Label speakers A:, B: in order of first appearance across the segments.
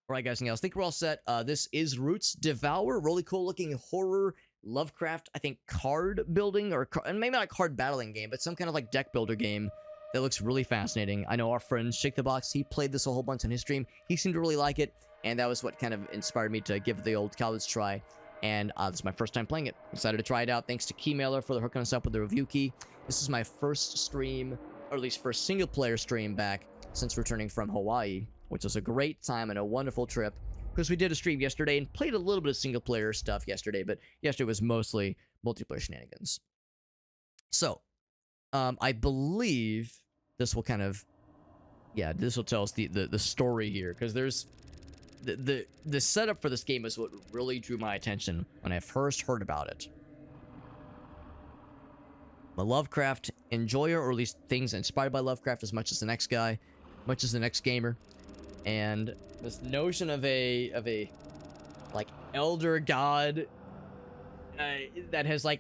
A: All right, guys and gals, I think we're all set. This is Roots Devour, really cool looking horror Lovecraft, I think, card building, or and maybe not a card battling game, but some kind of like deck builder game that looks really fascinating. I know our friend Shake the Box, he played this a whole bunch on his stream. He seemed to really like it, and that was what kind of inspired me to give the old Calvin's try. And this is my first time playing it. Excited to try it out. Thanks to Keymailer for hooking us up with the review key. This is my first stream, or at least first single player stream back since returning from Hawaii, which was a great time and a wonderful trip. Because we did a stream yesterday and played a little bit of single player stuff yesterday, but yesterday was mostly multiplayer shenanigans. So, I believe this will kind of, yeah, this will tell us the story here, because there's the setup for this game is what really drew my attention when I first heard about it. I'm a Lovecraft enjoyer, or at least things inspired by Lovecraft as much as the next guy, much as the next gamer. And this notion of a like elder god that has I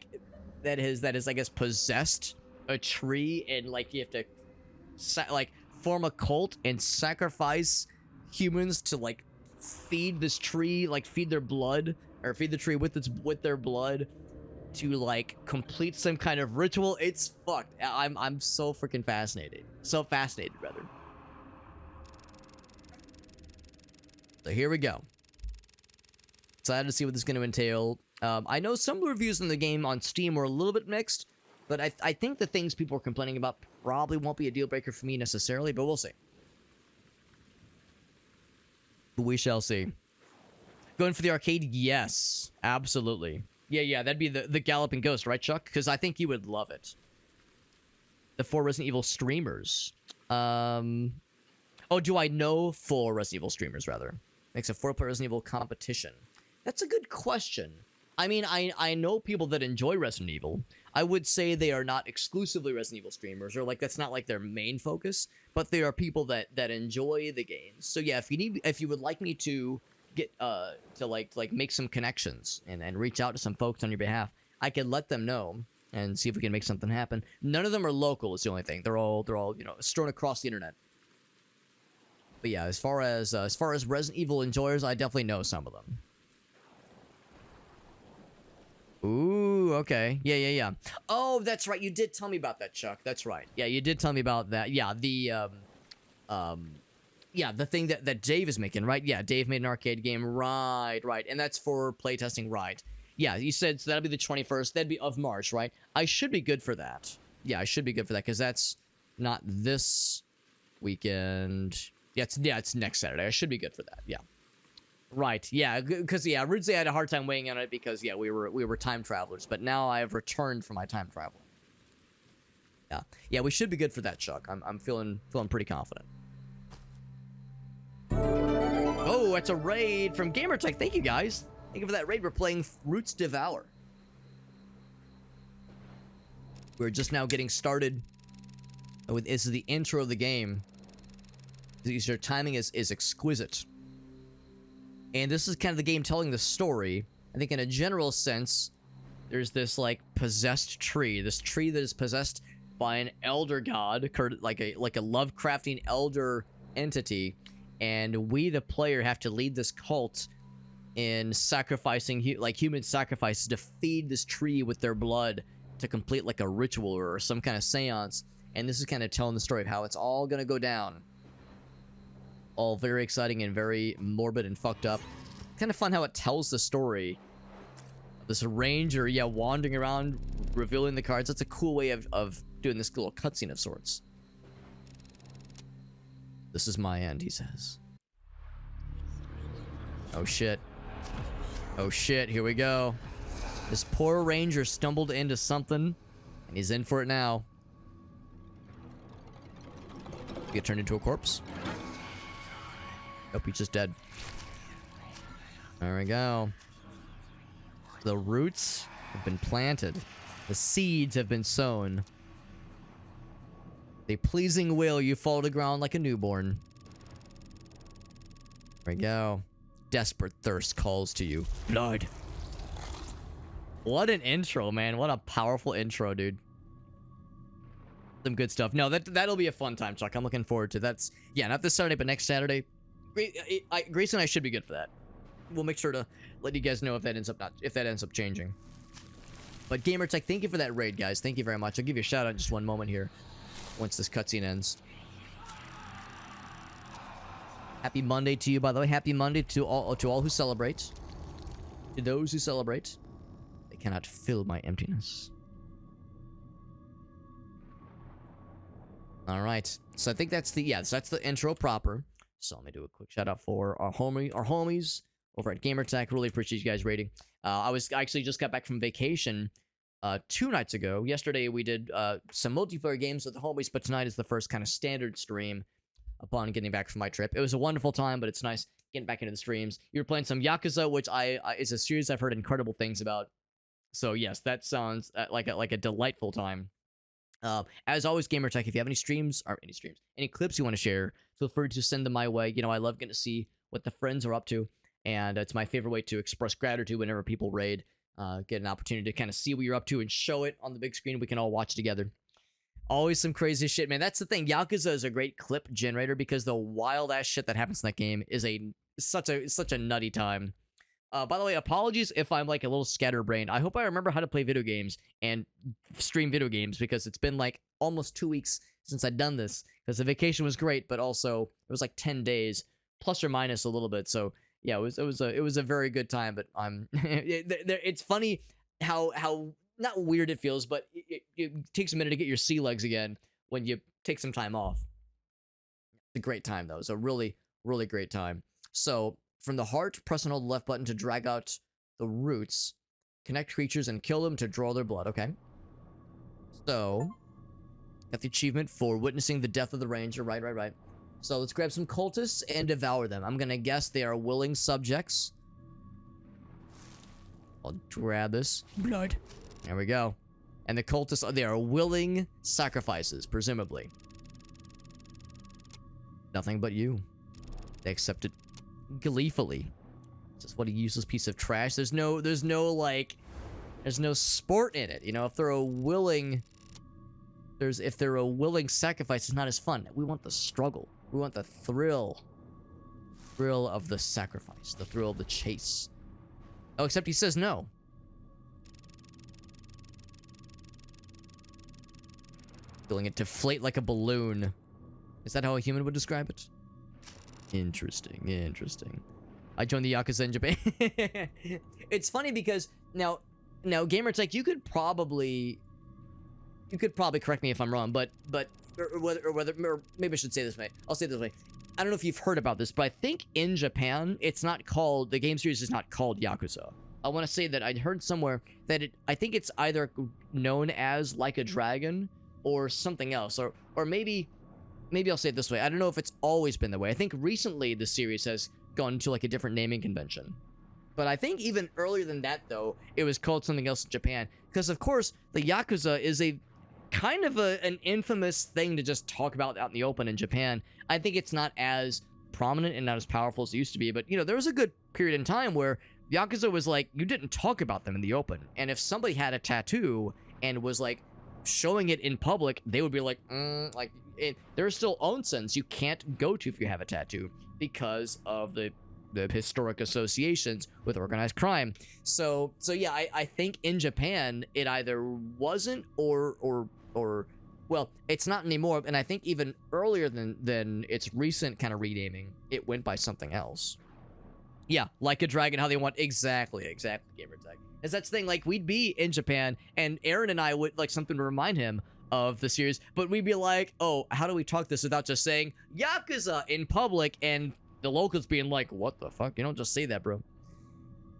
A: guess possessed a tree, and like you have to form a cult and sacrifice humans to like feed this tree, like feed their blood, or feed the tree with their blood to like complete some kind of ritual. It's fucked. I'm so freaking fascinated. So fascinated, rather. So here we go. Excited to see what this is going to entail. I know some reviews in the game on Steam were a little bit mixed, but I think the things people are complaining about probably won't be a deal breaker for me necessarily, but we'll see. We shall see. Going for the arcade? Yes, absolutely. Yeah, that'd be the Galloping Ghost, right, Chuck? Because I think you would love it. The 4 Resident Evil streamers. Oh, do I know 4 Resident Evil streamers, rather? Makes a 4-player Resident Evil competition. That's a good question. I mean, I know people that enjoy Resident Evil. I would say they are not exclusively Resident Evil streamers, or like that's not like their main focus, but they are people that enjoy the games. So yeah, if you would like me to get to like make some connections and reach out to some folks on your behalf, I can let them know and see if we can make something happen. None of them are local, is the only thing. They're all strewn across the internet. But yeah, as far as Resident Evil enjoyers, I definitely know some of them. Ooh, okay. Yeah. Oh, that's right. You did tell me about that, Chuck. That's right. Yeah, you did tell me about that. Yeah, the thing that Dave is making, right? Yeah, Dave made an arcade game. Right. And that's for playtesting, right? Yeah, you said so that'll be the 21st. That'd be of March, right? I should be good for that. Yeah, I should be good for that, because that's not this weekend. Yeah, it's next Saturday. I should be good for that. Yeah. Right. Yeah, because Roots had a hard time weighing on it because we were time travelers, but now I have returned from my time travel. Yeah, we should be good for that, Chuck. I'm feeling pretty confident. Oh, that's a raid from Gamertech. Thank you, guys. Thank you for that raid. We're playing Roots Devour. We're just now getting started. This is the intro of the game. Your timing is exquisite. And this is kind of the game telling the story. I think in a general sense, there's this like possessed tree. This tree that is possessed by an elder god, like a Lovecraftian elder entity. And we, the player, have to lead this cult in sacrificing human sacrifices to feed this tree with their blood to complete like a ritual or some kind of seance. And this is kind of telling the story of how it's all gonna go down. All very exciting and very morbid and fucked up. Kind of fun how it tells the story. This ranger, wandering around, revealing the cards. That's a cool way of doing this little cutscene of sorts. This is my end, he says. Oh shit. Oh shit, here we go. This poor ranger stumbled into something, and he's in for it now. Get turned into a corpse. Nope, he's just dead. There we go. The roots have been planted. The seeds have been sown. A pleasing will, you fall to ground like a newborn. There we go. Desperate thirst calls to you. Blood. What an intro, man. What a powerful intro, dude. Some good stuff. No, that'll be a fun time, Chuck. I'm looking forward to that's not this Saturday, but next Saturday. Grace and I should be good for that. We'll make sure to let you guys know if that ends up changing. But Gamertech, thank you for that raid, guys. Thank you very much. I'll give you a shout out in just one moment here, once this cutscene ends. Happy Monday to you, by the way. Happy Monday to all who celebrate. To those who celebrate, they cannot fill my emptiness. All right. So I think that's the so that's the intro proper. So let me do a quick shout out for our homies over at Gamertech. Really appreciate you guys rating. I actually just got back from vacation 2 nights ago. Yesterday we did some multiplayer games with the homies, but tonight is the first kind of standard stream upon getting back from my trip. It was a wonderful time, but it's nice getting back into the streams. You were playing some Yakuza, which is a series I've heard incredible things about. So yes, that sounds like a delightful time. As always, Gamertech, if you have any clips you want to share, feel free to send them my way. You know, I love getting to see what the friends are up to, and it's my favorite way to express gratitude whenever people raid. Get an opportunity to kind of see what you're up to and show it on the big screen. We can all watch together. Always some crazy shit, man. That's the thing. Yakuza is a great clip generator because the wild ass shit that happens in that game is such a nutty time. By the way, apologies if I'm like a little scatterbrained. I hope I remember how to play video games and stream video games because it's been like almost 2 weeks since I've done this. Because the vacation was great, but also it was like 10 days plus or minus a little bit. So yeah, it was a very good time. But it's funny how not weird it feels, but it takes a minute to get your sea legs again when you take some time off. It's a great time though. It's a really, really great time. So from the heart, press and hold the left button to drag out the roots. Connect creatures and kill them to draw their blood. Okay. So, got the achievement for witnessing the death of the ranger. Right. So let's grab some cultists and devour them. I'm gonna guess they are willing subjects. I'll grab this. Blood. There we go. And the cultists, they are willing sacrifices, presumably. Nothing but you. They accept it gleefully. Just what a useless piece of trash. There's no sport in it. You know, if they're a willing sacrifice, it's not as fun. We want the struggle. We want the thrill of the sacrifice, the thrill of the chase. Oh, except he says no. Feeling it deflate like a balloon. Is that how a human would describe it? Interesting. I joined the Yakuza in Japan. It's funny because now Gamertech, you could probably correct me if I'm wrong, but or maybe I should say this way. I'll say it this way. I don't know if you've heard about this, but I think in Japan the game series is not called Yakuza. I want to say that I'd heard somewhere that I think it's either known as Like a Dragon or something else, or maybe I'll say it this way. I don't know if it's always been the way. I think recently the series has gone to like a different naming convention. But I think even earlier than that, though, it was called something else in Japan. Because, of course, the Yakuza is a kind of an infamous thing to just talk about out in the open in Japan. I think it's not as prominent and not as powerful as it used to be. But, you know, there was a good period in time where Yakuza was like, you didn't talk about them in the open. And if somebody had a tattoo and was like showing it in public, they would be like, there are still onsens you can't go to if you have a tattoo because of the historic associations with organized crime. So yeah, I think in Japan it either wasn't or well, it's not anymore. And I think even earlier than its recent kind of renaming, it went by something else. Yeah, Like a Dragon, how they want exactly Gamertech. Is that's the thing, like we'd be in Japan and Aaron and I would like something to remind him of the series, but we'd be like, oh, how do we talk this without just saying Yakuza in public and the locals being like, what the fuck? You don't just say that, bro.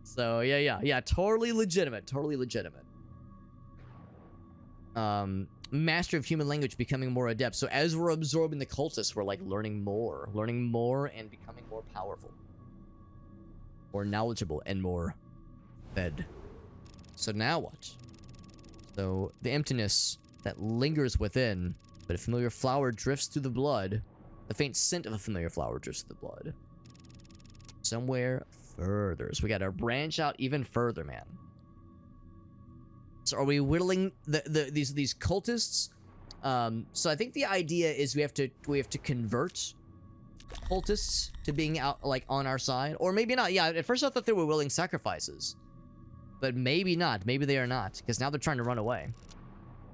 A: So yeah, totally legitimate. Master of human language, becoming more adept. So as we're absorbing the cultists, we're like learning more and becoming more powerful, more knowledgeable, and more fed. So now what? So the emptiness that lingers within, but a familiar flower drifts through the blood. The faint scent of a familiar flower drifts through the blood. Somewhere further. So we gotta branch out even further, man. So are we whittling these cultists? So I think the idea is we have to convert cultists to being out, like, on our side. Or maybe not. Yeah, at first I thought they were willing sacrifices. But maybe not. Maybe they are not. Because now they're trying to run away.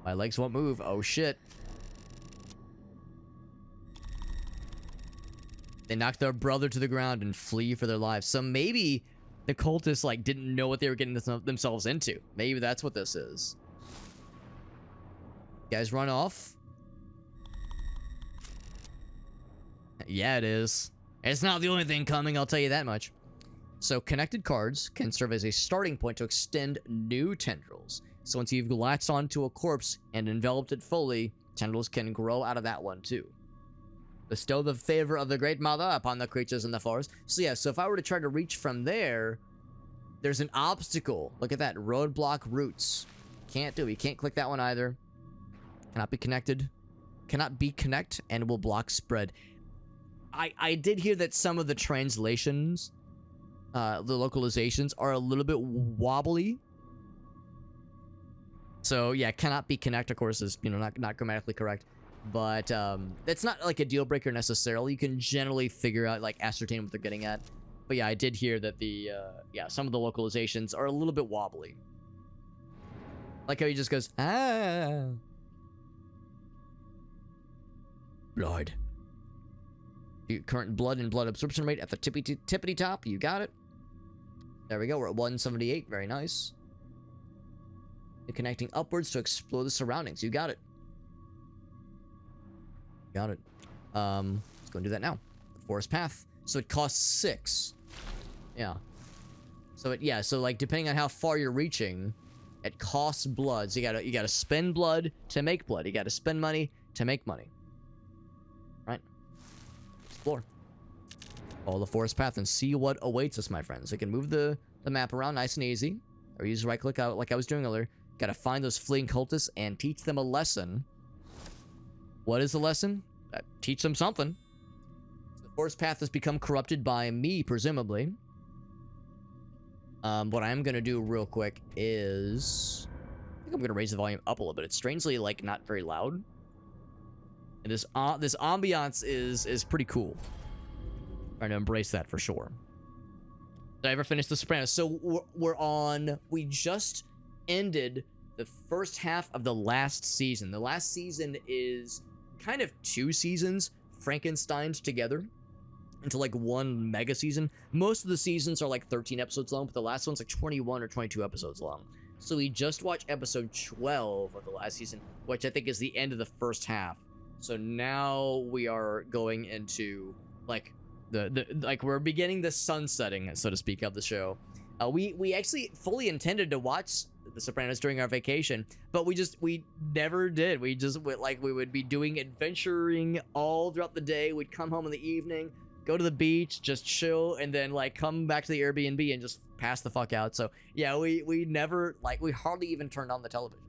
A: My legs won't move. Oh, shit. They knocked their brother to the ground and flee for their lives. So maybe the cultists, like, didn't know what they were getting themselves into. Maybe that's what this is. You guys run off. Yeah, it is. It's not the only thing coming, I'll tell you that much. So connected cards can serve as a starting point to extend new tendrils. So once you've latched onto a corpse and enveloped it fully, tendrils can grow out of that one too. Bestow the favor of the Great Mother upon the creatures in the forest. So yeah, so if I were to try to reach from there, there's an obstacle. Look at that, roadblock roots. Can't do it. You can't click that one either. Cannot be connected. Cannot be connect and will block spread. I did hear that some of the translations, the localizations are a little bit wobbly. So yeah, cannot be connect, of course, is, you know, not grammatically correct. But it's not like a deal breaker necessarily. You can generally figure out, like, ascertain what they're getting at. But yeah, I did hear that the yeah, some of the localizations are a little bit wobbly. Like how he just goes, ah. Blood. Current blood and blood absorption rate at the tippity top. You got it. There we go. We're at 178. Very nice. You're connecting upwards to explore the surroundings. You got it. Got it. Let's go and do that now. The forest path. So it costs 6. Yeah. So it, yeah, so like depending on how far you're reaching, it costs blood. So you gotta spend blood to make blood. You gotta spend money to make money. Right? Explore. Follow the forest path and see what awaits us, my friends. I can move the map around nice and easy. Or use right click out like I was doing earlier. Gotta find those fleeing cultists and teach them a lesson. What is the lesson? Teach them something. So the forest path has become corrupted by me, presumably. What I'm gonna do real quick is, I think I'm gonna raise the volume up a little bit. It's strangely, like, not very loud. And this ambiance is pretty cool. Trying to embrace that for sure. Did I ever finish The Sopranos? So we just ended the first half of the last season. The last season is kind of 2 seasons Frankenstein's together into like one mega season. Most of the seasons are like 13 episodes long, but the last one's like 21 or 22 episodes long. So we just watched episode 12 of the last season, which I think is the end of the first half. So now we are going into like like we're beginning the sunsetting, so to speak, of the show. We actually fully intended to watch The Sopranos during our vacation, but we never did. We would be doing adventuring all throughout the day. We'd come home in the evening, go to the beach, just chill, and then like come back to the Airbnb and just pass the fuck out. So yeah, we never, like, we hardly even turned on the television.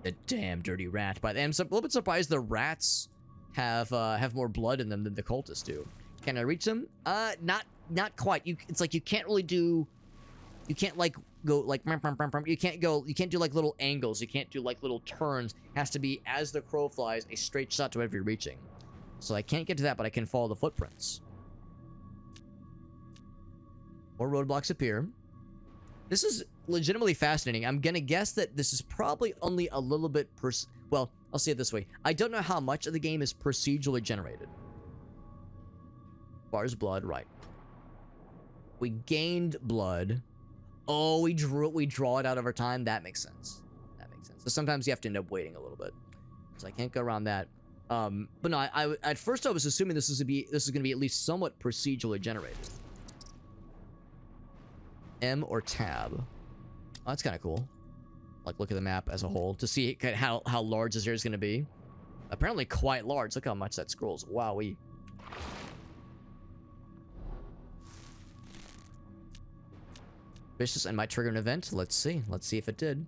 A: The damn dirty rat. But I'm a little bit surprised the rats have more blood in them than the cultists do. Can I reach them? Not quite. It's like you can't really do. You can't like go like. You can't do like little angles. You can't do like little turns. It has to be, as the crow flies, a straight shot to wherever you're reaching. So I can't get to that, but I can follow the footprints. More roadblocks appear. This is legitimately fascinating. I'm gonna guess that this is probably only a little bit well, I'll say it this way. I don't know how much of the game is procedurally generated. Bars blood, right. We gained blood. Oh, we draw it out over time. That makes sense. That makes sense. So sometimes you have to end up waiting a little bit. So I can't go around that. But no, at first I was assuming this is gonna be at least somewhat procedurally generated. M or tab. Oh, that's kind of cool. Like, look at the map as a whole to see how large this area is gonna be. Apparently quite large. Look how much that scrolls. Wowee. Vicious and might trigger an event. Let's see. Let's see if it did.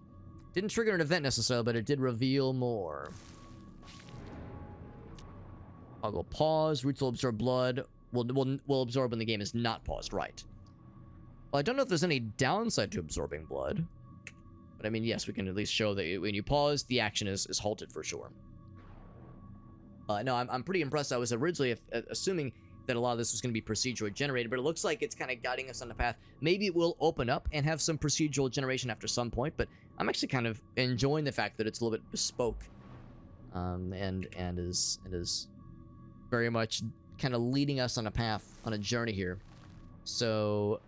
A: Didn't trigger an event necessarily, but it did reveal more. I'll go pause. Roots will absorb blood. Will absorb when the game is not paused. Right. Well, I don't know if there's any downside to absorbing blood. But I mean, yes, we can at least show that when you pause, the action is halted for sure. No, I'm pretty impressed. I was originally assuming that a lot of this was going to be procedurally generated, but it looks like it's kind of guiding us on the path. Maybe it will open up and have some procedural generation after some point, but I'm actually kind of enjoying the fact that it's a little bit bespoke, and is very much kind of leading us on a path, on a journey here. So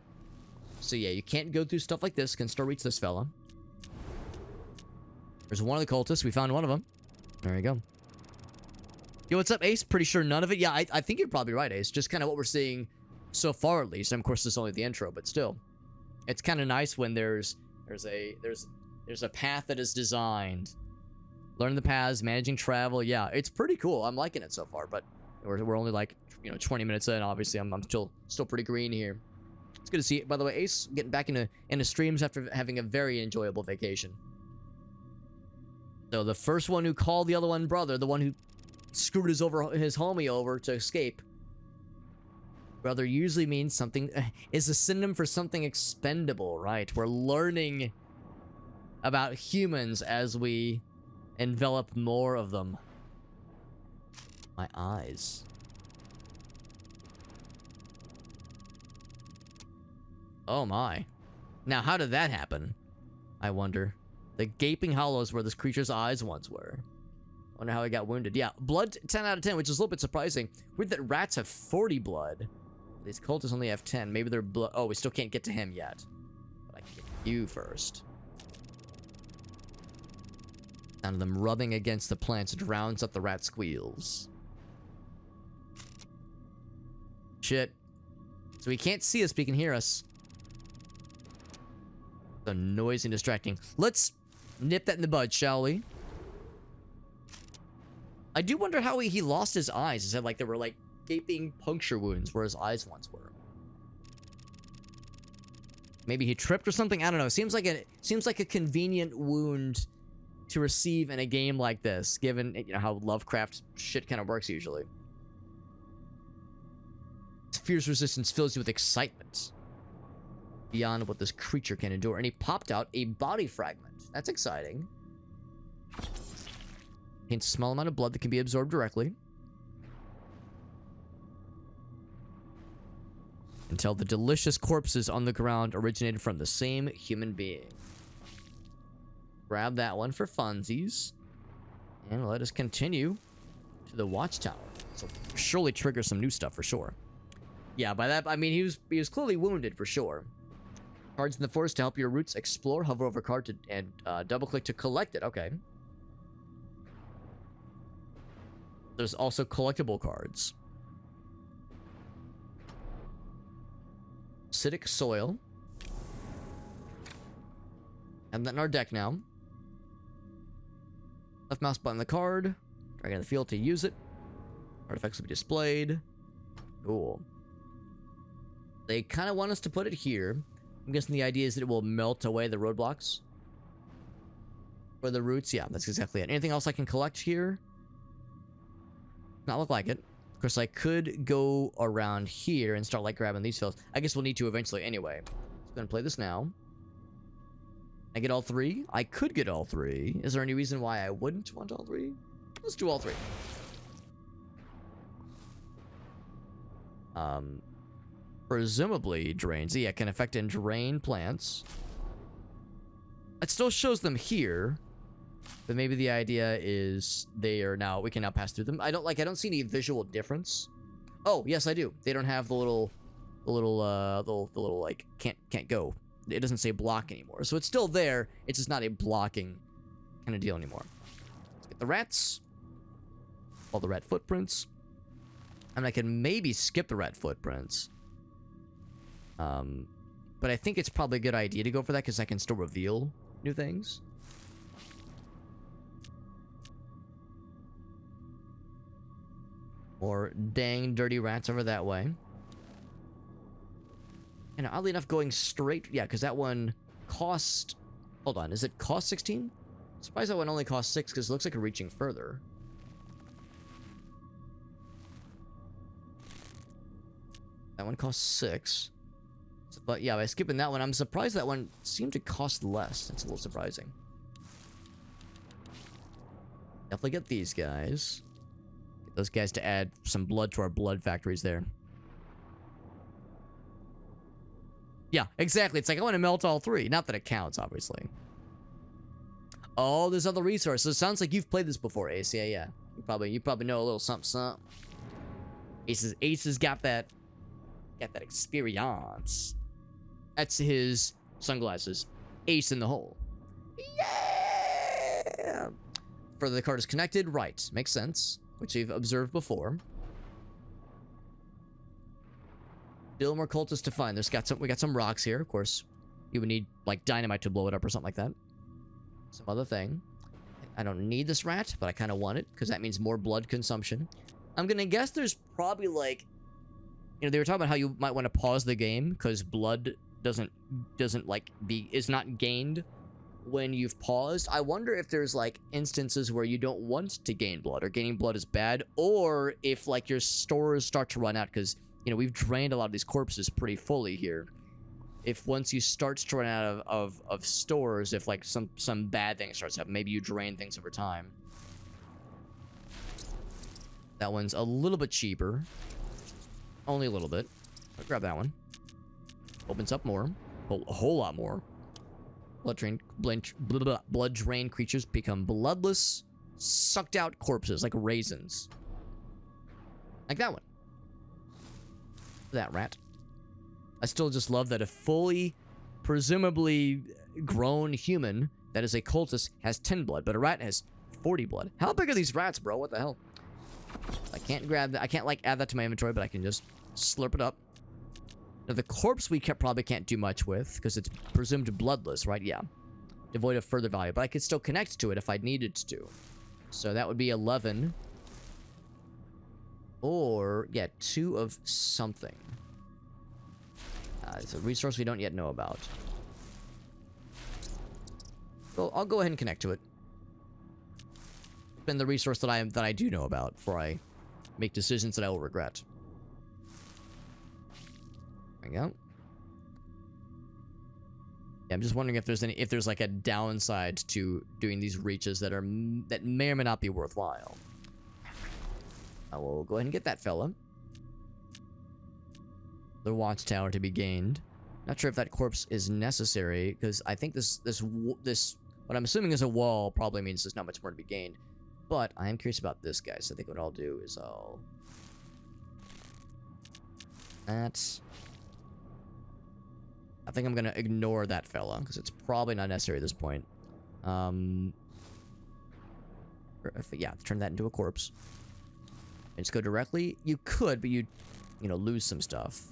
A: yeah, you can't go through stuff like this. Can still reach this fella. There's one of the cultists. We found one of them. There you go. Yo, what's up, Ace? Pretty sure none of it. Yeah, I think you're probably right, Ace. Just kind of what we're seeing so far, at least. And of course, this is only the intro, but still, it's kind of nice when there's a path that is designed. Learn the paths, managing travel. Yeah, it's pretty cool. I'm liking it so far, but we're only like 20 minutes in. Obviously, I'm still pretty green here. It's good to see. By the way, Ace getting back into streams after having a very enjoyable vacation. So the first one who called the other one brother, the one who screwed his homie over to escape. Brother usually means something, is a synonym for something expendable, right? We're learning about humans as we envelop more of them. My eyes. Oh my. Now, how did that happen? I wonder. The gaping hollows where this creature's eyes once were. Wonder how he got wounded. Yeah, blood 10 out of 10, which is a little bit surprising. Weird that rats have 40 blood. These cultists only have 10. Maybe they're blood. Oh, we still can't get to him yet. But I can get to you first. Sound of them rubbing against the plants drowns up the rat squeals. Shit. So he can't see us, but he can hear us. So noisy and distracting. Let's nip that in the bud, shall we? I do wonder how he lost his eyes. Is it like there were like gaping puncture wounds where his eyes once were? Maybe he tripped or something? I don't know. Seems like a convenient wound to receive in a game like this, given how Lovecraft shit kind of works usually. Fierce resistance fills you with excitement beyond what this creature can endure. And he popped out a body fragment. That's exciting. Contains a small amount of blood that can be absorbed directly. Until the delicious corpses on the ground originated from the same human being. Grab that one for funsies. And let us continue to the watchtower. So surely trigger some new stuff for sure. Yeah, by that I mean he was clearly wounded for sure. Cards in the forest to help your roots explore. Hover over a card and double click to collect it. Okay. There's also collectible cards. Acidic soil. Have that in our deck now. Left mouse button on the card. Drag it in the field to use it. Artifacts will be displayed. Cool. They kind of want us to put it here. I'm guessing the idea is that it will melt away the roadblocks. For the roots, yeah, that's exactly it. Anything else I can collect here? Not look like it. Of course, I could go around here and start like grabbing these fills. I guess we'll need to eventually anyway. So I'm gonna play this now. I get all three? I could get all three. Is there any reason why I wouldn't want all three? Let's do all three. Presumably drains. Yeah, can affect and drain plants. It still shows them here. But maybe the idea is we can now pass through them. I don't see any visual difference. Oh, yes, I do. They don't have the little like can't go. It doesn't say block anymore. So it's still there. It's just not a blocking kind of deal anymore. Let's get the rats. All the rat footprints. I mean, I can maybe skip the rat footprints. But I think it's probably a good idea to go for that because I can still reveal new things. Or dang dirty rats over that way. And oddly enough, going straight... Yeah, because that one cost... Hold on, is it cost 16? Surprised that one only cost 6 because it looks like it's reaching further. That one costs 6. But yeah, by skipping that one, I'm surprised that one seemed to cost less. That's a little surprising. Definitely get these guys. those guys to add some blood to our blood factories there. Yeah, exactly. It's like I want to melt all 3. Not that it counts, obviously. Oh, there's other resources. It sounds like you've played this before, Ace. Yeah, yeah. You probably know a little something, something. Ace's got that experience. That's his sunglasses. Ace in the hole. Yeah. Further, the card is connected. Right. Makes sense. Which we've observed before. Still more cultists to find. We got some rocks here. Of course, you would need like dynamite to blow it up or something like that. Some other thing. I don't need this rat, but I kind of want it because that means more blood consumption. I'm gonna guess there's probably like, they were talking about how you might want to pause the game because blood is not gained when you've paused. I wonder if there's like instances where you don't want to gain blood or gaining blood is bad, or if like your stores start to run out because we've drained a lot of these corpses pretty fully here. If once you start to run out of stores, if like some bad thing starts happening, maybe you drain things over time. That one's a little bit cheaper. Only a little bit. I'll grab that one. Opens up more. A whole lot more. Blood drained creatures become bloodless, sucked out corpses like raisins. Like that one. That rat. I still just love that a fully, presumably grown human that is a cultist has 10 blood, but a rat has 40 blood. How big are these rats, bro? What the hell? I can't grab that. I can't like add that to my inventory, but I can just slurp it up. Now the corpse we probably can't do much with because it's presumed bloodless, right? Yeah. Devoid of further value, but I could still connect to it if I needed to. So that would be 11. Or, yeah, 2 of something. It's a resource we don't yet know about. So I'll go ahead and connect to it. Spend the resource that I do know about before I make decisions that I will regret. There we go. Yeah, I'm just wondering if there's like a downside to doing these reaches that may or may not be worthwhile. I will go ahead and get that fella. The watchtower to be gained. Not sure if that corpse is necessary because I think this what I'm assuming is a wall probably means there's not much more to be gained. But I am curious about this guy, so I think what I'll do is I think I'm gonna ignore that fella because it's probably not necessary at this point. Yeah, turn that into a corpse. And just go directly. You could, but you'd lose some stuff.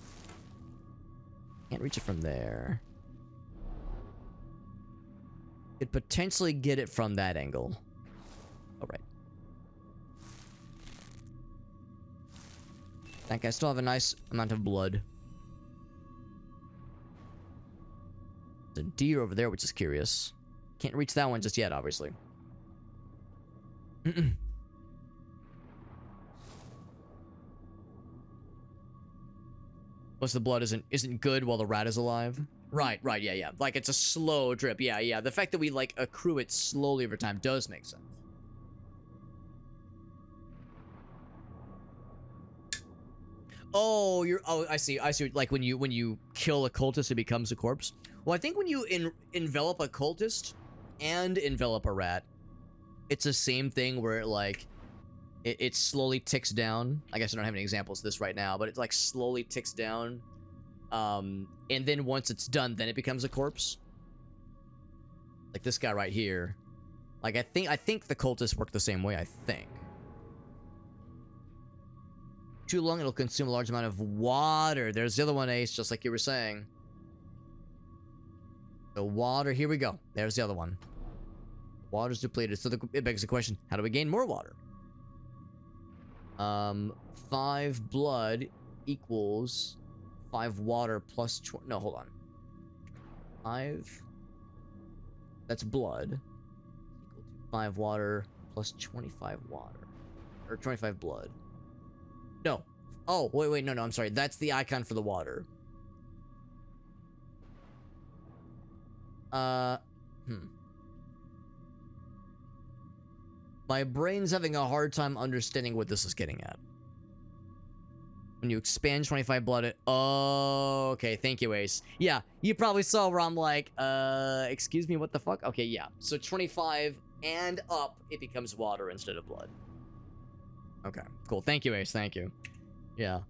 A: Can't reach it from there. Could potentially get it from that angle. All right. That guy still have a nice amount of blood. There's a deer over there, which is curious. Can't reach that one just yet, obviously. Plus the blood isn't good while the rat is alive. Right, yeah. Like it's a slow drip. Yeah. The fact that we like accrue it slowly over time does make sense. Oh, I see. Like when you kill a cultist, it becomes a corpse. Well, I think when you envelop a cultist and envelop a rat, it's the same thing where it slowly ticks down. I guess I don't have any examples of this right now, but it like slowly ticks down. And then once it's done, then it becomes a corpse. Like this guy right here. Like I think the cultists work the same way, I think. Too long, it'll consume a large amount of water. There's the other one, Ace, just like you were saying. The water, here we go. There's the other one. Water's depleted, so it begs the question, how do we gain more water? 5 blood equals 5 water plus no, hold on. 5. That's blood. Equal to 5 water plus 25 water. Or 25 blood. No. Oh, wait, no, I'm sorry. That's the icon for the water. My brain's having a hard time understanding what this is getting at. When you expand 25 blood, oh, okay, thank you, Ace. Yeah, you probably saw where I'm like, excuse me, what the fuck? Okay, yeah. So 25 and up, it becomes water instead of blood. Okay, cool. Thank you, Ace. Thank you. Yeah.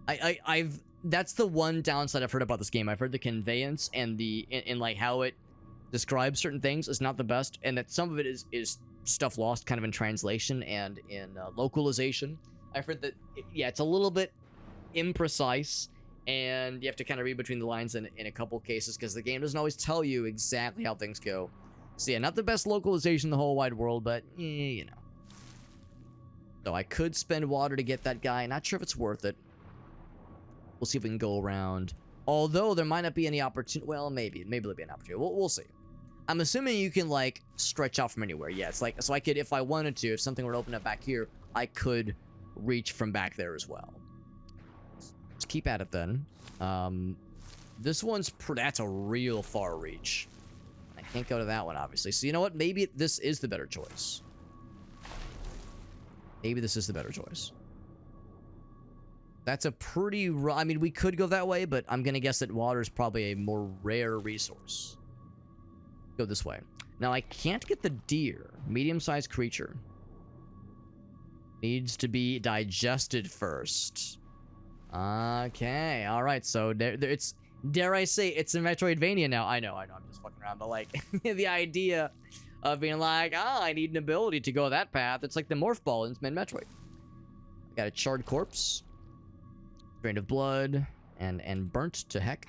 A: I've that's the one downside I've heard about this game. I've heard the conveyance and the and like how it describes certain things is not the best, and that some of it is stuff lost kind of in translation and in localization. I've heard that yeah, it's a little bit imprecise, and you have to kind of read between the lines in a couple cases because the game doesn't always tell you exactly how things go. So yeah, not the best localization in the whole wide world, but you know. So I could spend water to get that guy. Not sure if it's worth it. We'll see if we can go around. Although there might not be any opportunity. Well, maybe there'll be an opportunity. We'll see. I'm assuming you can like stretch out from anywhere. Yeah, it's like so I could, if I wanted to, if something were to open up back here, I could reach from back there as well. Let's keep at it then. This one's that's a real far reach. I can't go to that one, obviously. So you know what? Maybe this is the better choice. Maybe this is the better choice. That's a pretty... I mean, we could go that way, but I'm going to guess that water is probably a more rare resource. Go this way. Now, I can't get the deer. Medium-sized creature. Needs to be digested first. Okay. All right. So, it's... Dare I say, it's a Metroidvania now. I know. I'm just fucking around. But, like, the idea of being like, I need an ability to go that path. It's like the Morph Ball in Metroid. I got a charred corpse. Drain of blood. And burnt to heck.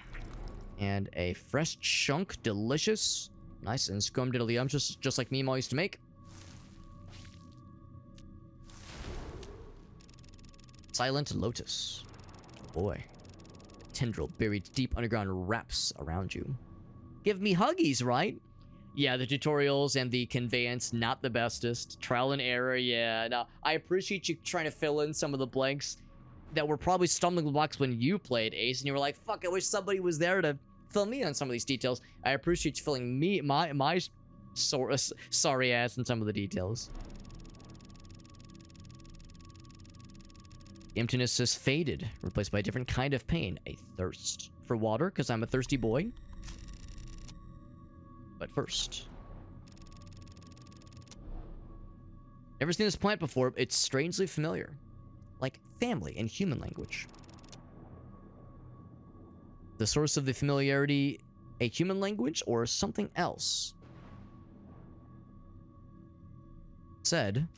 A: And a fresh chunk. Delicious. Nice and scrum-diddly-umptious, just like Meemaw used to make. Silent Lotus. Oh boy. A tendril buried deep underground wraps around you. Give me huggies, right? Yeah, the tutorials and the conveyance, not the bestest. Trial and error, yeah. Now, I appreciate you trying to fill in some of the blanks that were probably stumbling blocks when you played Ace, and you were like, fuck, I wish somebody was there to fill me on some of these details. I appreciate you filling me, my sorry ass in some of the details. The emptiness has faded, replaced by a different kind of pain. A thirst for water, because I'm a thirsty boy. But first, never seen this plant before. It's strangely familiar, like family in human language. The source of the familiarity, a human language or something else? Said,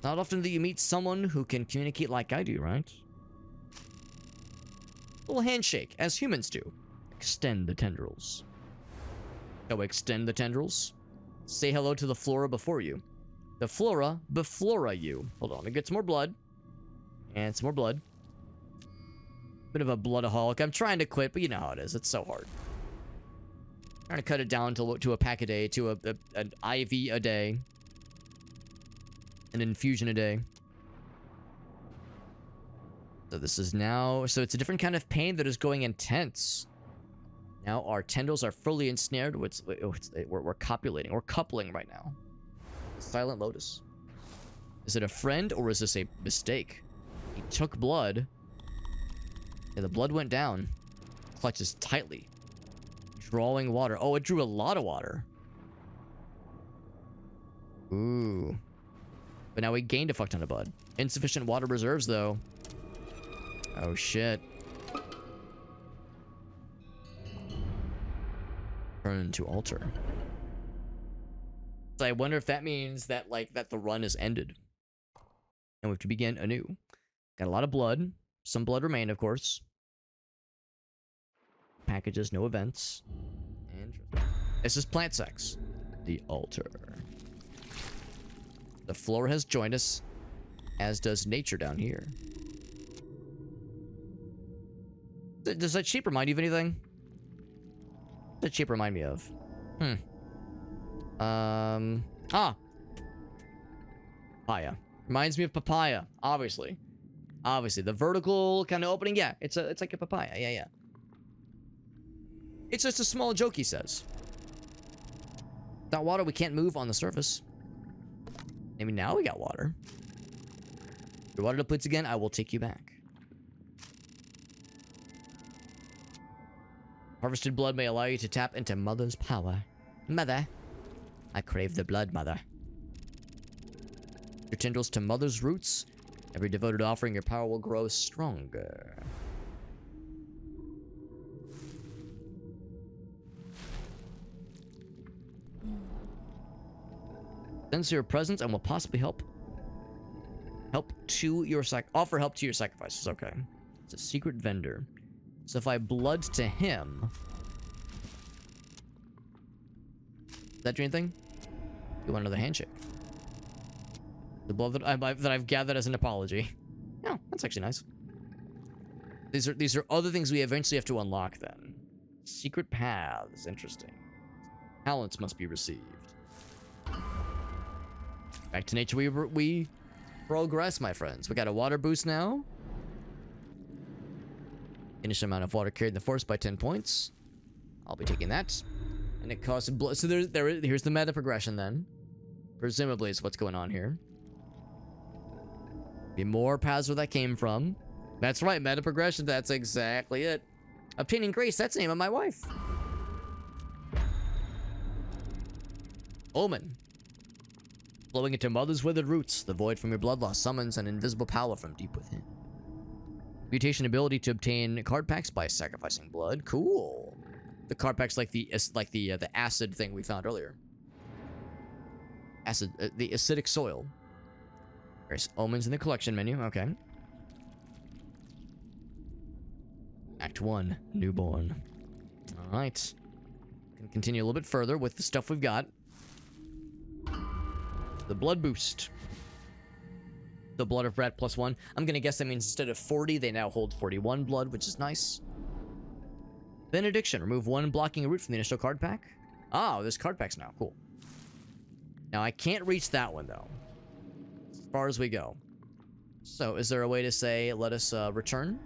A: not often do you meet someone who can communicate like I do, right? A little handshake, as humans do. Extend the tendrils. Go extend the tendrils. Say hello to the flora before you. The flora beflora you. Hold on, let me get some more blood. And some more blood. Bit of a bloodaholic. I'm trying to quit, but you know how it is. It's so hard. Trying to cut it down to a pack a day, to an IV a day. An infusion a day. So this is now... So it's a different kind of pain that is going intense. Now our tendrils are fully ensnared. We're copulating. We're coupling right now. Silent Lotus. Is it a friend or is this a mistake? He took blood. Yeah, the blood went down. Clutches tightly. Drawing water. Oh, it drew a lot of water. Ooh. But now we gained a fuck ton of blood. Insufficient water reserves, though. Oh, shit. Turn to altar. So I wonder if that means that, like, that the run is ended. And we have to begin anew. Got a lot of blood. Some blood remained, of course. Packages, no events. This is plant sex. The altar. The flora has joined us, as does nature down here. Does that shape remind you of anything? What does that shape remind me of? Papaya. Reminds me of papaya, obviously. Obviously, the vertical kind of opening, yeah, it's like a papaya, yeah. It's just a small joke, he says. Without water, we can't move on the surface. Maybe now we got water. If your water depletes again, I will take you back. Harvested blood may allow you to tap into Mother's power. Mother. I crave the blood, Mother. Your tendrils to Mother's roots. Every devoted offering, your power will grow stronger. Sense your presence and will possibly offer help to your sacrifices. Okay. It's a secret vendor. So if I blood to him, does that do anything? You want another handshake? The blood that I've gathered as an apology. Oh, that's actually nice. These are other things we eventually have to unlock then. Secret paths, interesting. Talents must be received. Back to nature we progress, my friends. We got a water boost now. Initial amount of water carried in the forest by 10 points. I'll be taking that. And it costs blood. So here's the meta progression then. Presumably is what's going on here. Be more paths where that came from. That's right, meta progression. That's exactly it. Obtaining grace, that's the name of my wife. Omen. Flowing into Mother's withered roots, the void from your blood loss summons an invisible power from deep within. Mutation ability to obtain card packs by sacrificing blood. Cool. The card packs like the acid thing we found earlier. Acid, the acidic soil. There's omens in the collection menu. Okay. Act 1, newborn. All right. Can continue a little bit further with the stuff we've got. The blood boost. The blood of rat +1. I'm gonna guess that means instead of 40, they now hold 41 blood, which is nice. Benediction. Remove 1 blocking root from the initial card pack. Oh, there's card packs now. Cool. Now, I can't reach that one, though. As far as we go. So, is there a way to say, let us return?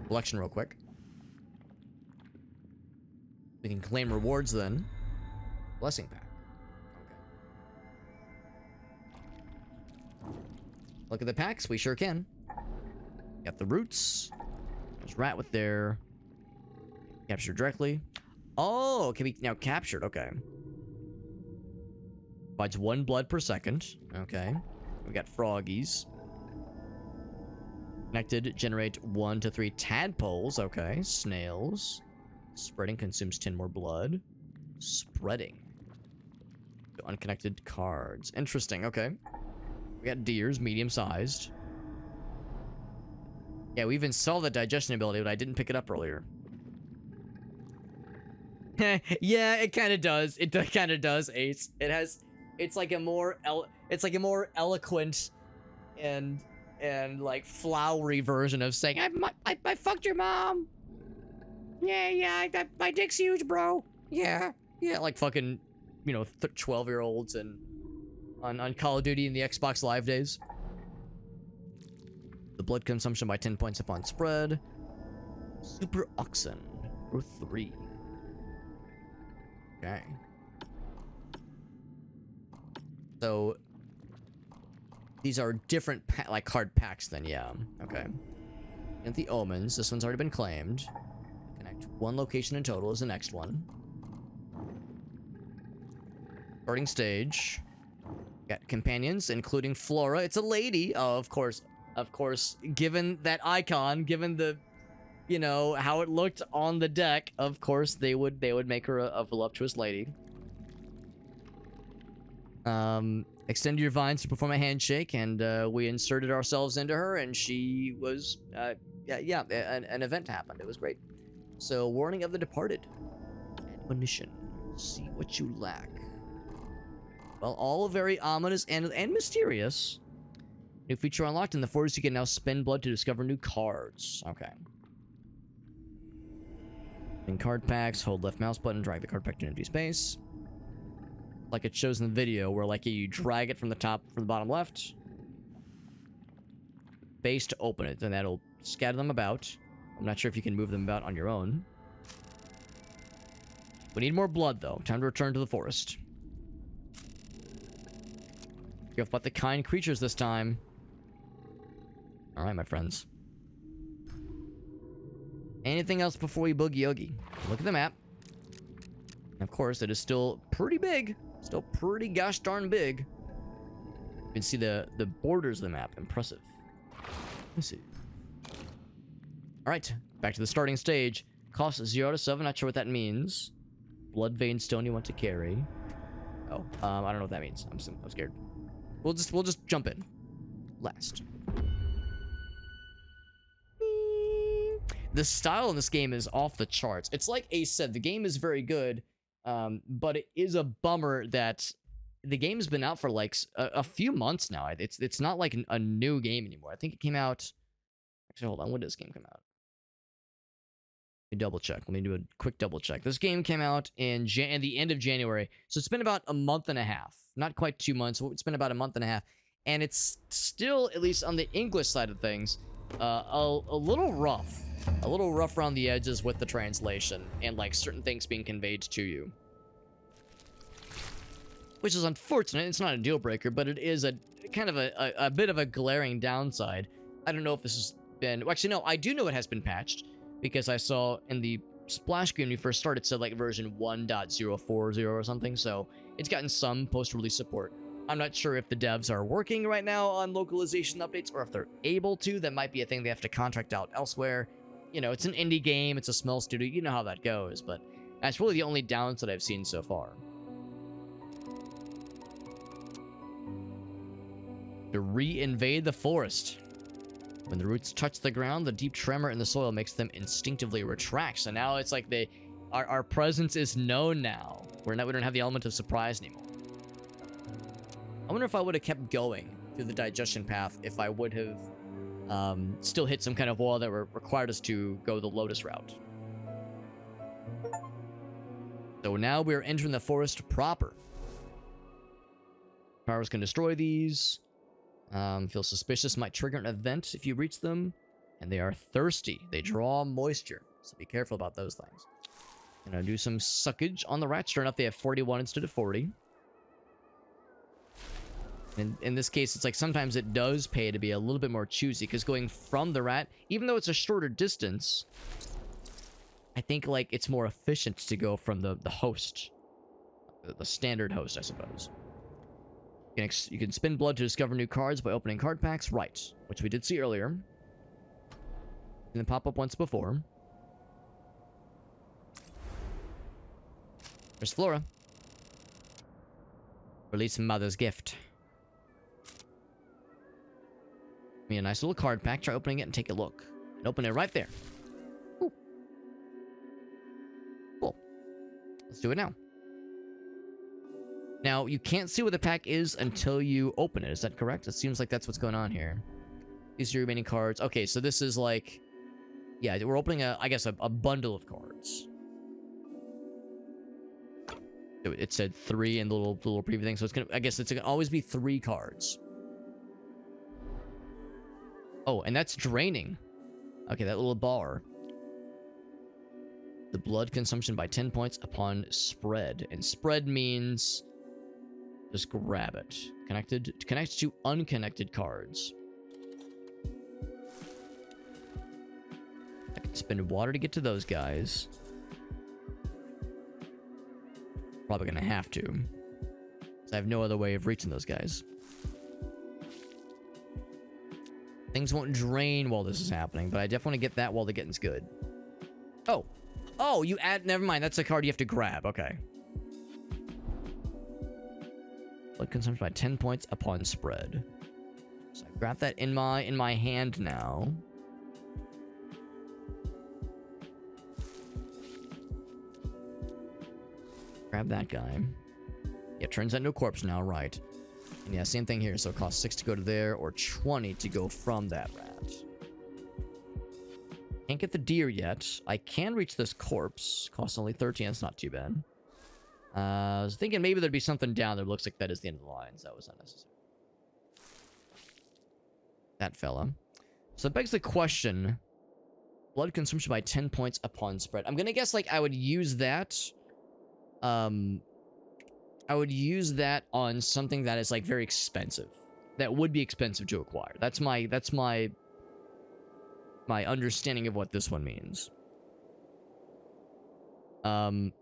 A: Collection real quick. We can claim rewards then. Blessing pack. Okay. Look at the packs. We sure can. Got the roots. There's rat with their captured directly. Oh, can be now captured. Okay. Provides 1 blood per second. Okay. We got froggies. Connected. Generate 1 to 3 tadpoles. Okay. Snails. Spreading consumes 10 more blood. Spreading. So unconnected cards. Interesting, okay. We got deers, medium-sized. Yeah, we even saw the digestion ability, but I didn't pick it up earlier. Yeah, it kind of does. It kind of does, Ace. It has... It's like a more eloquent and like flowery version of saying, I fucked your mom. Yeah, my dick's huge, bro. Yeah, like fucking, 12-year-olds and on Call of Duty in the Xbox Live days. The blood consumption by 10 points upon spread. Super Oxen, growth 3. Okay. So these are different card packs then, yeah. Okay. And the omens, this one's already been claimed. 1 location in total is the next one. Starting stage. Got companions, including Flora. It's a lady. Oh, of course. Of course. Given that icon, given the, how it looked on the deck, of course they would make her a voluptuous lady. Extend your vines to perform a handshake, and we inserted ourselves into her, and she was, an event happened. It was great. So, warning of the departed. Admonition. See what you lack. Well, all very ominous and mysterious. New feature unlocked in the forest. You can now spend blood to discover new cards. Okay. In card packs, hold left mouse button, drag the card pack to empty space. Like it shows in the video, where you drag it from the bottom left. Base to open it, and that'll scatter them about. I'm not sure if you can move them about on your own. We need more blood, though. Time to return to the forest. Go about the kind creatures this time. Alright, my friends. Anything else before we boogie oogie? Look at the map. And of course, it is still pretty big. Still pretty gosh darn big. You can see the borders of the map. Impressive. Let's see. Alright, back to the starting stage. Cost 0 to 7. Not sure what that means. Blood vein stone you want to carry. Oh, I don't know what that means. I'm scared. We'll just jump in. Last. The style in this game is off the charts. It's like Ace said, the game is very good, but it is a bummer that the game's been out for like a few months now. It's not like a new game anymore. I think it came out. Actually, hold on. When did this game come out? Let me double check. Let me do a quick double check. This game came out in the end of January, so it's been about a month and a half. Not quite 2 months. It's been about a month and a half, and it's still, at least on the English side of things, a little rough. A little rough around the edges with the translation and like certain things being conveyed to you. Which is unfortunate. It's not a deal breaker, but it is a kind of a bit of a glaring downside. I don't know if this has been... Well, actually, no, I do know it has been patched because I saw in the splash screen when we first started, it said like version 1.040 or something, so it's gotten some post-release support. I'm not sure if the devs are working right now on localization updates or if they're able to. That might be a thing they have to contract out elsewhere. You know, it's an indie game, it's a small studio, you know how that goes, but that's really the only downside I've seen so far. To re-invade the forest. When the roots touch the ground, the deep tremor in the soil makes them instinctively retract. So now it's like our presence is known now. We don't have the element of surprise anymore. I wonder if I would have kept going through the digestion path if I would have still hit some kind of wall that required us to go the Lotus route. So now we're entering the forest proper. Powers can destroy these. Feel suspicious might trigger an event if you reach them. And they are thirsty. They draw moisture. So be careful about those things. Gonna do some suckage on the rats. Sure enough, they have 41 instead of 40. And in this case, it's like sometimes it does pay to be a little bit more choosy, because going from the rat, even though it's a shorter distance, I think like it's more efficient to go from the host, the standard host, I suppose. You can spend blood to discover new cards by opening card packs, right? Which we did see earlier. And then pop up once before. There's Flora. Release Mother's Gift. Me a nice little card pack. Try opening it and take a look. And open it right there. Ooh. Cool. Let's do it now. Now, you can't see what the pack is until you open it. Is that correct? It seems like that's what's going on here. These are your remaining cards. Okay, so this is like... Yeah, we're opening, I guess, a bundle of cards. It said 3 in the little preview thing, so it's gonna... I guess it's gonna always be 3 cards. Oh, and that's draining. Okay, that little bar. The blood consumption by 10 points upon spread. And spread means... Just grab it. Connect to unconnected cards. I can spend water to get to those guys. Probably gonna have to. Because I have no other way of reaching those guys. Things won't drain while this is happening, but I definitely want to get that while the getting's good. Oh. Oh, you add... Never mind, that's a card you have to grab. Okay. Blood consumption by 10 points upon spread. So I grab that in my hand now. Grab that guy. Yeah, turns that into a corpse now, right. And yeah, same thing here. So it costs 6 to go to there, or 20 to go from that rat. Can't get the deer yet. I can reach this corpse. Costs only 13. That's not too bad. I was thinking maybe there'd be something down there. Looks like that is the end of the line, so that was unnecessary. That fella. So it begs the question. Blood consumption by 10 points upon spread. I'm gonna guess, like, I would use that I would use that on something that is like very expensive. That would be expensive to acquire. That's my understanding of what this one means. And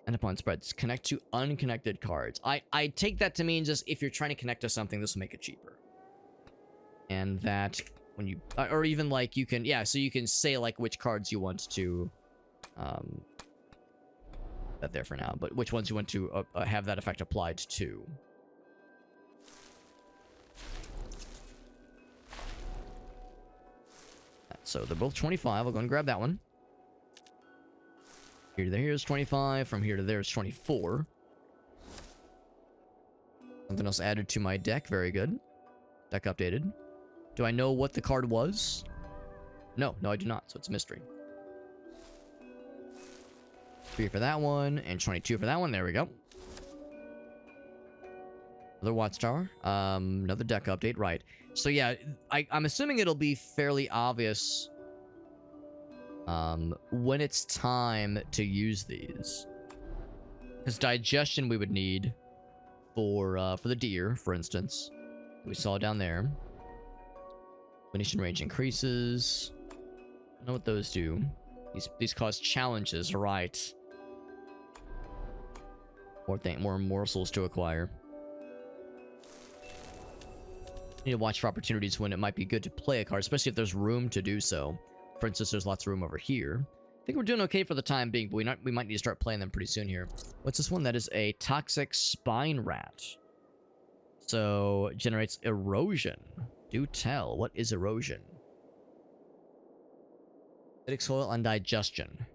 A: upon spreads, connect to unconnected cards. I take that to mean just if you're trying to connect to something, this will make it cheaper. And that when you, or even like you can, yeah, so you can say like which cards you want to, that there for now, but which ones you want to have that effect applied to. So they're both 25. I'll go and grab that one. Here to there is 25. From here to there is 24. Something else added to my deck. Very good. Deck updated. Do I know what the card was? No, I do not. So it's a mystery. 3 for that one, and 22 for that one. There we go. Another Watchtower. Another deck update. Right. So yeah, I'm assuming it'll be fairly obvious when it's time to use these. Because digestion we would need for the deer, for instance. We saw down there. Finishing range increases. I know what those do. These cause challenges, right? More morsels to acquire. You need to watch for opportunities when it might be good to play a card, especially if there's room to do so. For instance, there's lots of room over here. I think we're doing okay for the time being, but we might need to start playing them pretty soon here. What's this one? That is a toxic spine rat. So, generates erosion. Do tell. What is erosion? Acidic soil on digestion.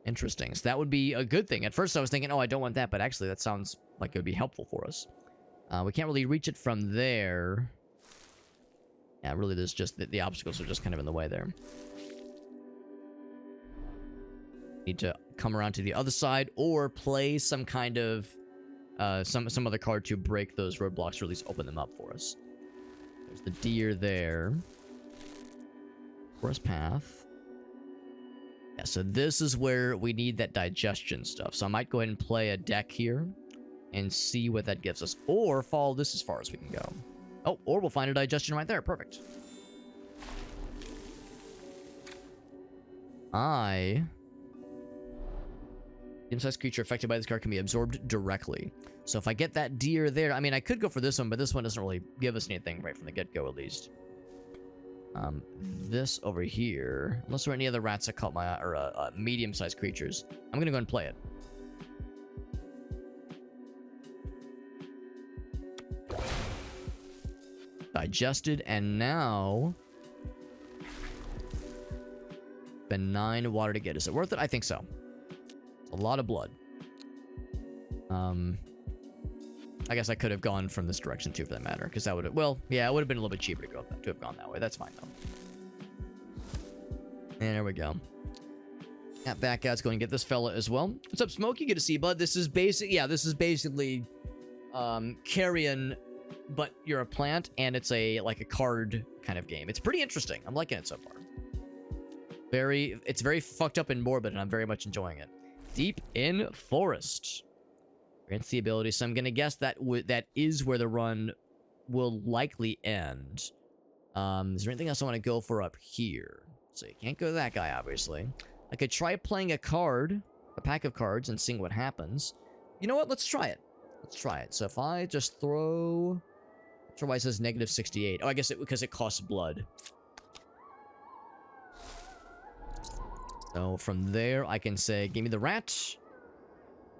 A: Interesting. So that would be a good thing. At first I was thinking, oh, I don't want that, but actually that sounds like it would be helpful for us. We can't really reach it from there. Yeah, really there's just the obstacles are just kind of in the way there. Need to come around to the other side or play some kind of some other card to break those roadblocks or at least open them up for us. There's the deer there. Forest path. Yeah, so this is where we need that digestion stuff. So I might go ahead and play a deck here and see what that gives us. Or follow this as far as we can go. Oh, or we'll find a digestion right there. Perfect. Medium-sized creature affected by this card can be absorbed directly. So if I get that deer there, I mean, I could go for this one, but this one doesn't really give us anything right from the get-go, at least. This over here, unless there are any other rats that caught my eye, or medium-sized creatures, I'm gonna go and play it. Digested, and now spend 9 water to get. Is it worth it? I think so. It's a lot of blood. I guess I could have gone from this direction too, for that matter, because that would have, well, yeah, it would have been a little bit cheaper to have gone that way. That's fine though. And there we go. Cat back out's going to get this fella as well. What's up, Smokey? Good to see you, bud. This is basically carrion, but you're a plant, and it's like a card kind of game. It's pretty interesting. I'm liking it so far. It's very fucked up and morbid, and I'm very much enjoying it. Deep in Forest. Grants the ability, so I'm gonna guess that that is where the run will likely end. Is there anything else I want to go for up here? So you can't go to that guy, obviously. I could try playing a pack of cards, and seeing what happens. You know what? Let's try it. Let's try it. So if I just throw... Not sure why it says negative 68. Oh, I guess because it costs blood. So from there, I can say, give me the rat.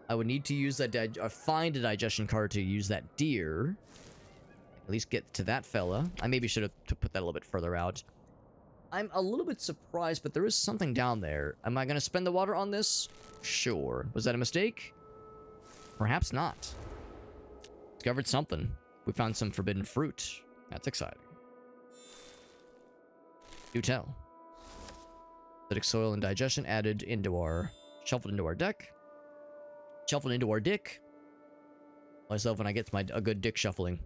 A: I would need to use that, find a digestion card to use that deer. At least get to that fella. I maybe should have put that a little bit further out. I'm a little bit surprised, but there is something down there. Am I going to spend the water on this? Sure. Was that a mistake? Perhaps not. Discovered something. We found some forbidden fruit. That's exciting. Do tell. Acidic soil and digestion added into our... Shuffled into our deck. Shuffled into our dick. Myself when I get a good dick shuffling.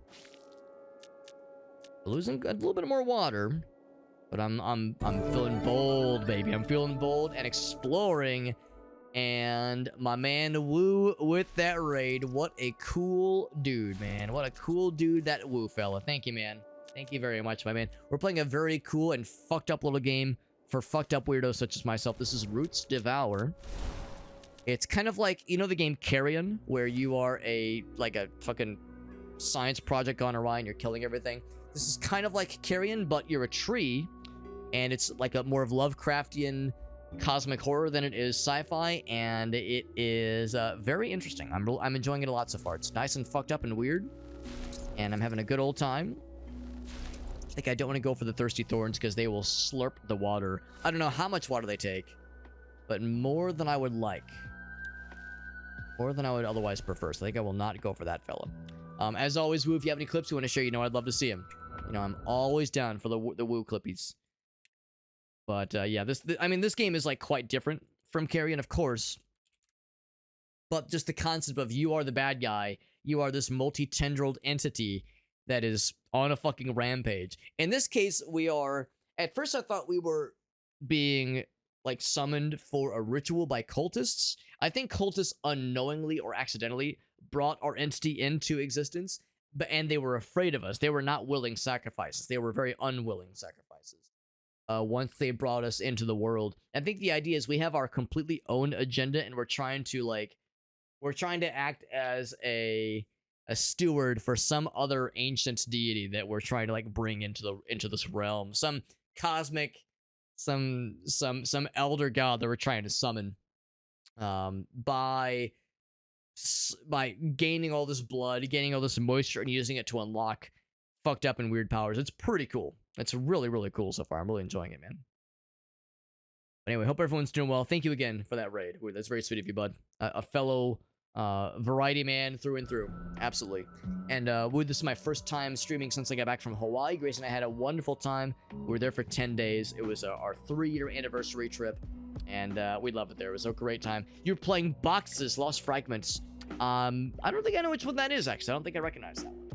A: Losing a little bit more water. But I'm feeling bold, baby. I'm feeling bold and exploring And my man Woo with that raid. What a cool dude, man. What a cool dude that Woo fella. Thank you, man. Thank you very much, my man. We're playing a very cool and fucked up little game for fucked up weirdos such as myself. This is Roots Devour. It's kind of like, you know the game Carrion, where you are like a fucking science project gone awry and you're killing everything. This is kind of like Carrion, but you're a tree, and it's like a more of Lovecraftian cosmic horror than it is sci-fi, and it is very interesting. I'm enjoying it a lot so far. It's nice and fucked up and weird, and I'm having a good old time. I think I don't want to go for the thirsty thorns because they will slurp the water. I don't know how much water they take, but more than I would like. More than I would otherwise prefer. So I think I will not go for that fella. As always, Woo, if you have any clips you want to share, you know I'd love to see them. You know, I'm always down for the Woo clippies. But yeah, I mean, this game is like quite different from Carrion, of course. But just the concept of you are the bad guy, you are this multi-tendrilled entity that is on a fucking rampage. In this case, we are. At first, I thought we were being like summoned for a ritual by cultists. I think cultists unknowingly or accidentally brought our entity into existence, and they were afraid of us. They were not willing sacrifices. They were very unwilling sacrifices. Once they brought us into the world. I think the idea is we have our completely own agenda, and we're trying to act as a steward for some other ancient deity that we're trying to like bring into this realm. Some cosmic, some elder god that we're trying to summon. By gaining all this blood, gaining all this moisture, and using it to unlock fucked up and weird powers. It's pretty cool. It's really, really cool so far. I'm really enjoying it, man. But anyway, hope everyone's doing well. Thank you again for that raid. Ooh, that's very sweet of you, bud. A fellow variety man through and through. Absolutely. And Woo, this is my first time streaming since I got back from Hawaii. Grace and I had a wonderful time. We were there for 10 days. It was our 3-year anniversary trip, and we loved it there. It was a great time. You're playing Boxes, Lost Fragments. I don't think I know which one that is, actually. I don't think I recognize that one.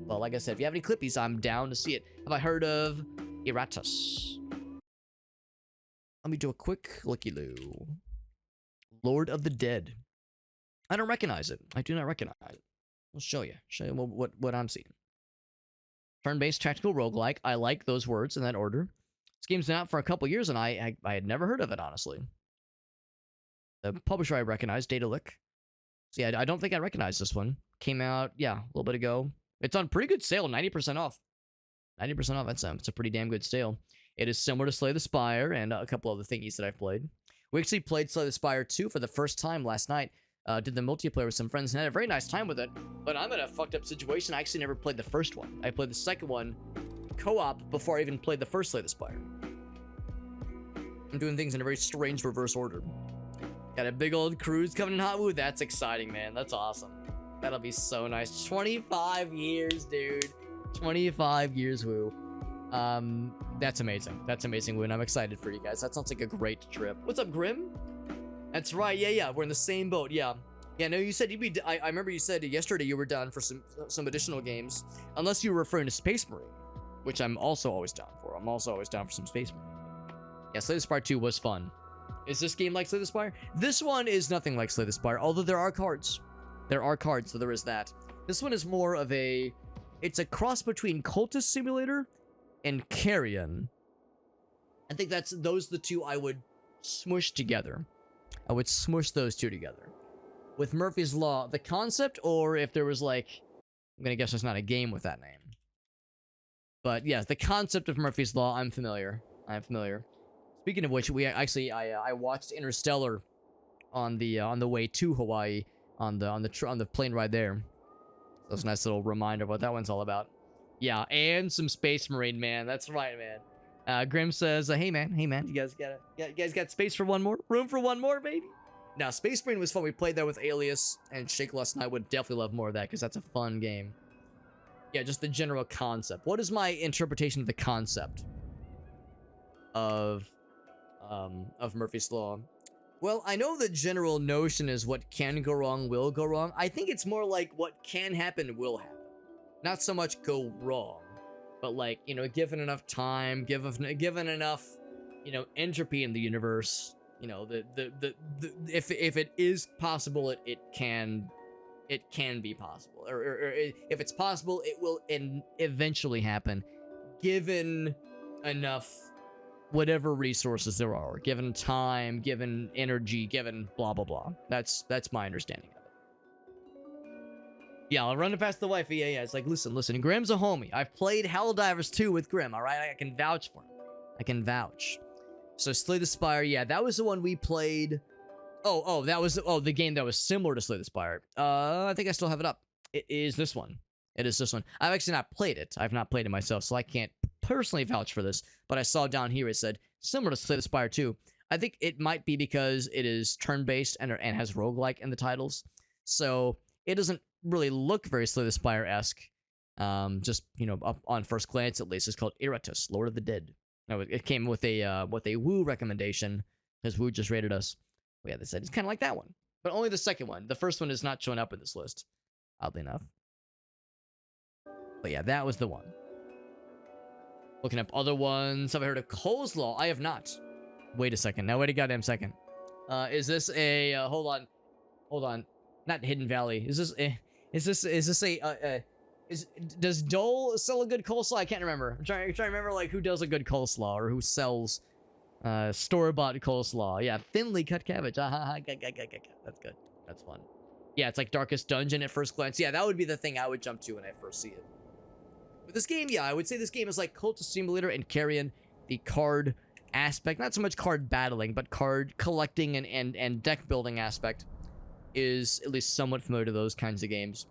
A: Well, like I said, if you have any clippies, I'm down to see it. Have I heard of Iratus? Let me do a quick looky-loo. Lord of the Dead. I don't recognize it. I do not recognize it. I'll show you. Show you what I'm seeing. Turn-based tactical roguelike. I like those words in that order. This game's been out for a couple years, and I had never heard of it, honestly. The publisher I recognize, Datalic. See, I don't think I recognize this one. Came out, yeah, a little bit ago. It's on pretty good sale, 90% off. 90% off, it's a pretty damn good sale. It is similar to Slay the Spire and a couple other thingies that I've played. We actually played Slay the Spire 2 for the first time last night. Did the multiplayer with some friends and had a very nice time with it. But I'm in a fucked up situation. I actually never played the first one. I played the second one co-op before I even played the first Slay the Spire. I'm doing things in a very strange reverse order. Got a big old cruise coming in hot. Ooh, that's exciting, man. That's awesome. That'll be so nice. 25 years, dude. 25 years, Woo. That's amazing. That's amazing, Woo, and I'm excited for you guys. That sounds like a great trip. What's up, Grim? That's right. Yeah. We're in the same boat. Yeah. No, you said you'd be... I remember you said yesterday you were done for some additional games. Unless you were referring to Space Marine, which I'm also always down for. I'm also always down for some Space Marine. Yeah, Slay the Spire 2 was fun. Is this game like Slay the Spire? This one is nothing like Slay the Spire, although there are cards. There are cards, so there is that. This one is more of a... It's a cross between Cultist Simulator and Carrion. I think those are the two I would smush together. I would smush those two together. With Murphy's Law, the concept, or if there was like... I'm gonna guess there's not a game with that name. But yes, the concept of Murphy's Law, I'm familiar. Speaking of which, I watched Interstellar on the way to Hawaii on the plane ride there. So it's a nice little reminder of what that one's all about. Yeah, and some Space Marine, man. That's right, man. Grim says, hey man, you guys got space for one more? Room for one more, baby? Now, Space Marine was fun. We played that with Alias, and Shakeless and I would definitely love more of that because that's a fun game. Yeah, just the general concept. What is my interpretation of the concept of Murphy's Law? Well, I know the general notion is what can go wrong will go wrong. I think it's more like what can happen will happen. Not so much go wrong, but like, you know, given enough time, given enough, you know, entropy in the universe, You know, if it is possible, it can be possible, or if it's possible, it will eventually happen, given enough whatever resources there are, given time, given energy, given blah blah blah. That's my understanding of it. Yeah, I'll run it past the wifey. Yeah. It's like, listen, Grim's a homie. I've played Helldivers 2 with Grim. All right, I can vouch for him. I can vouch. So Slay the Spire, yeah, that was the one we played. That was the game that was similar to Slay the Spire. I think I still have it up. It is this one. It is this one. I've actually not played it. I've not played it myself, so I can't personally vouch for this. But I saw down here it said similar to Slay the Spire 2. I think it might be because it is turn-based and has roguelike in the titles, so it doesn't really look very Slay the Spire-esque. Just up on first glance, at least, it's called Iratus, Lord of the Dead. No, it came with a Woo recommendation, because Woo just rated us. Yeah, they said it's kind of like that one, but only the second one. The first one is not showing up in this list, oddly enough. But yeah, that was the one. Looking up other ones. Have I heard of Coleslaw? I have not. Wait a second. Now, wait a goddamn second. Is this a hold on? Not Hidden Valley. Does Dole sell a good coleslaw? I can't remember. I'm trying to remember like who does a good coleslaw or who sells store-bought coleslaw. Yeah, thinly cut cabbage. That's good. That's fun. Yeah, it's like Darkest Dungeon at first glance. Yeah, that would be the thing I would jump to when I first see it. But this game, yeah, I would say this game is like Cultist Simulator and Carrion. The card aspect, not so much card battling, but card collecting and deck building aspect is at least somewhat familiar to those kinds of games.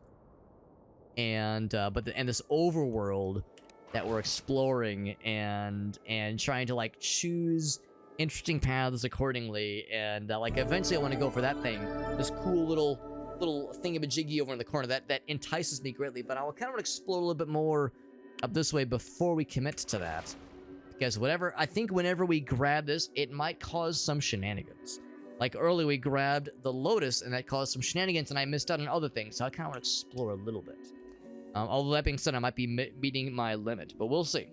A: And this overworld that we're exploring and trying to like choose interesting paths accordingly, and like eventually I want to go for that thing, this cool little thingamajiggy over in the corner that entices me greatly. But I will kind of want to explore a little bit more up this way before we commit to that, because whenever we grab this, it might cause some shenanigans. Like earlier we grabbed the Lotus and that caused some shenanigans, and I missed out on other things, so I kind of want to explore a little bit. Although that being said, I might be meeting my limit, but we'll see.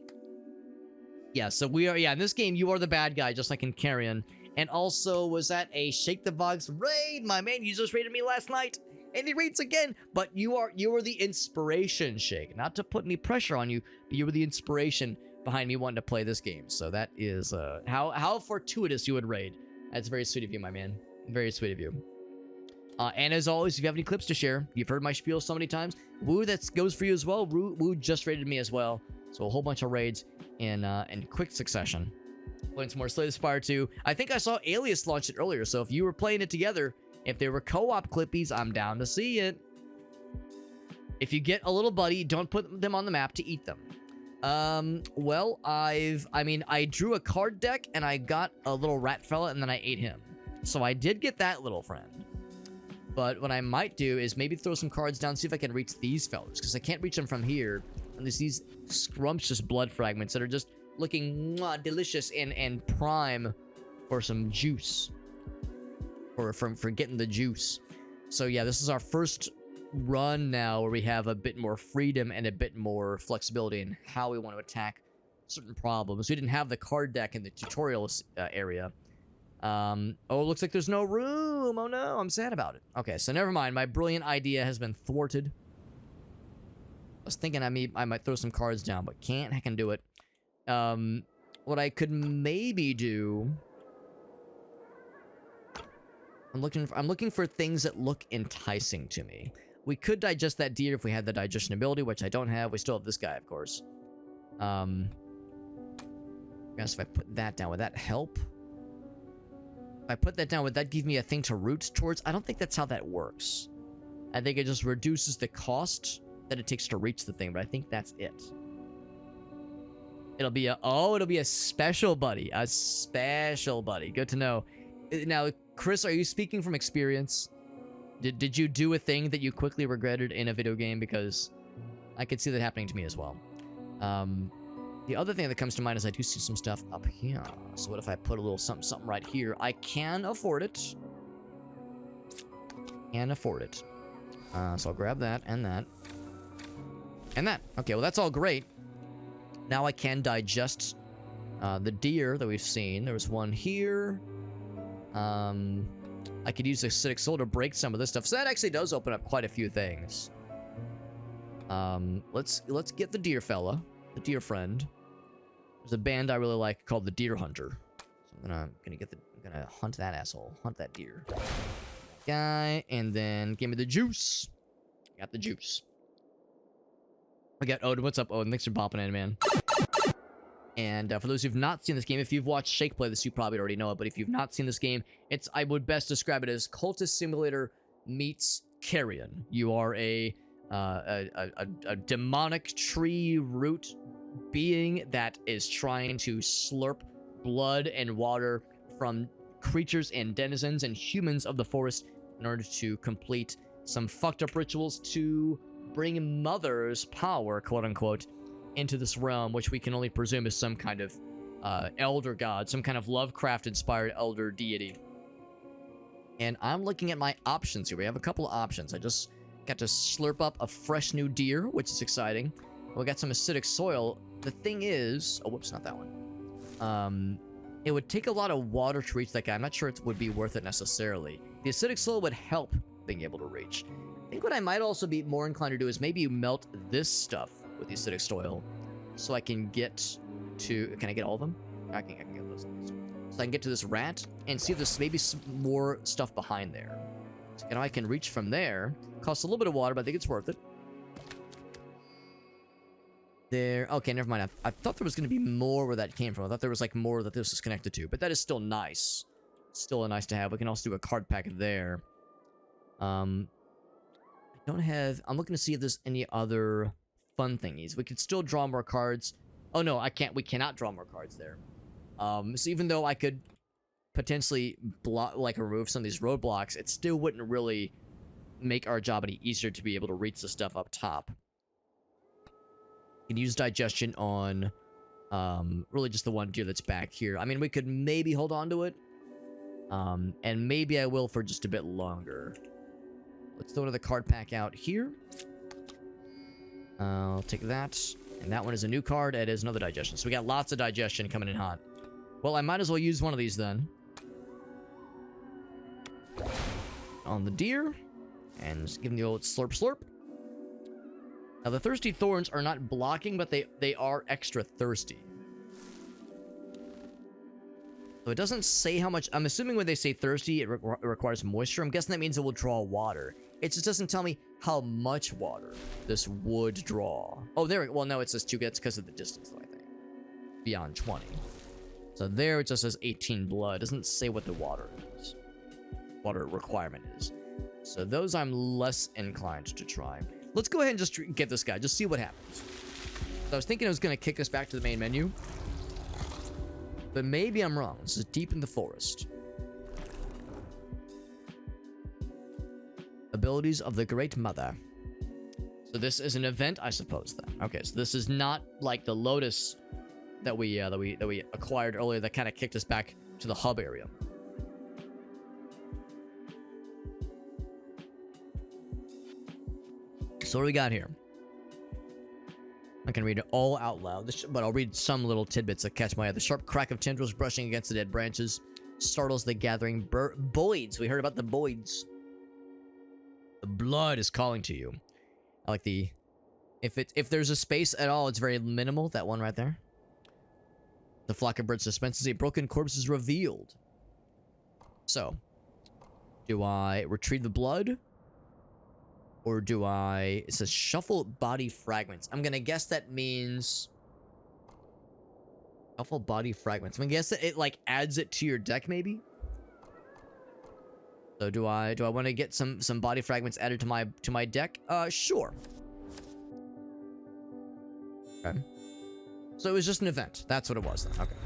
A: Yeah, so in this game, you are the bad guy, just like in Carrion. And also, was that a Shake the Box raid? My man, you just raided me last night, and he raids again. But you are the inspiration, Shake. Not to put any pressure on you, but you were the inspiration behind me wanting to play this game. So that is how fortuitous you would raid. That's very sweet of you, my man. Very sweet of you. And as always, if you have any clips to share, you've heard my spiel so many times. Woo, that goes for you as well. Woo just raided me as well. So a whole bunch of raids in quick succession. Playing some more Slay the Spire 2. I think I saw Alias launch it earlier, so if you were playing it together, if they were co-op clippies, I'm down to see it. If you get a little buddy, don't put them on the map to eat them. Well, I drew a card deck, and I got a little rat fella, and then I ate him. So I did get that little friend. But what I might do is maybe throw some cards down, see if I can reach these fellas, because I can't reach them from here. And there's these scrumptious blood fragments that are just looking delicious and prime for some juice. Or for getting the juice. So yeah, this is our first run now where we have a bit more freedom and a bit more flexibility in how we want to attack certain problems. We didn't have the card deck in the tutorial area. Oh, looks like there's no room. Oh no, I'm sad about it. Okay, so never mind. My brilliant idea has been thwarted. I was thinking I might throw some cards down, but can't heckin' do it. What I could maybe do... I'm looking for things that look enticing to me. We could digest that deer if we had the digestion ability, which I don't have. We still have this guy, of course. I guess if I put that down, would that help? If I put that down, would that give me a thing to root towards? I don't think that's how that works. I think it just reduces the cost that it takes to reach the thing, but I think that's it. It'll be a special buddy. A special buddy. Good to know. Now, Chris, are you speaking from experience? Did you do a thing that you quickly regretted in a video game? Because I could see that happening to me as well. The other thing that comes to mind is I do see some stuff up here. So what if I put a little something right here? I can afford it. Can afford it. So I'll grab that and that. And that. Okay, well that's all great. Now I can digest the deer that we've seen. There was one here. I could use acidic soil to break some of this stuff. So that actually does open up quite a few things. Let's get the deer fella, the deer friend. There's a band I really like called the Deer Hunter. So I'm gonna hunt that asshole, hunt that deer guy, and then give me the juice. Got the juice. I got Odin. What's up, Odin? Thanks for popping in, man. And for those who've not seen this game, if you've watched Shake play this, you probably already know it. But if you've not seen this game, I would best describe it as Cultist Simulator meets Carrion. You are a demonic tree root being that is trying to slurp blood and water from creatures and denizens and humans of the forest in order to complete some fucked up rituals to bring Mother's power, quote unquote, into this realm, which we can only presume is some kind of elder god, some kind of Lovecraft-inspired elder deity. And I'm looking at my options here. We have a couple of options. I just got to slurp up a fresh new deer, which is exciting. We got some acidic soil. The thing is... Oh, whoops, not that one. It would take a lot of water to reach that guy. I'm not sure it would be worth it necessarily. The acidic soil would help being able to reach. I think what I might also be more inclined to do is maybe melt this stuff with the acidic soil so I can get to... Can I get all of them? I can get those. So I can get to this rat and see if there's maybe some more stuff behind there. So I can reach from there. Costs a little bit of water, but I think it's worth it. There. Okay, never mind. I thought there was going to be more where that came from. I thought there was like more that this was connected to, but that is still nice. Still a nice to have. We can also do a card pack there. I don't have... I'm looking to see if there's any other fun thingies. We could still draw more cards. Oh no, I can't. We cannot draw more cards there. So even though I could potentially remove some of these roadblocks, it still wouldn't really make our job any easier to be able to reach the stuff up top. You can use digestion on really just the one deer that's back here. I mean, we could maybe hold on to it. And maybe I will for just a bit longer. Let's throw another card pack out here. I'll take that. And that one is a new card. It is another digestion. So we got lots of digestion coming in hot. Well, I might as well use one of these then. On the deer. And just give him the old slurp slurp. Now, the thirsty thorns are not blocking, but they are extra thirsty. So it doesn't say how much... I'm assuming when they say thirsty, it requires moisture. I'm guessing that means it will draw water. It just doesn't tell me how much water this would draw. Oh, there... Well, no, it says 2. That's because of the distance, though, I think. Beyond 20. So there it just says 18 blood. It doesn't say what the water is. Water requirement is. So those I'm less inclined to try. Let's go ahead and just get this guy. Just see what happens. So I was thinking it was going to kick us back to the main menu. But maybe I'm wrong. This is deep in the forest. Abilities of the Great Mother. So this is an event, I suppose, then. Okay, so this is not like the Lotus that we acquired earlier that kind of kicked us back to the hub area. So what do we got here? I can read it all out loud, but I'll read some little tidbits that catch my eye. The sharp crack of tendrils brushing against the dead branches startles the gathering boids. We heard about the boids. The blood is calling to you. I like the... If there's a space at all, it's very minimal. That one right there. The flock of birds dispenses a broken corpse is revealed. So, do I retrieve the blood? Or do I... It says shuffle body fragments. I'm gonna guess that means... Shuffle body fragments. I'm gonna guess that it, like, adds it to your deck, maybe? So do I want to get some body fragments added to my deck? Sure. Okay. So it was just an event. That's what it was then. Okay.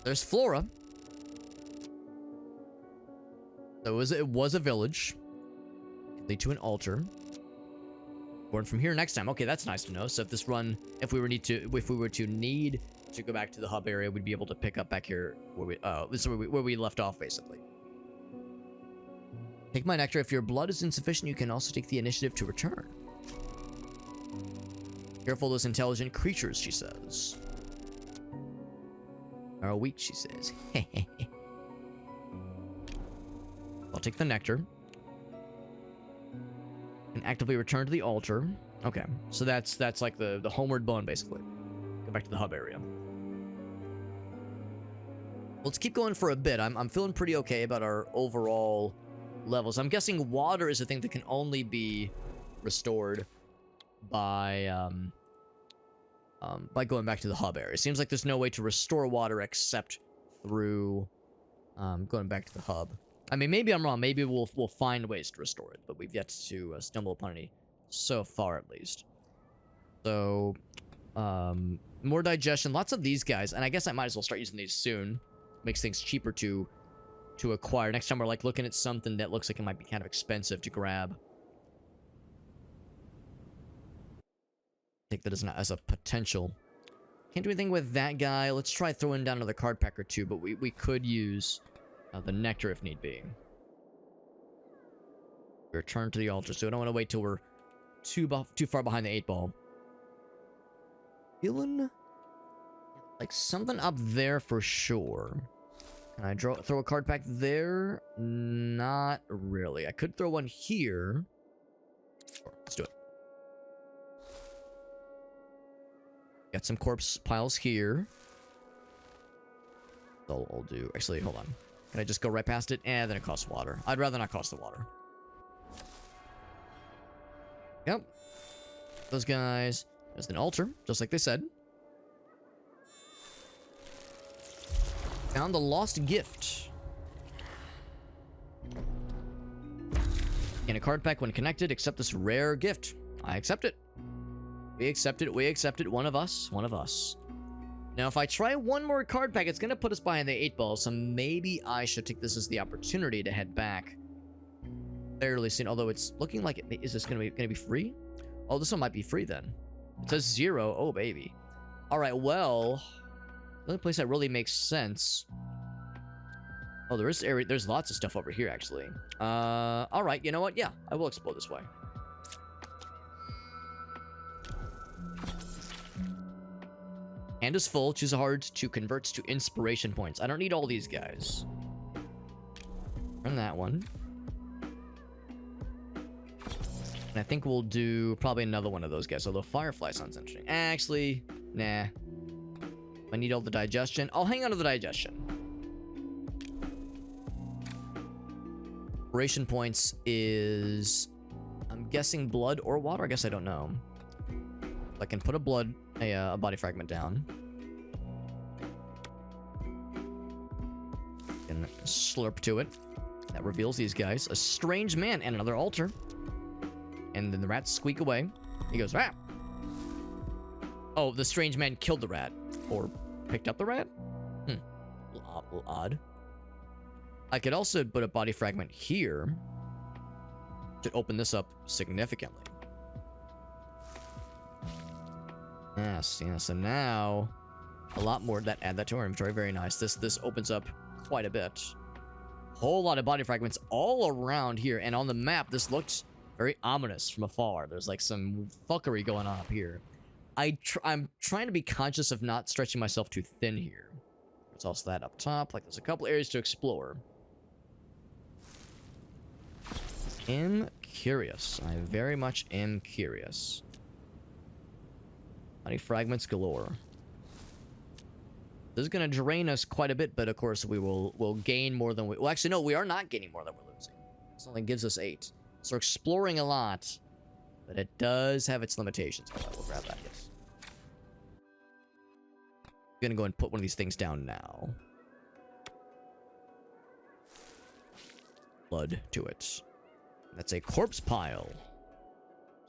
A: There's Flora. So it was a village. Lead to an altar. Born from here next time. Okay, that's nice to know. So if this run, if we were to need to go back to the hub area, we'd be able to pick up back here where we left off, basically. Take my nectar. If your blood is insufficient, you can also take the initiative to return. Careful those intelligent creatures, she says. Are weak, she says. I'll take the nectar. And actively return to the altar. Okay, so that's like the homeward bone, basically. Go back to the hub area. Let's keep going for a bit. I'm feeling pretty okay about our overall levels. I'm guessing water is a thing that can only be restored by going back to the hub area. It seems like there's no way to restore water except through going back to the hub. I mean, maybe I'm wrong. Maybe we'll find ways to restore it, but we've yet to stumble upon any so far, at least. So, more digestion. Lots of these guys, and I guess I might as well start using these soon. Makes things cheaper to acquire. Next time we're like looking at something that looks like it might be kind of expensive to grab. Take that as a potential. Can't do anything with that guy. Let's try throwing down another card pack or two, but we could use the nectar if need be. Return to the altar, so we don't want to wait till we're too far behind the 8-ball. Feeling like something up there for sure. Can I throw a card pack there? Not really. I could throw one here. Sure, let's do it. Got some corpse piles here. So I'll do... Actually, hold on. Can I just go right past it? Then it costs water. I'd rather not cost the water. Yep. Those guys. There's an altar, just like they said. Found the lost gift. In a card pack when connected, accept this rare gift. I accept it. We accept it. We accept it. One of us. One of us. Now, if I try one more card pack, it's going to put us behind the 8-ball, so maybe I should take this as the opportunity to head back fairly soon, although it's looking like it... Is this going to be free? Oh, this one might be free then. It says 0. Oh, baby. All right, well... The only place that really makes sense... Oh, there's lots of stuff over here, actually. All right, you know what? Yeah, I will explore this way. Hand is full. Choose a heart to convert to inspiration points. I don't need all these guys. Turn that one. And I think we'll do probably another one of those guys. Although Firefly sounds interesting. Actually, nah. I need all the digestion. I'll hang on to the digestion. Inspiration points is... I'm guessing blood or water. I guess I don't know. I can put a body fragment down. And slurp to it. That reveals these guys. A strange man and another altar. And then the rats squeak away. He goes, "Rat!" Oh, the strange man killed the rat. Or picked up the rat? A little odd. I could also put a body fragment here. To open this up significantly. Yes, yeah, so now a lot more add that to our inventory. Very nice. This opens up quite a bit. Whole lot of body fragments all around here, and on the map this looks very ominous from afar. There's like some fuckery going on up here. I'm trying to be conscious of not stretching myself too thin here. There's also that up top. Like there's a couple areas to explore. Am curious. I very much am curious. Body fragments galore. This is going to drain us quite a bit, but of course we'll gain more than well, actually, no, we are not gaining more than we're losing. This only gives us 8. So we're exploring a lot, but it does have its limitations. Hold on, we'll grab that, yes. I'm going to go and put one of these things down now. Blood to it. That's a corpse pile.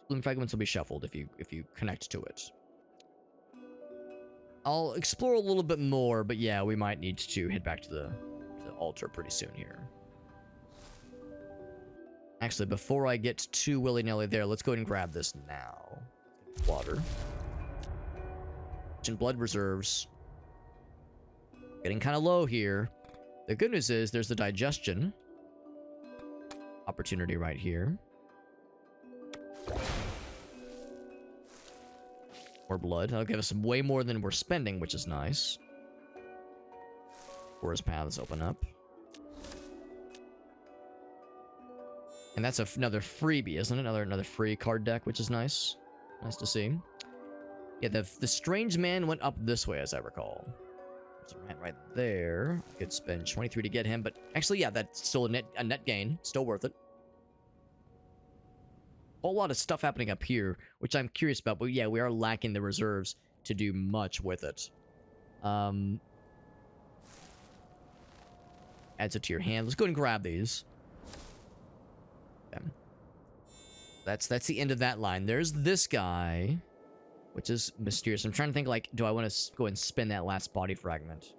A: Bloom fragments will be shuffled if you connect to it. I'll explore a little bit more, but yeah, we might need to head back to the altar pretty soon here. Actually, before I get too willy-nilly there, let's go ahead and grab this now. Water. And blood reserves. Getting kind of low here. The good news is there's the digestion opportunity right here. More blood. That'll give us way more than we're spending, which is nice. Forest paths open up. And that's another freebie, isn't it? Another free card deck, which is nice. Nice to see. Yeah, the strange man went up this way, as I recall. Right there. I could spend 23 to get him, but actually, yeah, that's still a net gain. Still worth it. Whole lot of stuff happening up here, which I'm curious about. But yeah, we are lacking the reserves to do much with it. Adds it to your hand. Let's go ahead and grab these. Okay. That's the end of that line. There's this guy, which is mysterious. I'm trying to think, like, do I want to go and spin that last body fragment?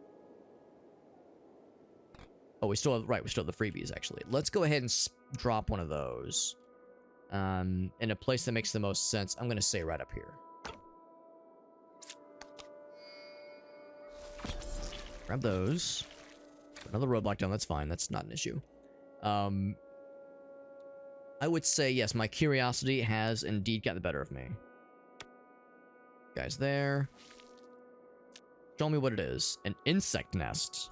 A: Oh, we still have the freebies, actually. Let's go ahead and drop one of those. In a place that makes the most sense. I'm going to say right up here. Grab those. Put another roadblock down. That's fine. That's not an issue. I would say, yes, my curiosity has indeed got the better of me. Guys there. Show me what it is. An insect nest.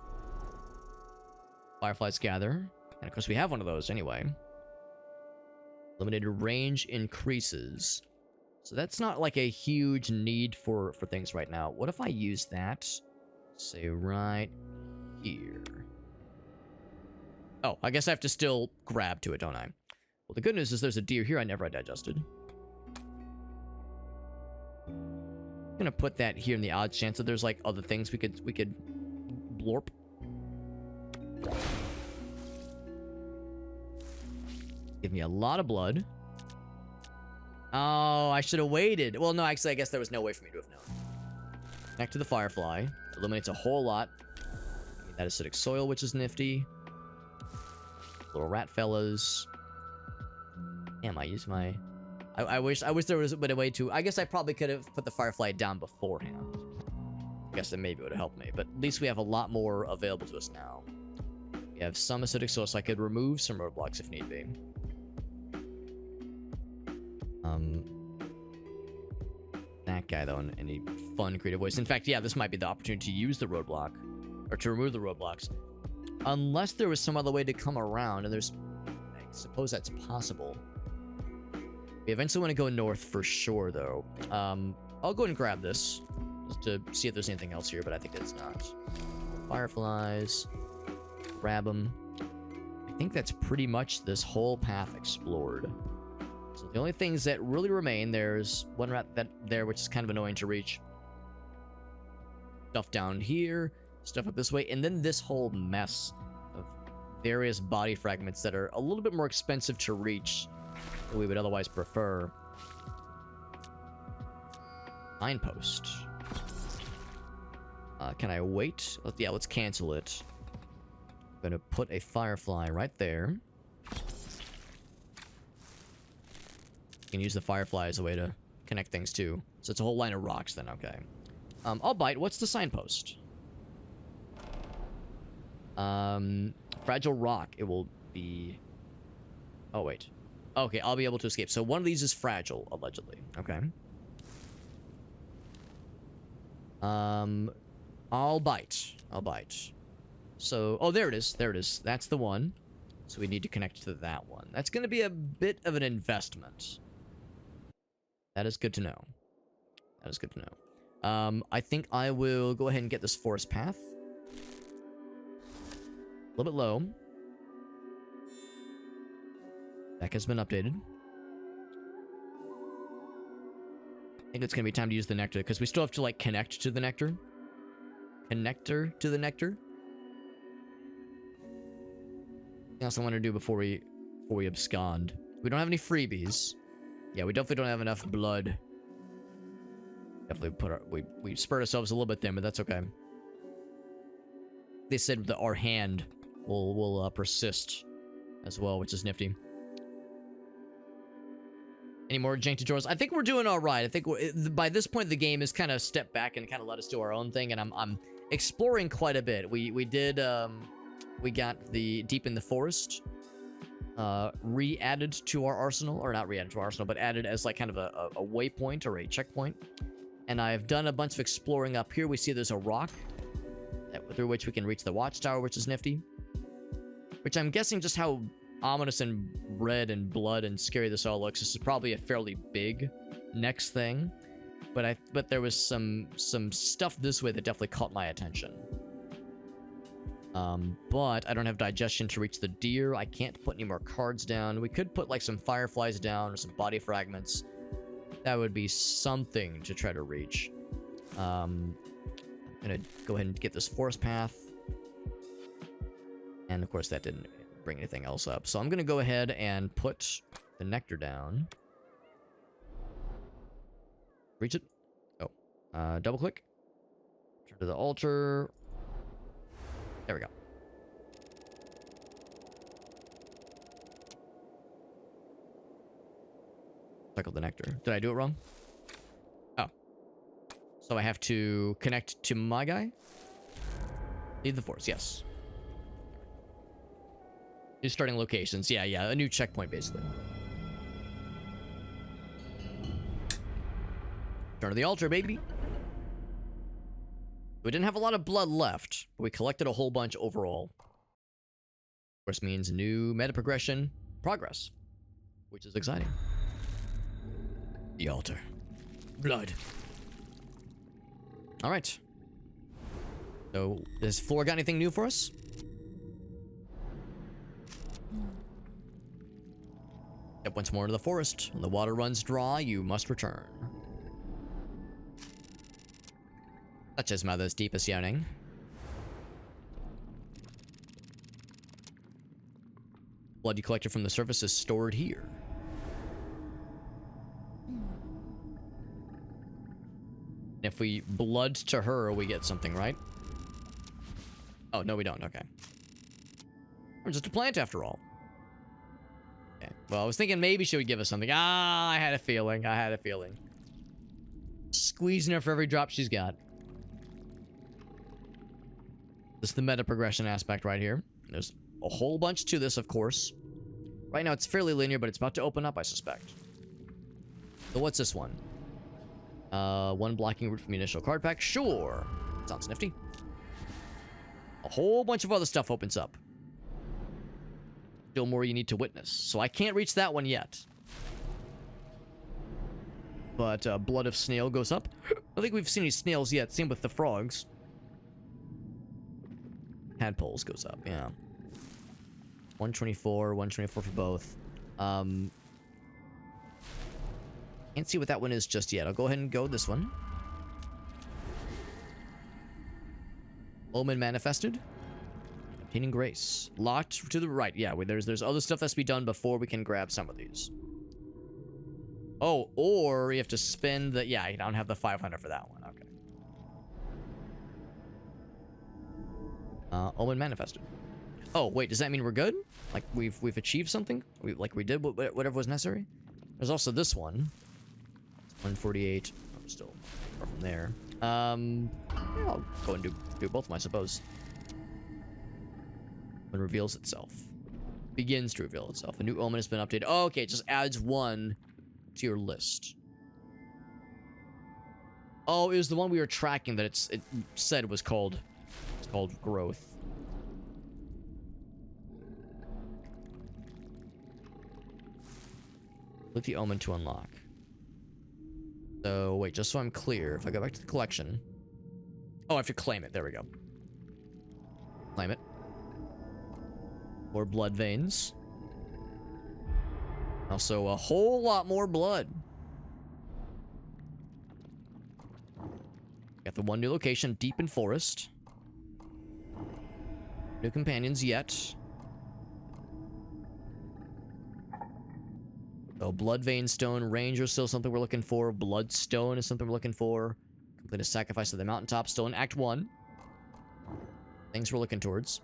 A: Fireflies gather. And of course we have one of those anyway. Limited range increases. So that's not like a huge need for things right now. What if I use that? Say right here. Oh, I guess I have to still grab to it, don't I? Well, the good news is there's a deer here I never digested. I'm gonna put that here in the odd chance that there's like other things we could blorp. Give me a lot of blood. Oh, I should have waited. Well, no, actually, I guess there was no way for me to have known. Connect to the firefly. Illuminates a whole lot. That acidic soil, which is nifty. Little rat fellas. Damn, I used my... I wish there was a way to... I guess I probably could have put the firefly down beforehand. I guess that maybe would have helped me. But at least we have a lot more available to us now. We have some acidic soil, so I could remove some roadblocks if need be. That guy, though, in any fun, creative ways. In fact, yeah, this might be the opportunity to use the roadblock. Or to remove the roadblocks. Unless there was some other way to come around, and there's... I suppose that's possible. We eventually want to go north for sure, though. I'll go and grab this. Just to see if there's anything else here, but I think it's not. Fireflies. Grab them. I think that's pretty much this whole path explored. So the only things that really remain, there's one rat there, which is kind of annoying to reach. Stuff down here, stuff up this way, and then this whole mess of various body fragments that are a little bit more expensive to reach than we would otherwise prefer. Signpost. Can I wait? Yeah, let's cancel it. I'm gonna put a firefly right there. You can use the firefly as a way to connect things too. So it's a whole line of rocks then, okay. I'll bite. What's the signpost? Fragile rock. It will be... Oh, wait. Okay, I'll be able to escape. So one of these is fragile, allegedly. Okay. I'll bite. I'll bite. So, oh, there it is. There it is. That's the one. So we need to connect to that one. That's going to be a bit of an investment. That is good to know. That is good to know. I think I will go ahead and get this forest path. A little bit low. Deck has been updated. I think it's going to be time to use the nectar, because we still have to, like, connect to the nectar. Connector to the nectar. Anything else I want to do before we abscond? We don't have any freebies. Yeah, we definitely don't have enough blood. Definitely we spurred ourselves a little bit there, but that's okay. They said that our hand will persist as well, which is nifty. Any more jank tutorials? I think we're doing all right. I think by this point the game has kind of stepped back and kind of let us do our own thing, and I'm exploring quite a bit. We got the Deep in the Forest re-added to our arsenal, or not re-added to our arsenal, but added as like kind of a waypoint or a checkpoint. And I've done a bunch of exploring up here. We see there's a rock through which we can reach the watchtower, which is nifty. Which I'm guessing just how ominous and red and blood and scary this all looks, this is probably a fairly big next thing. But there was some stuff this way that definitely caught my attention. But I don't have digestion to reach the deer. I can't put any more cards down. We could put like some fireflies down or some body fragments. That would be something to try to reach. I'm gonna go ahead and get this forest path. And of course that didn't bring anything else up. So I'm gonna go ahead and put the nectar down. Reach it. Oh. Double click. Turn to the altar. There we go. Cycle the nectar. Did I do it wrong? Oh. So I have to connect to my guy? Lead the force, yes. New starting locations. Yeah, a new checkpoint, basically. Turn to the altar, baby. We didn't have a lot of blood left, but we collected a whole bunch overall. Of course, means new meta progression progress, which is exciting. The altar. Blood. All right. So, does floor got anything new for us? Step once more into the forest. When the water runs dry, you must return. Such as mother's deepest yearning. Blood you collected from the surface is stored here. If we blood to her, we get something, right? Oh, no, we don't. Okay. We're just a plant after all. Okay. Well, I was thinking maybe she would give us something. Ah, I had a feeling. Squeezing her for every drop she's got. This is the meta progression aspect right here. There's a whole bunch to this, of course. Right now, it's fairly linear, but it's about to open up, I suspect. So what's this one? One blocking route from the initial card pack. Sure. Sounds nifty. A whole bunch of other stuff opens up. Still more you need to witness. So I can't reach that one yet. But blood of snail goes up. I don't think we've seen any snails yet. Same with the frogs. Tadpoles goes up, yeah. 124 for both. Can't see what that one is just yet. I'll go ahead and go this one. Omen manifested. Obtaining grace. Locked to the right. Yeah, there's other stuff that's to be done before we can grab some of these. Oh, or you have to spend the... Yeah, I don't have the 500 for that one. Okay. Omen manifested. Oh, wait, does that mean we're good? Like, we've achieved something? We did whatever was necessary? There's also this one. 148. I'm still far from there. Yeah, I'll go and do both of them, I suppose. When reveals itself. Begins to reveal itself. A new omen has been updated. Oh, okay, it just adds one to your list. Oh, it was the one we were tracking that it said was called... It's called growth. Click the omen to unlock. So, wait, just so I'm clear, if I go back to the collection... Oh, I have to claim it. There we go. Claim it. More blood veins. Also, a whole lot more blood. Got the one new location, deep in forest. No companions yet. So, blood vein stone, ranger is still something we're looking for. Bloodstone is something we're looking for. Complete a sacrifice to the mountaintop, still in Act 1. Things we're looking towards.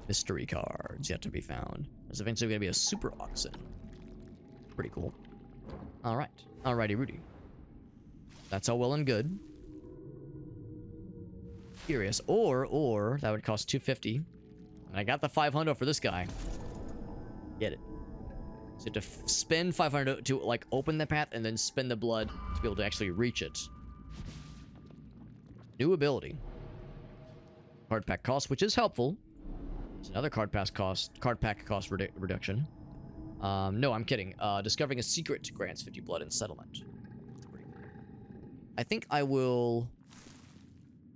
A: Mystery cards yet to be found. There's eventually going to be a super oxen. Pretty cool. Alright. Alrighty, Rudy. That's all well and good. Curious. Or, that would cost 250. And I got the 500 for this guy. Get it. So to spend 500 to, like, open the path and then spend the blood to be able to actually reach it. New ability. Hard pack cost, which is helpful. It's another card pack cost reduction. No, I'm kidding. Discovering a secret grants 50 blood in settlement. I think I will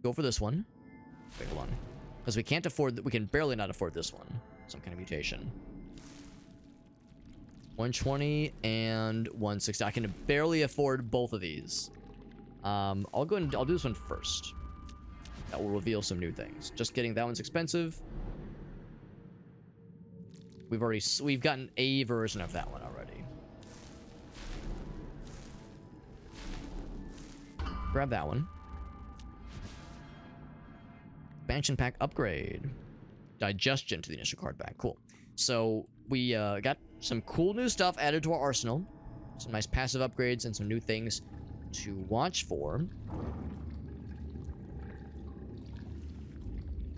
A: go for this one. Wait, hold on. Because we can't afford... We can barely not afford this one. Some kind of mutation. 120 and 160. I can barely afford both of these. I'll go and I'll do this one first. That will reveal some new things. Just kidding. That one's expensive. We've gotten a version of that one already. Grab that one. Expansion pack upgrade. Digestion to the initial card pack. Cool. So we got some cool new stuff added to our arsenal. Some nice passive upgrades and some new things to watch for.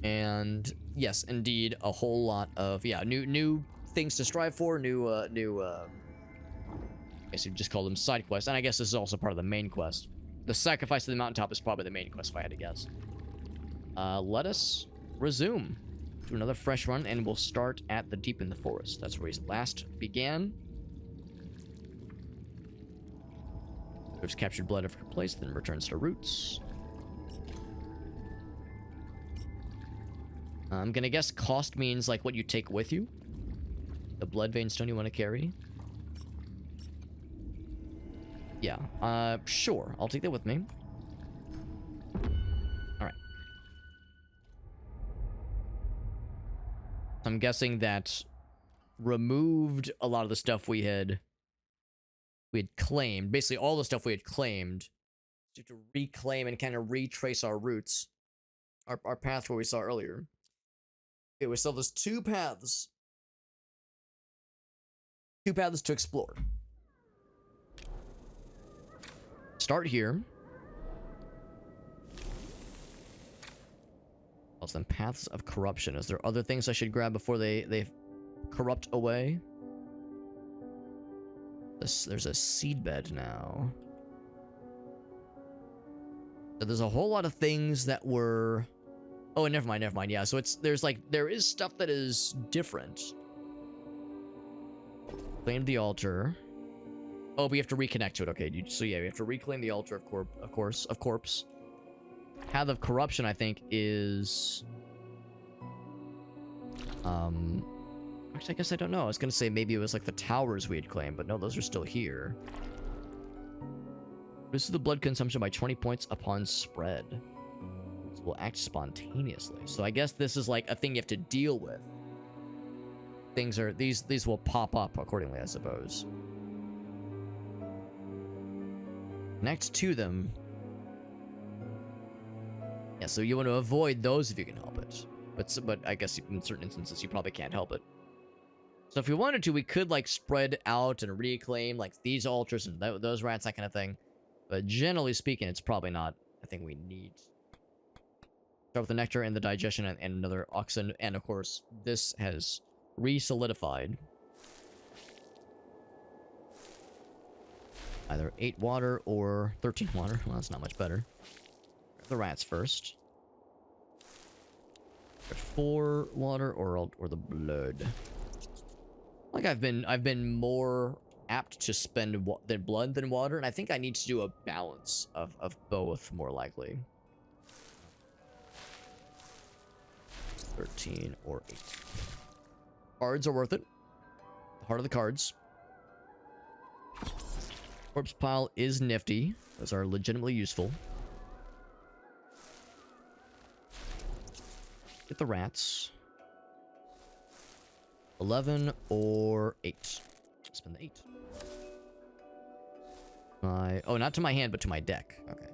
A: And yes, indeed, a whole lot of new things to strive for. I guess you just call them side quests. And I guess this is also part of the main quest. The sacrifice of the mountaintop is probably the main quest if I had to guess. Let us resume. Do another fresh run, and we'll start at the deep in the forest. That's where we last began. There's captured blood of her place, then returns to Roots. I'm gonna guess cost means like what you take with you. The blood vein stone you want to carry. Yeah, sure. I'll take that with me. Alright. I'm guessing that removed a lot of the stuff we had claimed. Basically, all the stuff we had claimed. To reclaim and kind of retrace our roots. Our path where we saw earlier. Okay, we still have those two paths. Two paths to explore. Start here. Also, then paths of corruption. Is there other things I should grab before they corrupt away? There's a seedbed now. So there's a whole lot of things that were... Oh, never mind. Yeah, so there is stuff that is different. Claim the altar. Oh, we have to reconnect to it. Okay, so yeah, we have to reclaim the altar of corpse. Path of corruption, I think, is... Actually, I guess I don't know. I was gonna say maybe it was like the towers we had claimed, but no, those are still here. This is the blood consumption by 20 points upon spread. This will act spontaneously. So I guess this is like a thing you have to deal with. These will pop up accordingly, I suppose. Next to them. Yeah, so you want to avoid those if you can help it. But I guess in certain instances you probably can't help it. So if we wanted to, we could like spread out and reclaim like these altars and those rats, that kind of thing. But generally speaking, it's probably not a thing we need. Start with the nectar and the digestion and another oxen. And of course, this has re-solidified. Either 8 water or 13 water. Well, that's not much better. Grab the rats first. 4 water or the blood. Like I've been more apt to spend blood than water, and I think I need to do a balance of both more likely. 13 or 8. Cards are worth it. The heart of the cards. Corpse pile is nifty. Those are legitimately useful. Get the rats. 11 or 8. Spend the 8. Oh, not to my hand, but to my deck. Okay.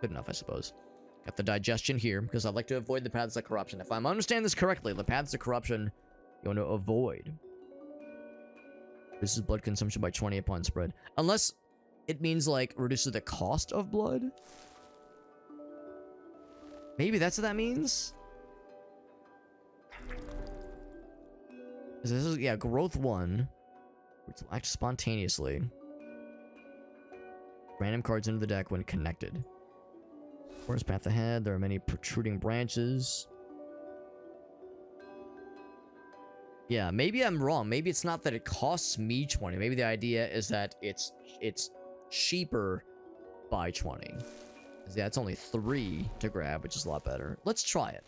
A: Good enough, I suppose. Got the digestion here, because I'd like to avoid the paths of corruption. If I'm understanding this correctly, the paths of corruption you want to avoid. This is blood consumption by 20 upon spread. Unless it means, like, reduces the cost of blood? Maybe that's what that means? This is, yeah, growth 1. Which will act spontaneously. Random cards into the deck when connected. Forest path ahead. There are many protruding branches. Yeah, maybe I'm wrong. Maybe it's not that it costs me 20. Maybe the idea is that it's cheaper by 20. Yeah, it's only 3 to grab, which is a lot better. Let's try it.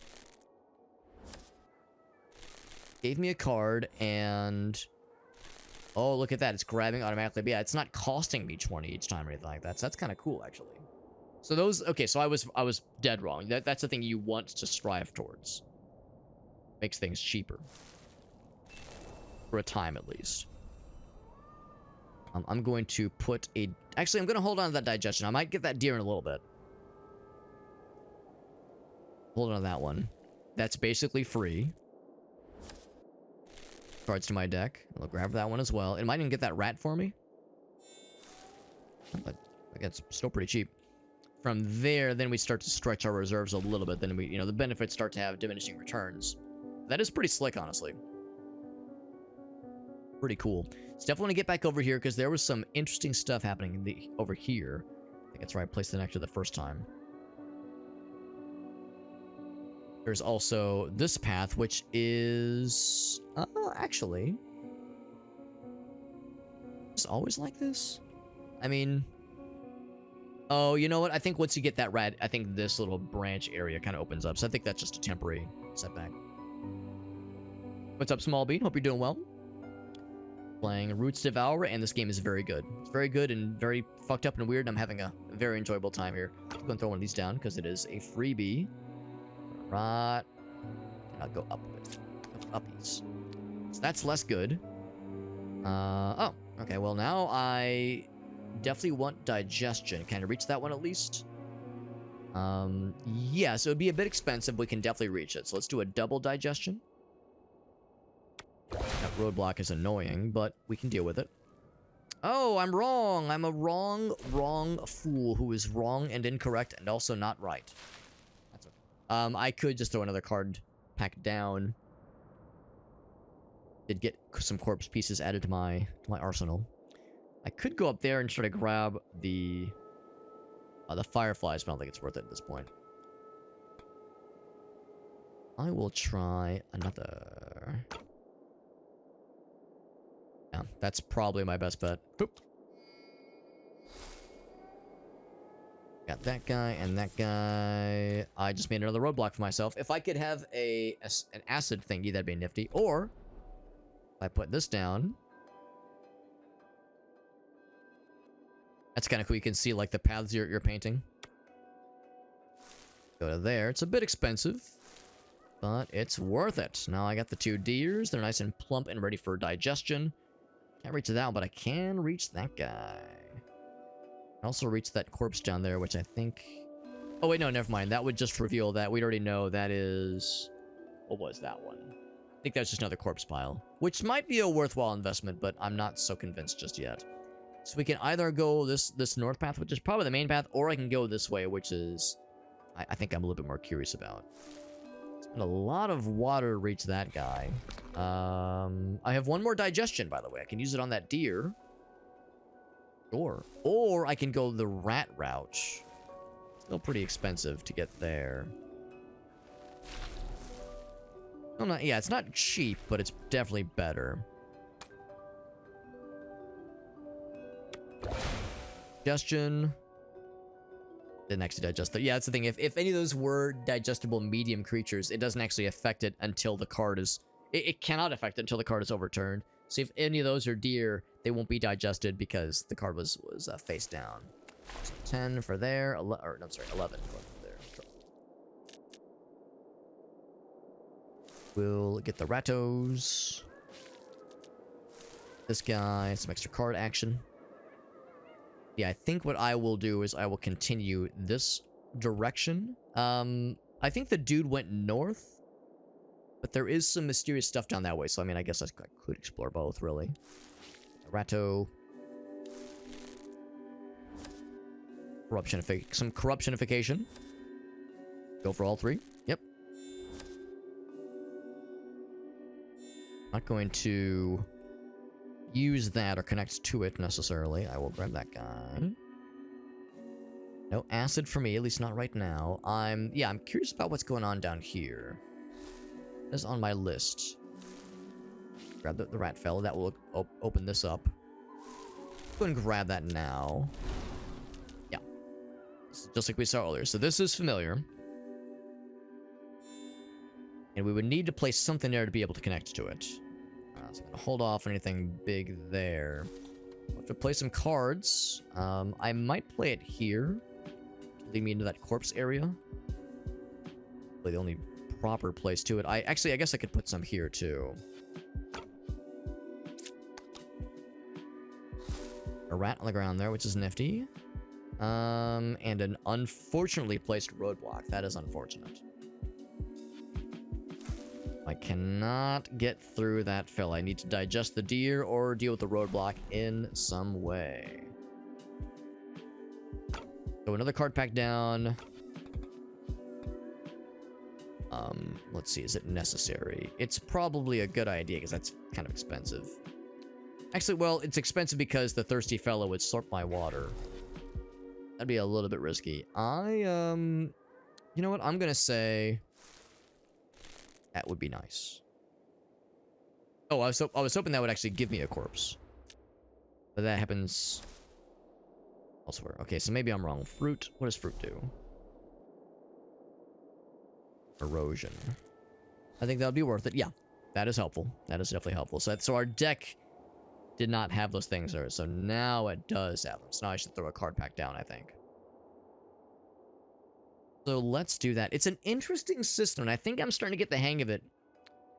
A: Gave me a card, and... Oh, look at that. It's grabbing automatically. But yeah, it's not costing me 20 each time or anything like that. So that's kind of cool, actually. So those... Okay, so I was dead wrong. That's the thing you want to strive towards. Makes things cheaper. For a time, at least. I'm going to put a... Actually, I'm going to hold on to that digestion. I might get that deer in a little bit. Hold on to that one. That's basically free. Cards to my deck. I'll grab that one as well. It might even get that rat for me. But it's still pretty cheap. From there, then we start to stretch our reserves a little bit. Then we, you know, the benefits start to have diminishing returns. That is pretty slick, honestly. Pretty cool. So definitely want to get back over here because there was some interesting stuff happening in over here. I think that's where I placed the nectar the first time. There's also this path, which is... actually... It's always like this? I mean... Oh, you know what? I think once you get that rat, I think this little branch area kind of opens up. So I think that's just a temporary setback. What's up, Small Bean? Hope you're doing well. Playing Roots Devour, and this game is very good. It's very good and very fucked up and weird, and I'm having a very enjoyable time here. I'm going to throw one of these down because it is a freebie. Right. I'll go up with uppies. So that's less good. Oh, okay. Well, now I definitely want digestion. Can I reach that one at least? Yeah, so it'd be a bit expensive. We can definitely reach it. So let's do a double digestion. That roadblock is annoying, but we can deal with it. Oh, I'm wrong. I'm a wrong fool who is wrong and incorrect and also not right. That's okay. I could just throw another card pack down. Did get some corpse pieces added to my arsenal. I could go up there and try to grab the fireflies, but I don't think it's worth it at this point. I will try another... Yeah, that's probably my best bet. Oop. Got that guy and that guy. I just made another roadblock for myself. If I could have an acid thingy, that'd be nifty. Or, if I put this down... That's kind of cool. You can see, like, the paths you're painting. Go to there. It's a bit expensive, but it's worth it. Now I got the 2 deers. They're nice and plump and ready for digestion. Can't reach that one, but I can reach that guy. I also reach that corpse down there, which I think... Oh, wait, no, never mind. That would just reveal that. We'd already know that is... What was that one? I think that's just another corpse pile, which might be a worthwhile investment, but I'm not so convinced just yet. So we can either go this north path, which is probably the main path, or I can go this way, which is... I think I'm a little bit more curious about. Spent a lot of water to reach that guy. I have one more digestion, by the way. I can use it on that deer. Sure. Or I can go the rat route. Still pretty expensive to get there. Oh, no, yeah, it's not cheap, but it's definitely better. Digestion. Didn't actually digest it. Yeah, that's the thing. If any of those were digestible medium creatures, it doesn't actually affect it until the card is... It cannot affect it until the card is overturned. So if any of those are deer, they won't be digested because the card was face down. So 10 for there. 11 for there. Sure. We'll get the Rattos. This guy, some extra card action. Yeah, I think what I will do is I will continue this direction. I think the dude went north, but there is some mysterious stuff down that way. So, I mean, I guess I could explore both, really. Ratto. Some corruptionification. Go for all 3. Yep. Not going to... use that or connect to it necessarily. I will grab that guy. No acid for me, at least not right now. I'm curious about what's going on down here. That's on my list. Grab the rat fella. That will open this up. Go and grab that now. Yeah. Just like we saw earlier. So this is familiar. And we would need to place something there to be able to connect to it. So I'm going to hold off on anything big there. We'll have to play some cards. I might play it here. Lead me into that corpse area. Probably the only proper place to it. I guess I could put some here too. A rat on the ground there, which is nifty. And an unfortunately placed roadblock. That is unfortunate. I cannot get through that fill. I need to digest the deer or deal with the roadblock in some way. So another card pack down. Let's see, is it necessary? It's probably a good idea because that's kind of expensive. Actually, well, it's expensive because the thirsty fellow would slurp my water. That'd be a little bit risky. You know what? I'm gonna say that would be nice. Oh, I was hoping that would actually give me a corpse. But that happens elsewhere. Okay, so maybe I'm wrong. Fruit. What does fruit do? Erosion. I think that would be worth it. Yeah, that is helpful. That is definitely helpful. So our deck did not have those things there. So now it does have them. So now I should throw a card pack down, I think. So let's do that. It's an interesting system, and I think I'm starting to get the hang of it.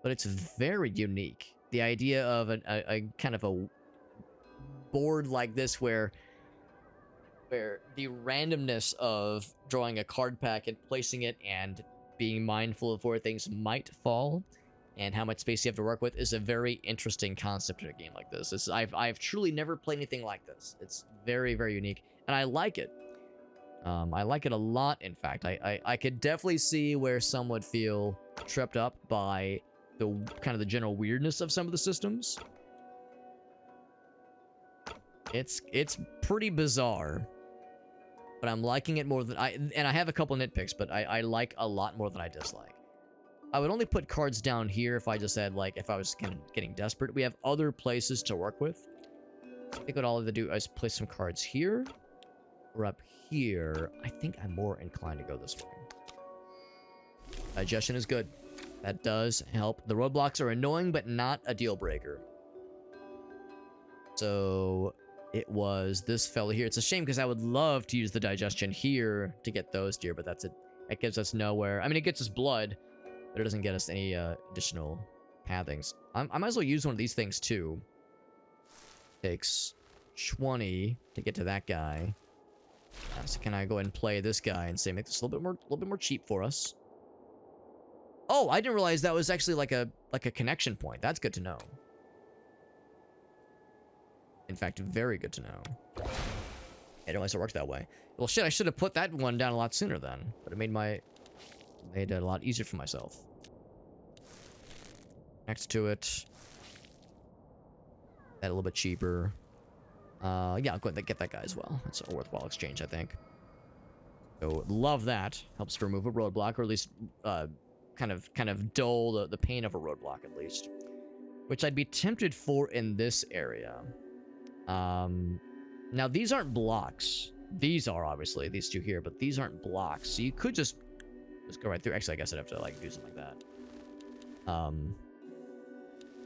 A: But it's very unique. The idea of a kind of a board like this where the randomness of drawing a card pack and placing it and being mindful of where things might fall and how much space you have to work with is a very interesting concept in a game like this. I've truly never played anything like this. It's very, very unique, and I like it. I like it a lot, in fact. I could definitely see where some would feel tripped up by the kind of the general weirdness of some of the systems. It's pretty bizarre. But I'm liking it more than I have a couple nitpicks, but I like a lot more than I dislike. I would only put cards down here if I just had, like, if I was kind of getting desperate. We have other places to work with. I think what I'll either do is place some cards here or up here. I think I'm more inclined to go this way. Digestion is good. That does help. The roadblocks are annoying, but not a deal breaker. So it was this fella here. It's a shame because I would love to use the digestion here to get those deer, but that's it. It gives us nowhere. I mean, it gets us blood, but it doesn't get us any additional pathings. I might as well use one of these things too. Takes 20 to get to that guy. So can I go ahead and play this guy and say make this a little bit more cheap for us? Oh, I didn't realize that was actually like a connection point. That's good to know. In fact, very good to know. I didn't realize it worked that way. Well, shit, I should have put that one down a lot sooner then. But it made it a lot easier for myself. Next to it. That a little bit cheaper. Yeah, I'll go ahead and get that guy as well. That's a worthwhile exchange, I think. So, love that. Helps to remove a roadblock, or at least kind of dull the pain of a roadblock, at least. Which I'd be tempted for in this area. Now these aren't blocks. These are obviously these two here, but these aren't blocks. So you could just go right through. Actually, I guess I'd have to like do something like that.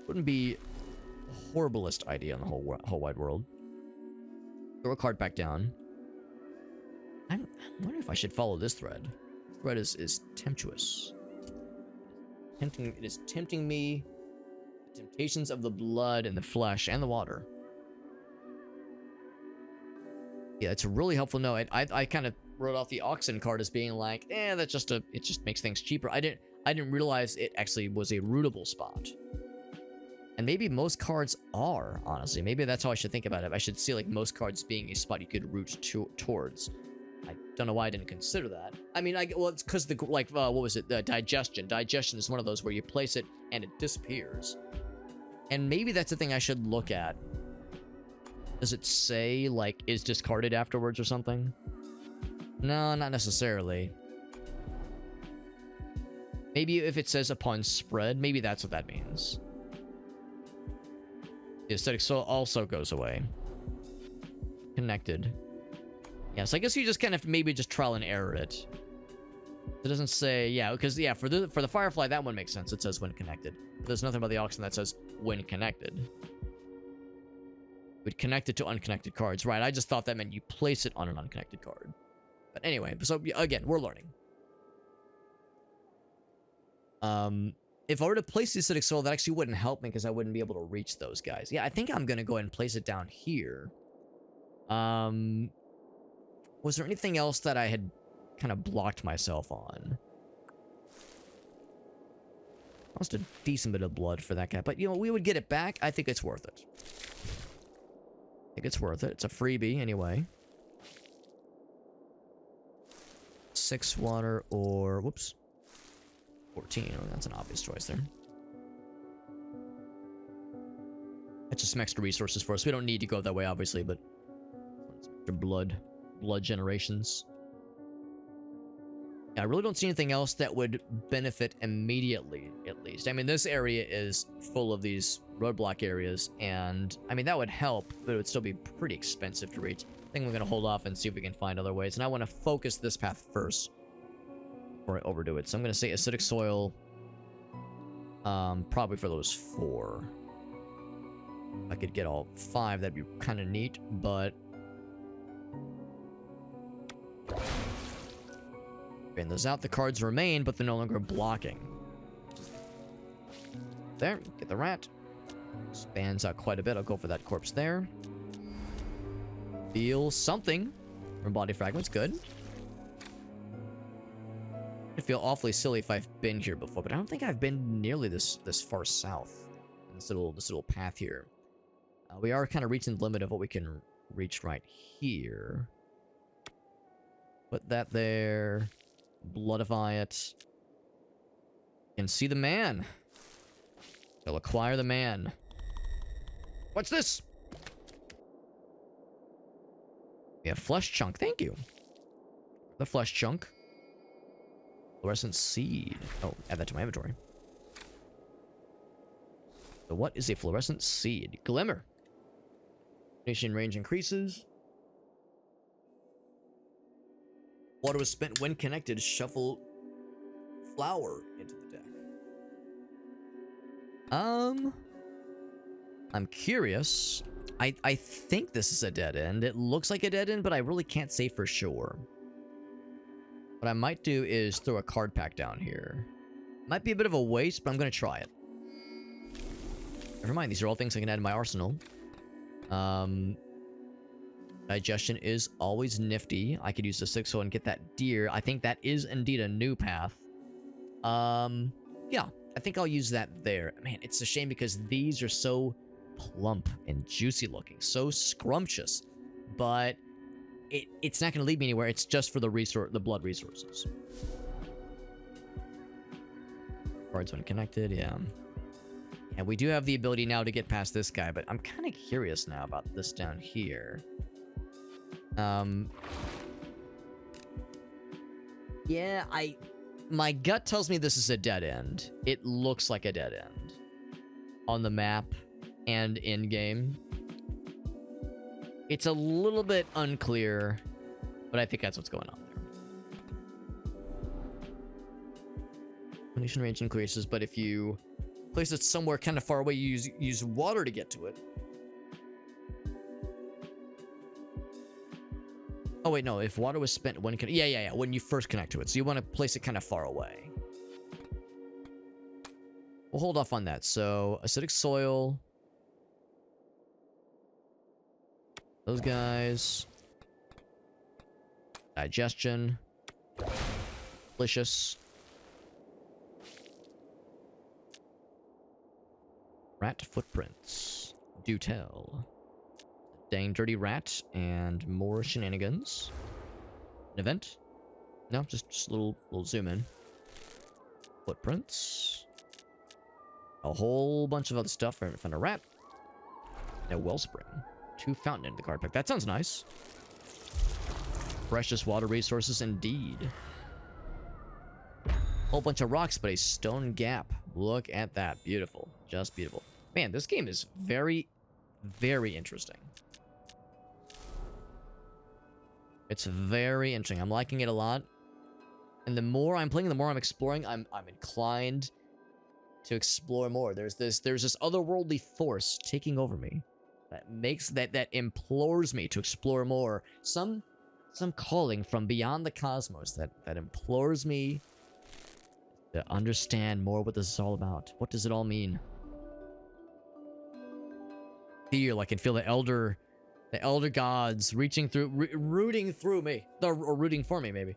A: Wouldn't be the horriblest idea in the whole wide world. Throw a card back down. I'm wondering if I should follow this thread. This thread is temptuous. It is tempting me. The temptations of the blood and the flesh and the water. Yeah, it's a really helpful note. I kind of wrote off the oxen card as being like, it just makes things cheaper. I didn't realize it actually was a rootable spot. And maybe most cards are, honestly. Maybe that's how I should think about it. I should see like most cards being a spot you could root towards. I don't know why I didn't consider that. I mean, well, it's because what was it? The digestion. Digestion is one of those where you place it and it disappears. And maybe that's the thing I should look at. Does it say, like, is discarded afterwards or something? No, not necessarily. Maybe if it says upon spread, maybe that's what that means. The acidic soil also goes away. Connected. Yeah, so I guess you just kind of maybe just trial and error it. It doesn't say, yeah, because yeah, for the Firefly, that one makes sense. It says when connected. But there's nothing about the Oxen that says when connected. Would connect it to unconnected cards. Right, I just thought that meant you place it on an unconnected card. But anyway, so again, we're learning. If I were to place the acidic soil, that actually wouldn't help me because I wouldn't be able to reach those guys. Yeah, I think I'm gonna go ahead and place it down here. Was there anything else that I had kind of blocked myself on? Lost a decent bit of blood for that guy, but you know, we would get it back. I think it's worth it. I think it's worth it. It's a freebie anyway. 6 water or whoops. 14. Oh, that's an obvious choice there. That's just some extra resources for us. We don't need to go that way, obviously, but some extra blood generations. Yeah, I really don't see anything else that would benefit immediately, at least. I mean, this area is full of these roadblock areas, and I mean, that would help, but it would still be pretty expensive to reach. I think we're going to hold off and see if we can find other ways, and I want to focus this path first before I overdo it. So I'm going to say acidic soil, probably for those 4. If I could get all 5, that'd be kind of neat, but and those out, the cards remain, but they're no longer blocking. There, get the rat. Spans out quite a bit. I'll go for that corpse there. Feel something from body fragments. Good. I feel awfully silly if I've been here before, but I don't think I've been nearly this far south. This little path here. We are kind of reaching the limit of what we can reach right here. Put that there. Bloodify it. And see the man. They'll acquire the man. What's this? Yeah, flesh chunk. Thank you. The flesh chunk. Fluorescent seed. Oh, add that to my inventory. So what is a fluorescent seed? Glimmer. Nation range increases. Water was spent when connected. Shuffle flower into the deck. I'm curious. I think this is a dead end. It looks like a dead end, but I really can't say for sure. What I might do is throw a card pack down here. Might be a bit of a waste, but I'm going to try it. Never mind, these are all things I can add to my arsenal. Digestion is always nifty. I could use the 6-0 and get that deer. I think that is indeed a new path. Yeah, I think I'll use that there. Man, it's a shame because these are so plump and juicy looking. So scrumptious. But it's not going to lead me anywhere. It's just for the blood resources. Cards unconnected, yeah. And we do have the ability now to get past this guy, but I'm kind of curious now about this down here. Yeah, my gut tells me this is a dead end. It looks like a dead end on the map and in-game. It's a little bit unclear, but I think that's what's going on there. Munition range increases, but if you place it somewhere kind of far away, you use water to get to it. Oh wait, no. If water was spent when when you first connect to it, so you want to place it kind of far away. We'll hold off on that. So acidic soil. Those guys. Digestion. Delicious. Rat footprints. Do tell. Dang dirty rat and more shenanigans. An event? No, just a little zoom in. Footprints. A whole bunch of other stuff. Found a rat. And a wellspring. 2 fountain in the card pack. That sounds nice. Precious water resources indeed. Whole bunch of rocks, but a stone gap. Look at that. Beautiful. Just beautiful. Man, this game is very very interesting. It's very interesting. I'm liking it a lot. And the more I'm playing, the more I'm exploring, I'm inclined to explore more. There's this otherworldly force taking over me that implores me to explore more. Some calling from beyond the cosmos that implores me to understand more what this is all about. What does it all mean? Feel I can feel the elder gods reaching through, rooting through me, or rooting for me, maybe.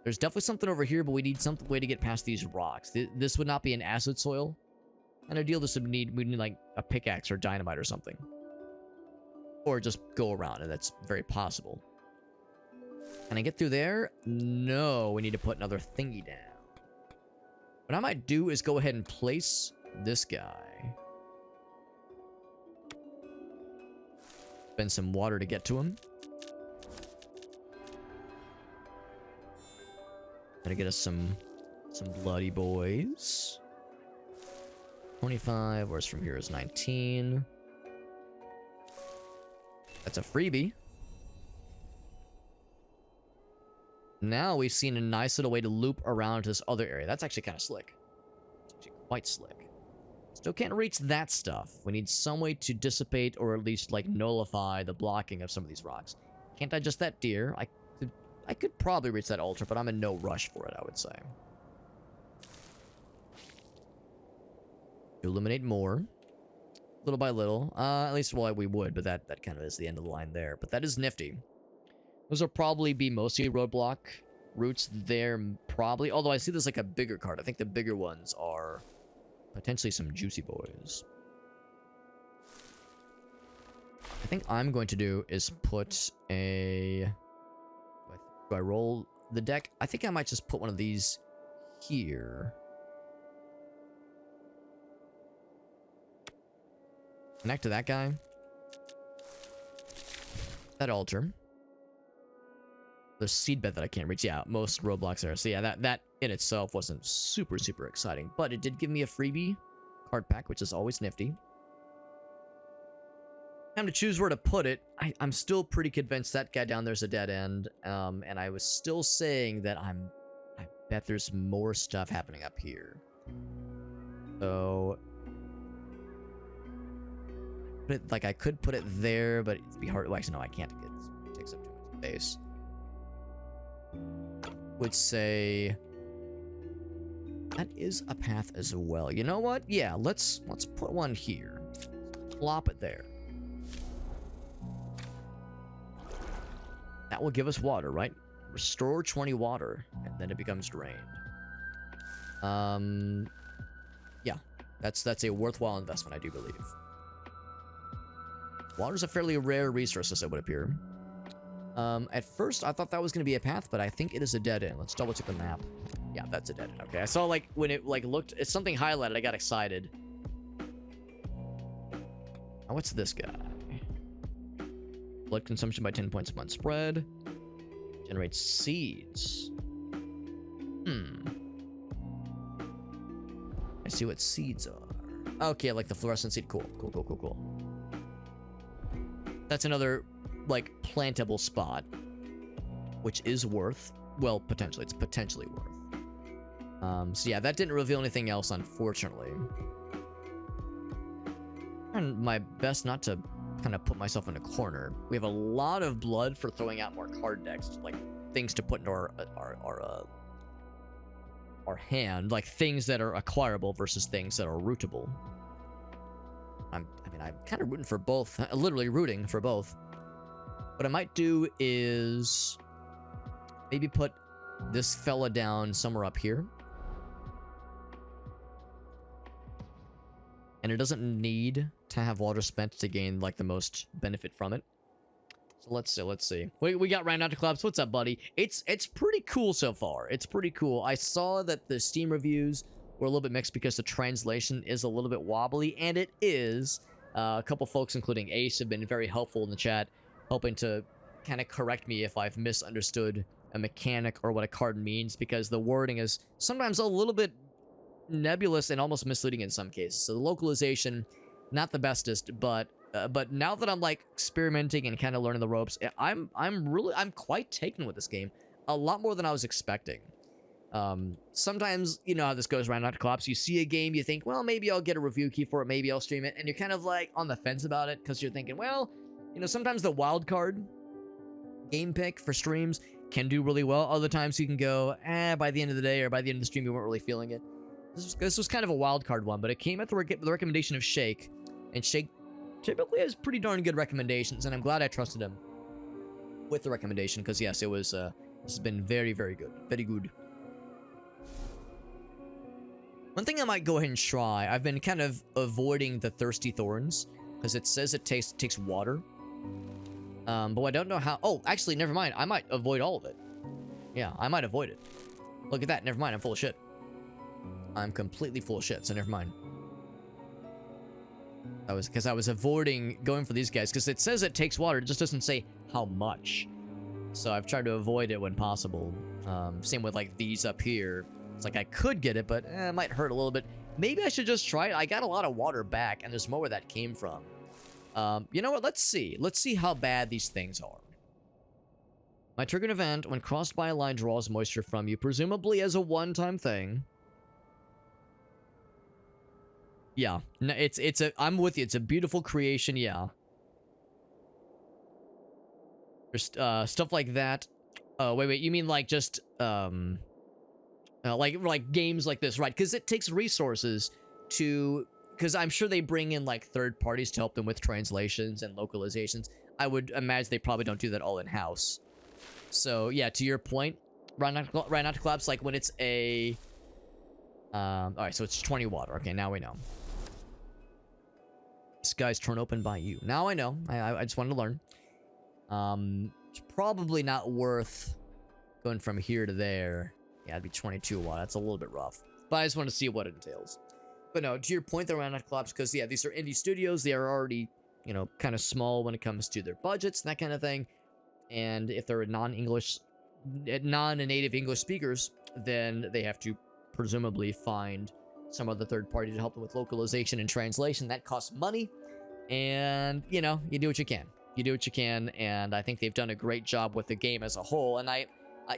A: There's definitely something over here, but we need some way to get past these rocks. This would not be an acid soil. And ideal, we'd need like a pickaxe or dynamite or something. Or just go around, and that's very possible. Can I get through there? No, we need to put another thingy down. What I might do is go ahead and place this guy. Spend some water to get to him. Gotta get us some bloody boys. 25, whereas from here is 19. That's a freebie. Now we've seen a nice little way to loop around to this other area. That's actually kind of slick. It's actually quite slick. Still can't reach that stuff. We need some way to dissipate or at least like nullify the blocking of some of these rocks. Can't digest that deer. I could probably reach that altar, but I'm in no rush for it, I would say. To eliminate more. Little by little. At least, well, we would, but that kind of is the end of the line there. But that is nifty. Those will probably be mostly roadblock routes there, probably. Although I see there's like a bigger card. I think the bigger ones are potentially some juicy boys. I think I'm going to do is put a... Do I roll the deck? I think I might just put one of these here. Connect to that guy. That altar. The seed bed that I can't reach. Yeah, most roadblocks are. So yeah, that in itself wasn't super exciting. But it did give me a freebie card pack, which is always nifty. Time to choose where to put it. I'm still pretty convinced that guy down there's a dead end. And I was still saying that I bet there's more stuff happening up here. So... like, I could put it there, but it'd be hard. Well, actually, no, I can't. It takes up too much space. Would say... that is a path as well. You know what? Yeah, let's put one here. Plop it there. That will give us water, right? Restore 20 water, and then it becomes drained. Yeah, that's a worthwhile investment, I do believe. Water's a fairly rare resource, as it would appear. At first, I thought that was going to be a path, but I think it is a dead end. Let's double check the map. Yeah, that's a dead end. Okay, I saw, like, when it, like, looked... it's something highlighted, I got excited. Now, what's this guy? Blood consumption by 10 points a month spread. Generates seeds. I see what seeds are. Okay, like the fluorescent seed. Cool. That's another, like, plantable spot. Which is worth... well, potentially. It's potentially worth. So yeah, that didn't reveal anything else, unfortunately. And my best not to kind of put myself in a corner. We have a lot of blood for throwing out more card decks, like things to put into our hand, like things that are acquirable versus things that are rootable. I mean, I'm kind of rooting for both, literally rooting for both. What I might do is maybe put this fella down somewhere up here. And it doesn't need to have water spent to gain, like, the most benefit from it. So let's see. We got Random Clubs. What's up, buddy? It's pretty cool so far. It's pretty cool. I saw that the Steam reviews were a little bit mixed because the translation is a little bit wobbly, and it is. A couple folks, including Ace, have been very helpful in the chat, helping to kind of correct me if I've misunderstood a mechanic or what a card means, because the wording is sometimes a little bit nebulous and almost misleading in some cases. So the localization, not the bestest, but But now that I'm like experimenting and kind of learning the ropes, I'm quite taken with this game. A lot more than I was expecting. Sometimes, you know how this goes around Not Collapse. You see a game, you think, well, maybe I'll get a review key for it, maybe I'll stream it, and you're kind of like on the fence about it because you're thinking, well, you know, sometimes the wild card game pick for streams can do really well. Other times you can go, by the end of the day or by the end of the stream, you weren't really feeling it. This was kind of a wild card one, but it came at the recommendation of Shake, and Shake typically has pretty darn good recommendations, and I'm glad I trusted him with the recommendation because yes, it was. This has been very, very good, very good. One thing I might go ahead and try, I've been kind of avoiding the thirsty thorns because it says it takes water. But I don't know how. Oh, actually, never mind. I might avoid all of it. Yeah, I might avoid it. Look at that. Never mind. I'm full of shit. I'm completely full of shit, so never mind. I was avoiding going for these guys because it says it takes water. It just doesn't say how much. So I've tried to avoid it when possible. Same with like these up here. It's like I could get it, but it might hurt a little bit. Maybe I should just try it. I got a lot of water back, and there's more where that came from. You know what? Let's see. Let's see how bad these things are. My triggered event, when crossed by a line, draws moisture from you, presumably as a one-time thing. Yeah, no, I'm with you. It's a beautiful creation. Yeah. There's stuff like that. Oh, wait. You mean like just like games like this, right? Because it takes resources to. Because I'm sure they bring in like third parties to help them with translations and localizations. I would imagine they probably don't do that all in house. So yeah, to your point, right not to collapse. Like when it's a. All right, so it's 20 water. Okay, now we know. This guy's torn open by you. Now I know. I just wanted to learn. It's probably not worth going from here to there. Yeah, it'd be 22 watt. That's a little bit rough. But I just want to see what it entails. But no, to your point, they're not collapse because yeah, these are indie studios. They are already, you know, kind of small when it comes to their budgets and that kind of thing. And if they're non-native English speakers, then they have to presumably find some other third party to help them with localization and translation. That costs money. And, you know, you do what you can. You do what you can, and I think they've done a great job with the game as a whole. And I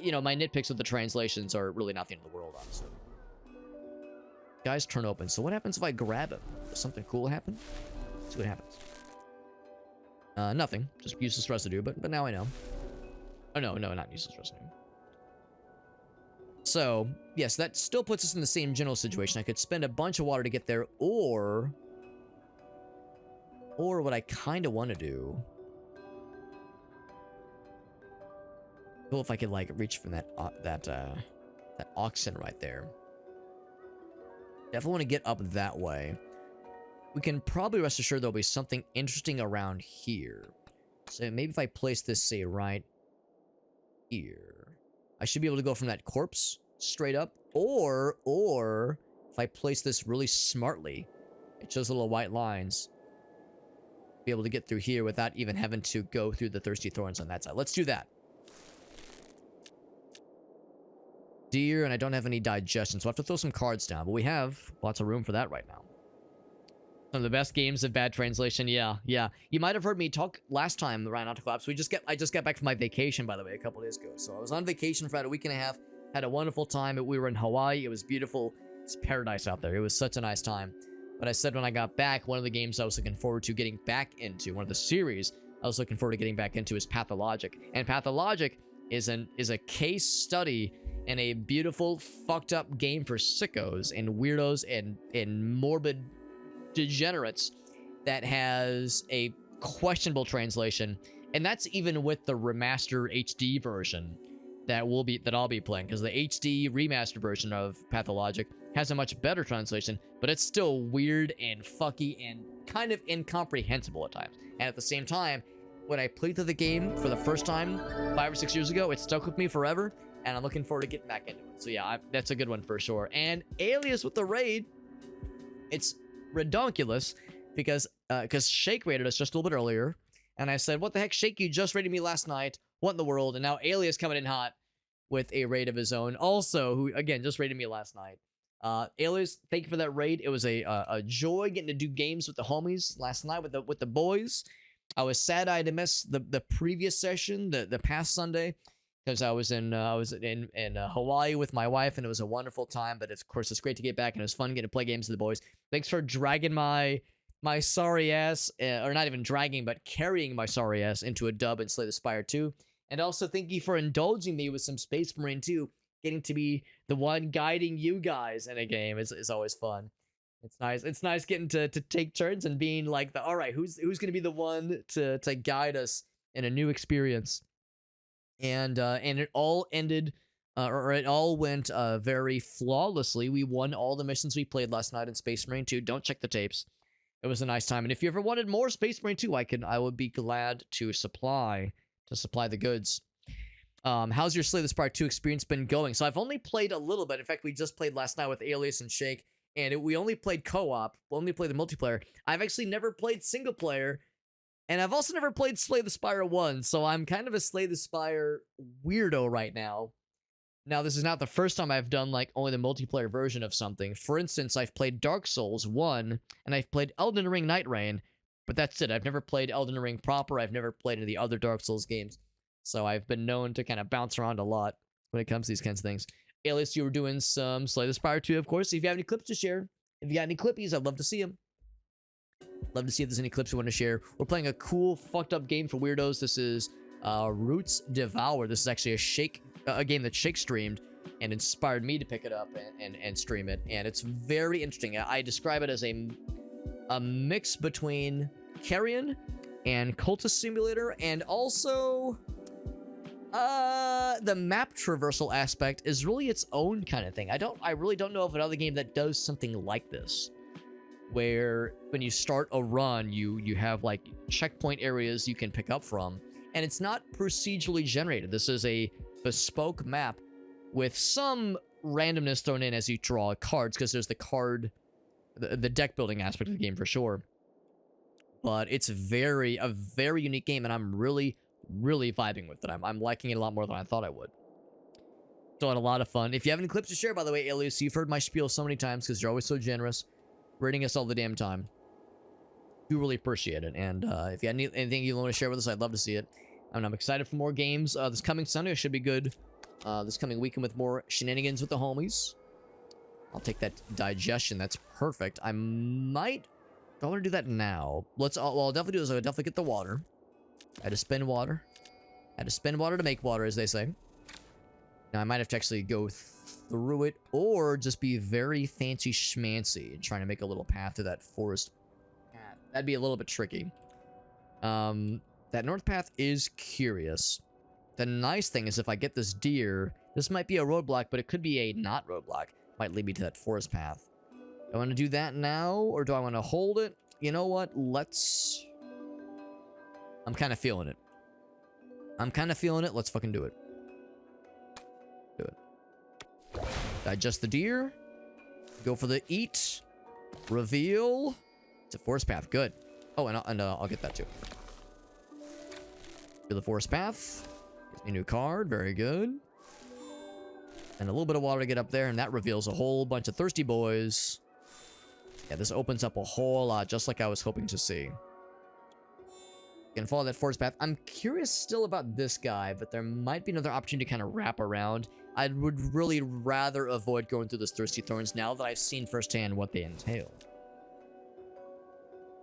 A: you know, my nitpicks with the translations are really not the end of the world, honestly. Guys turn open. So what happens if I grab him? Does something cool happen? Let's see what happens. Nothing. Just useless residue, but now I know. Oh, no, not useless residue. So, yes, that still puts us in the same general situation. I could spend a bunch of water to get there, or what I kind of want to do. Cool if I could like reach from that oxen right there. Definitely want to get up that way. We can probably rest assured there'll be something interesting around here. So maybe if I place this, say, right here, I should be able to go from that corpse straight up. Or if I place this really smartly, it shows little white lines. Be able to get through here without even having to go through the thirsty thorns on that side. Let's do that. Deer, and I don't have any digestion, so I have to throw some cards down. But we have lots of room for that right now. Some of the best games of bad translation. Yeah. You might have heard me talk last time around Not to Collapse. I just got back from my vacation, by the way, a couple days ago. So I was on vacation for about a week and a half. Had a wonderful time. We were in Hawaii. It was beautiful. It's paradise out there. It was such a nice time. But I said when I got back, one of the games I was looking forward to getting back into, one of the series I was looking forward to getting back into is Pathologic. And Pathologic is a case study in a beautiful, fucked up game for sickos and weirdos and morbid degenerates that has a questionable translation. And that's even with the remaster HD version that I'll be playing, because the HD remastered version of Pathologic has a much better translation, but it's still weird and fucky and kind of incomprehensible at times. And at the same time, when I played through the game for the first time 5 or 6 years ago, it stuck with me forever, and I'm looking forward to getting back into it. So yeah, that's a good one for sure. And Alias with the raid, it's redonkulous because Shake raided us just a little bit earlier, and I said, what the heck, Shake, you just raided me last night, what in the world? And now Alias coming in hot with a raid of his own, also, who again just raided me last night. Alias, thank you for that raid. It was a joy getting to do games with the homies last night with the boys. I was sad I had to miss the previous session, the past Sunday, because I was in Hawaii with my wife, and it was a wonderful time. But of course, it's great to get back, and it was fun getting to play games with the boys. Thanks for dragging my sorry ass, or not even dragging, but carrying my sorry ass into a dub in Slay the Spire 2. And also thank you for indulging me with some Space Marine 2. Getting to be the one guiding you guys in a game is always fun. It's nice. It's nice getting to take turns and being like all right, who's gonna be the one to guide us in a new experience. And it all ended, or it all went very flawlessly. We won all the missions we played last night in Space Marine 2. Don't check the tapes. It was a nice time. And if you ever wanted more Space Marine 2, I would be glad to supply the goods. How's your Slay the Spire 2 experience been going? So I've only played a little bit. In fact, we just played last night with Alias and Shake, and we only played co-op. We only played the multiplayer. I've actually never played single player, and I've also never played Slay the Spire 1, so I'm kind of a Slay the Spire weirdo right now. Now, this is not the first time I've done, like, only the multiplayer version of something. For instance, I've played Dark Souls 1, and I've played Elden Ring Night Rain, but that's it. I've never played Elden Ring proper. I've never played any of the other Dark Souls games. So I've been known to kind of bounce around a lot when it comes to these kinds of things. Alias, you were doing some Slay the Spire 2, of course. If you have any clips to share, if you got any clippies, I'd love to see them. Love to see if there's any clips you want to share. We're playing a cool, fucked up game for weirdos. This is Roots Devour. This is actually a game that Shake streamed and inspired me to pick it up and stream it. And it's very interesting. I describe it as a mix between Carrion and Cultist Simulator, and also the map traversal aspect is really its own kind of thing. I really don't know of another game that does something like this, where when you start a run, you have like checkpoint areas you can pick up from, and it's not procedurally generated. This is a bespoke map with some randomness thrown in as you draw cards, because there's the deck building aspect of the game for sure. But it's a very unique game, and I'm really vibing with it. I'm liking it a lot more than I thought I would. So I had a lot of fun. If you have any clips to share, by the way, Alias, you've heard my spiel so many times because you're always so generous, rating us all the damn time. Do really appreciate it. And if you have anything you want to share with us, I'd love to see it. And I'm excited for more games. This coming Sunday should be good. This coming weekend with more shenanigans with the homies. I'll take that digestion. That's perfect. I want to do that now. Well, I'll definitely do this. I'll definitely get the water. I had to spend water. I had to spend water to make water, as they say. Now, I might have to actually go through it, or just be very fancy schmancy and trying to make a little path to that forest path. That'd be a little bit tricky. That north path is curious. The nice thing is if I get this deer, this might be a roadblock, but it could be a not roadblock. Might lead me to that forest path. Do I want to do that now, or do I want to hold it? You know what? I'm kind of feeling it. Let's fucking do it. Digest the deer. Go for the eat. Reveal. It's a forest path. Good. Oh, and I'll get that too. Do the forest path. Gives me a new card. Very good. And a little bit of water to get up there, and that reveals a whole bunch of thirsty boys. Yeah, this opens up a whole lot, just like I was hoping to see. Can follow that forest path. I'm curious still about this guy, but there might be another opportunity to kind of wrap around. I would really rather avoid going through those thirsty thorns now that I've seen firsthand what they entail.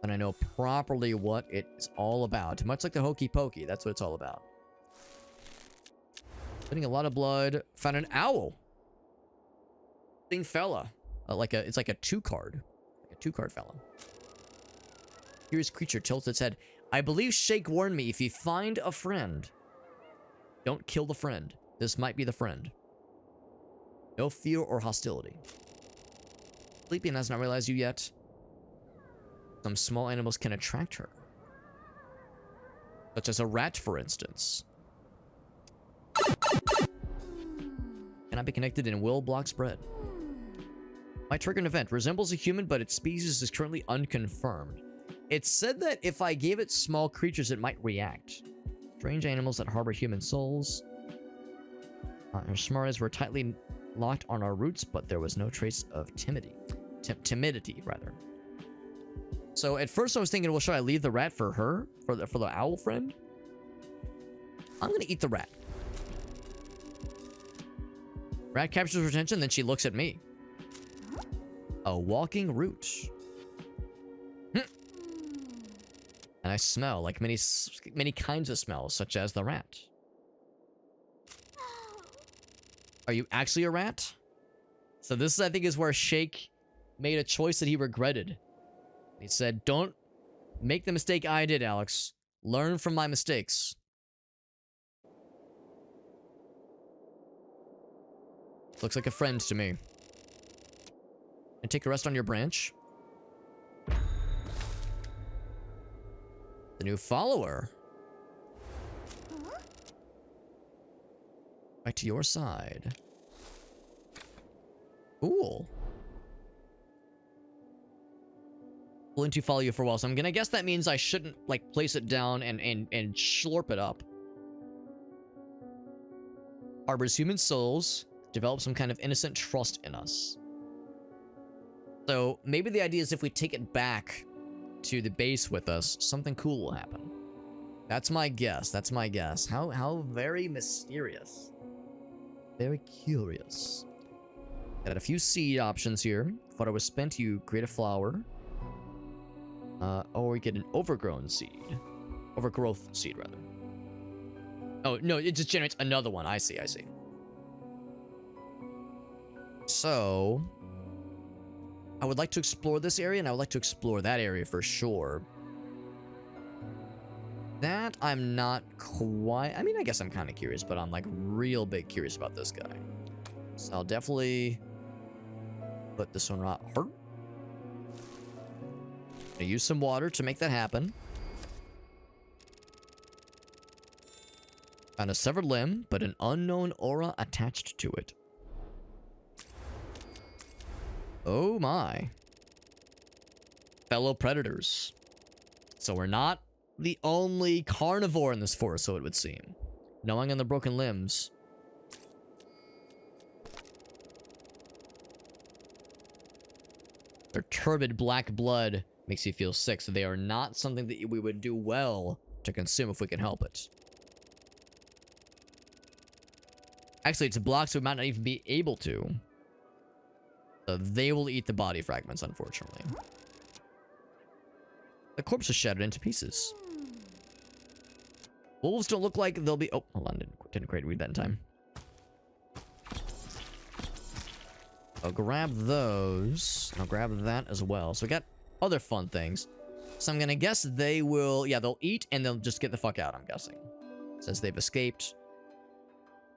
A: And I know properly what it's all about. Much like the Hokey Pokey, that's what it's all about. Getting a lot of blood. Found an owl. Thing fella. It's like a 2-card. Like a 2-card fella. Curious creature tilts its head. I believe Shake warned me, if you find a friend, don't kill the friend. This might be the friend. No fear or hostility. Sleeping has not realized you yet. Some small animals can attract her. Such as a rat, for instance. Cannot be connected and will block spread. Might trigger an event. Resembles a human, but its species is currently unconfirmed. It said that if I gave it small creatures, it might react. Strange animals that harbor human souls. Her smart eyes were tightly locked on our roots, but there was no trace of timidity, rather. So at first I was thinking, well, should I leave the rat for her? For the owl friend? I'm gonna eat the rat. Rat captures her attention, then she looks at me. A walking root. And I smell like many kinds of smells, such as the rat. Are you actually a rat? So this, I think, is where Shake made a choice that he regretted. He said, don't make the mistake I did, Alex. Learn from my mistakes. Looks like a friend to me. And take a rest on your branch. The new follower. Right to your side. Cool. Willing to follow you for a while, so I'm gonna guess that means I shouldn't, like, place it down and slurp it up. Harbors human souls. Develop some kind of innocent trust in us. So maybe the idea is if we take it back to the base with us, something cool will happen. That's my guess. That's my guess. How very mysterious. Very curious. Got a few seed options here. Photo was spent, you create a flower. Or we get an overgrown seed. Overgrowth seed, rather. Oh, no, it just generates another one. I see, I see. So, I would like to explore this area, and I would like to explore that area for sure. That, I'm not quite... I mean, I guess I'm kind of curious, but I'm, like, real big curious about this guy. So, I'll definitely put this one right here. Gonna use some water to make that happen. Found a severed limb, but an unknown aura attached to it. Oh my. Fellow predators. So we're not the only carnivore in this forest, so it would seem. Gnawing on the broken limbs. Their turbid black blood makes you feel sick, so they are not something that we would do well to consume if we can help it. Actually, it's blocked, so we might not even be able to. So they will eat the body fragments, unfortunately. The corpse is shattered into pieces. Wolves don't look like they'll be... Oh, hold on. Didn't quite read that in time. I'll grab those. I'll grab that as well. So we got other fun things. So I'm going to guess they will... Yeah, they'll eat and they'll just get the fuck out, I'm guessing. Since they've escaped.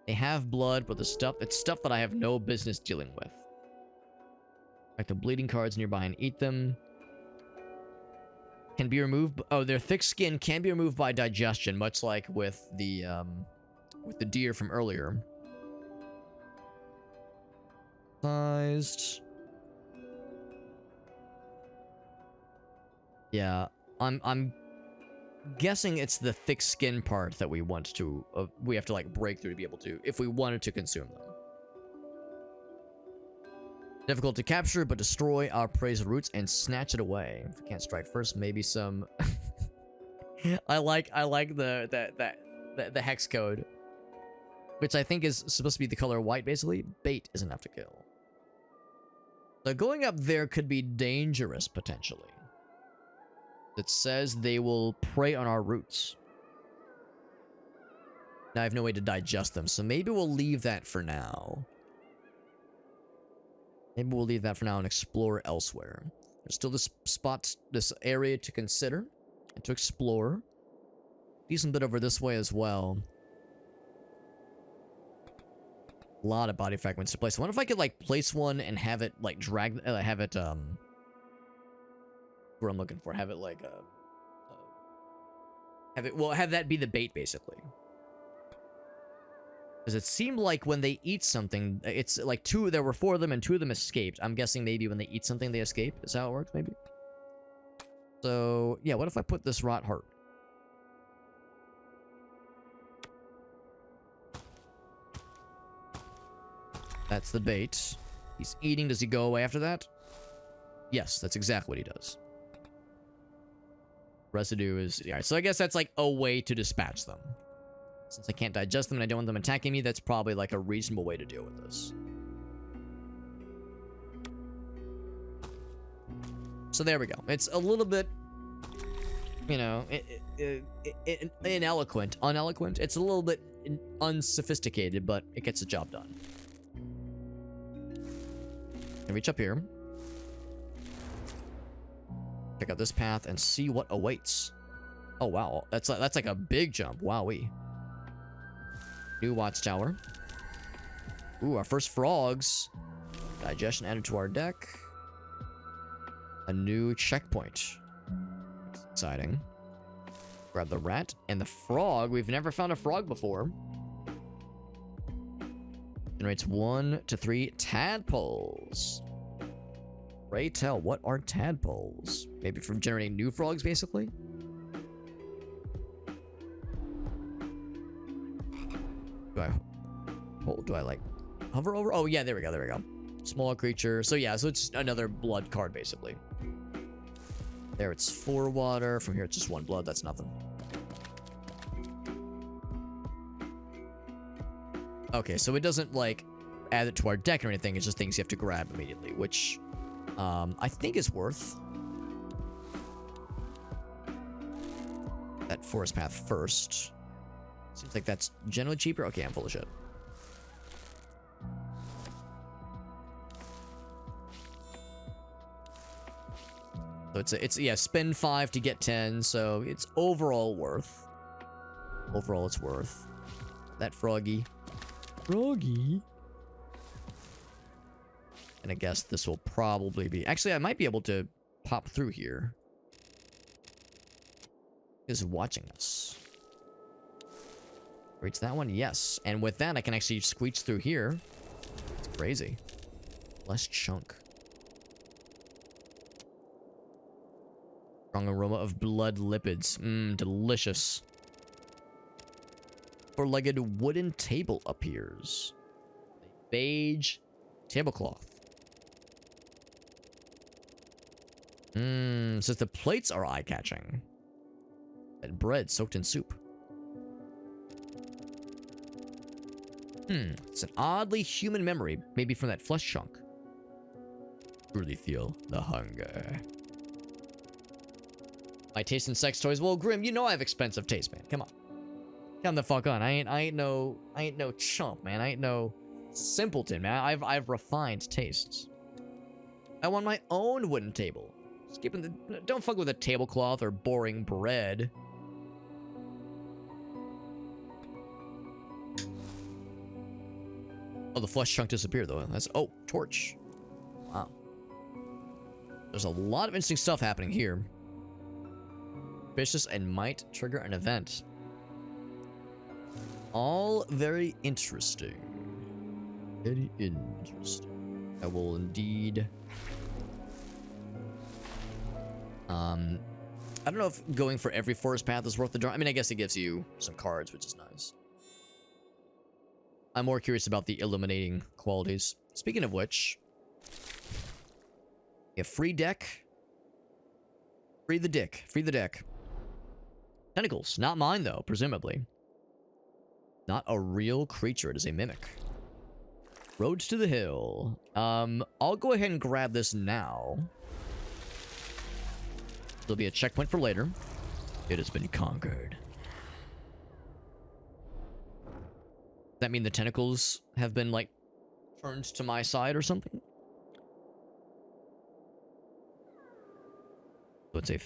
A: They have blood, but it's stuff that I have no business dealing with. Like the bleeding cards nearby and eat them. Can be removed. Oh, their thick skin can be removed by digestion, much like with the deer from earlier. Sized. Yeah, I'm guessing it's the thick skin part that we want to we have to like break through to be able to, if we wanted to consume them. Difficult to capture, but destroy our prey's roots and snatch it away. If we can't strike first, maybe some... I like the hex code, which I think is supposed to be the color white, basically. Bait is enough to kill. So going up there could be dangerous, potentially. It says they will prey on our roots. Now I have no way to digest them, so maybe we'll leave that for now. Maybe we'll leave that for now and explore elsewhere. There's still this spot, this area to consider and to explore. Decent bit over this way as well. A lot of body fragments to place. I wonder if I could like place one and have it like drag, have it where I'm looking for, have it like have that be the bait basically. Because it seemed like when they eat something, it's like there were 4 of them and 2 of them escaped. I'm guessing maybe when they eat something, they escape. Is how it works, maybe? So, yeah, what if I put this rot heart? That's the bait. He's eating. Does he go away after that? Yes, that's exactly what he does. Residue is... Yeah, so I guess that's like a way to dispatch them. Since I can't digest them and I don't want them attacking me, that's probably like a reasonable way to deal with this. So there we go. It's a little bit, you know, uneloquent. It's a little bit unsophisticated, but it gets the job done. And reach up here. Check out this path and see what awaits. Oh wow, that's like a big jump. Wowee. New watchtower. Ooh, our first frogs. Digestion added to our deck. A new checkpoint. Exciting. Grab the rat and the frog. We've never found a frog before. Generates 1 to 3 tadpoles. Pray tell, what are tadpoles? Maybe from generating new frogs, basically? Do I like hover over? Oh yeah, there we go. Smaller creature. So yeah, so it's another blood card, basically. There it's 4 water. From here it's just 1 blood. That's nothing. Okay, so it doesn't like add it to our deck or anything. It's just things you have to grab immediately, which I think is worth that forest path first. Seems like that's generally cheaper. Okay, I'm full of shit. So it's yeah, spend 5 to get 10, so it's overall worth. Overall, it's worth. That froggy. Froggy. And I guess this will probably be... Actually, I might be able to pop through here. Is watching us. Reach that one? Yes. And with that, I can actually squeeze through here. It's crazy. Less chunk. Strong aroma of blood lipids. Mmm, delicious. Four-legged wooden table appears. Beige tablecloth. Mmm, says the plates are eye-catching. And bread soaked in soup. It's an oddly human memory, maybe from that flesh chunk. Really feel the hunger. My taste in sex toys. Well, Grim, you know I have expensive taste, man. Come on. Come the fuck on. I ain't no chump, man. I ain't no simpleton, man. I've refined tastes. I want my own wooden table. Skipping the... Don't fuck with a tablecloth or boring bread. Oh, the flesh chunk disappeared, though. That's... Oh, torch. Wow. There's a lot of interesting stuff happening here. Vicious and might trigger an event. All very interesting. Very interesting. I will indeed... I don't know if going for every forest path is worth the draw. I mean, I guess it gives you some cards, which is nice. I'm more curious about the illuminating qualities. Speaking of which, a free deck. Free the dick. Free the deck. Tentacles. Not mine, though, presumably. Not a real creature. It is a mimic. Roads to the hill. I'll go ahead and grab this now. There'll be a checkpoint for later. It has been conquered. Does that mean the tentacles have been, like, turned to my side or something?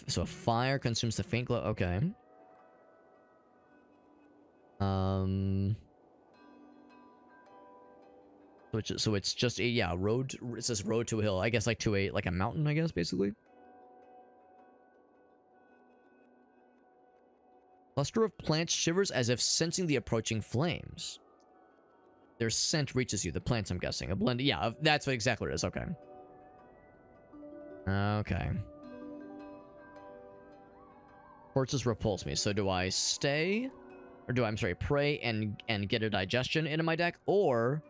A: So a fire consumes the faint glow. Okay. So it's just a, yeah, road. It says road to a hill. I guess like to a mountain, I guess, basically. Cluster of plants shivers as if sensing the approaching flames. Their scent reaches you. The plants, I'm guessing. A blend. Yeah, that's what exactly it is. Okay. Okay. Torches repulse me. So do I stay? Or do I, I'm sorry, pray and get a digestion into my deck? Or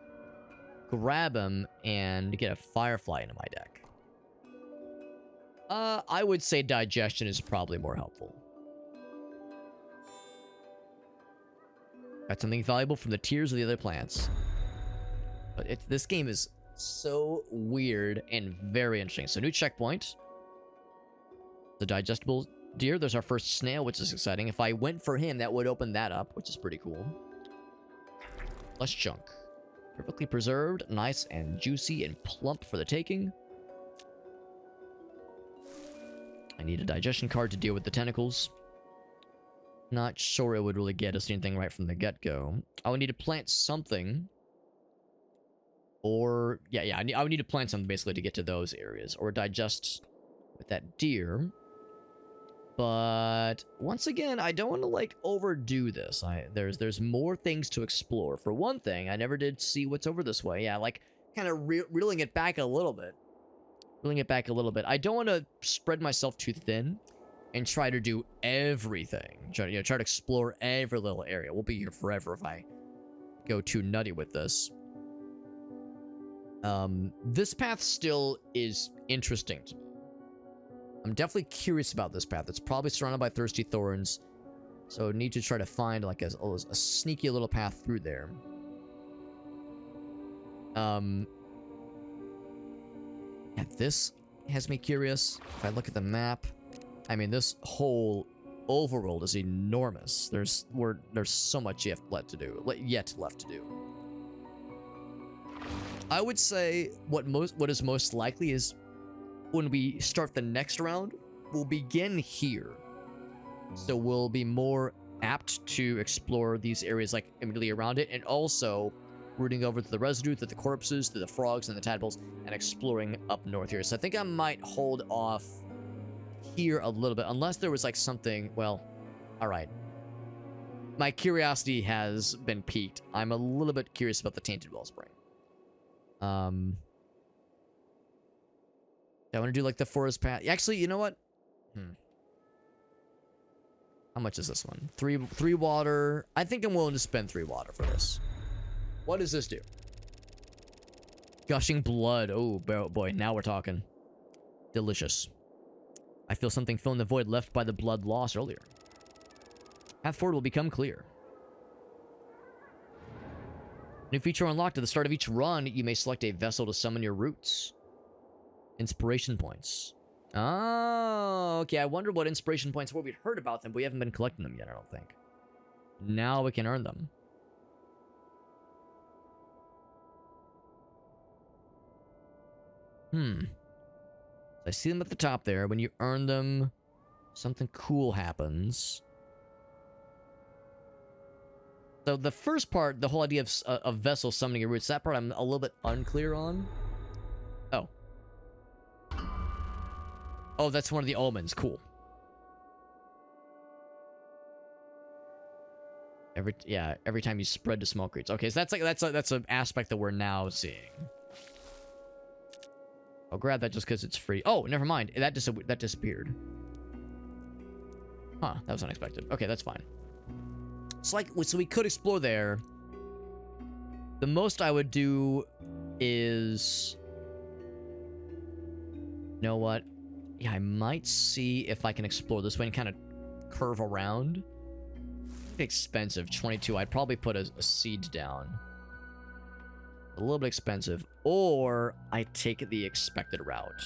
A: grab him and get a firefly into my deck. I would say digestion is probably more helpful. Got something valuable from the tears of the other plants. But this game is so weird and very interesting. So new checkpoint. The digestible deer. There's our first snail, which is exciting. If I went for him, that would open that up, which is pretty cool. Less chunk. Perfectly preserved, nice and juicy and plump for the taking. I need a digestion card to deal with the tentacles. Not sure it would really get us anything right from the get-go. I would need to plant something. Or, yeah, I would need to plant something basically to get to those areas. Or digest with that deer. But, once again, I don't want to, like, overdo this. There's more things to explore. For one thing, I never did see what's over this way. Yeah, like, kind of reeling it back a little bit. I don't want to spread myself too thin and try to do everything. Try to explore every little area. We'll be here forever if I go too nutty with this. This path still is interesting to me. I'm definitely curious about this path. It's probably surrounded by thirsty thorns, so need to try to find like a sneaky little path through there. Yeah, this has me curious. If I look at the map, I mean, this whole overworld is enormous. There's so much yet left to do. I would say what is most likely is when we start the next round, we'll begin here. So we'll be more apt to explore these areas like immediately around it, and also rooting over to the residue, to the corpses, to the frogs and the tadpoles, and exploring up north here. So I think I might hold off here a little bit, unless there was like something, well, all right. My curiosity has been piqued. I'm a little bit curious about the Tainted Wellspring. I want to do like the forest path. Actually, you know what? How much is this one? Three water. I think I'm willing to spend 3 water for this. What does this do? Gushing blood. Oh, boy. Now we're talking. Delicious. I feel something filling the void left by the blood loss earlier. Path forward will become clear. New feature unlocked. At the start of each run, you may select a vessel to summon your roots. Inspiration points. Oh, okay. I wonder what inspiration points were. We'd heard about them, but we haven't been collecting them yet, I don't think. Now we can earn them. I see them at the top there. When you earn them, something cool happens. So the first part, the whole idea of vessel summoning your roots, that part I'm a little bit unclear on. Oh. Oh, that's one of the omens. Cool. Every time you spread to small creatures. Okay, so that's an aspect that we're now seeing. I'll grab that just because it's free. Oh, never mind. That disappeared. Huh, that was unexpected. Okay, that's fine. So we could explore there. The most I would do is, you know what? Yeah, I might see if I can explore this way and kind of curve around. Expensive, 22. I'd probably put a seed down. A little bit expensive, or I take the expected route.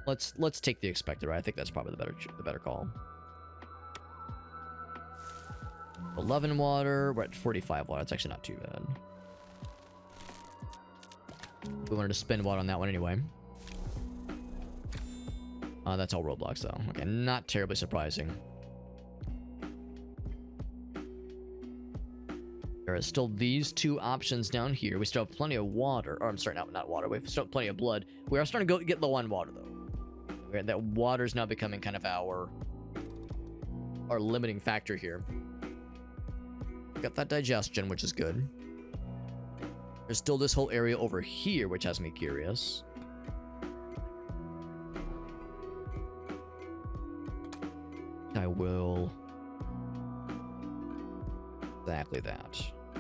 A: Let's take the expected route. I think that's probably the better call. 11 water. We're at 45 water. That's actually not too bad. We wanted to spend water on that one anyway. That's all roadblocks though. Okay, not terribly surprising. There are still these 2 options down here. We still have plenty of water. Or I'm sorry, not water. We still have plenty of blood. We are starting to get low on water though. That water is now becoming kind of our limiting factor here. Got that digestion, which is good. There's still this whole area over here, which has me curious. I will... exactly that. A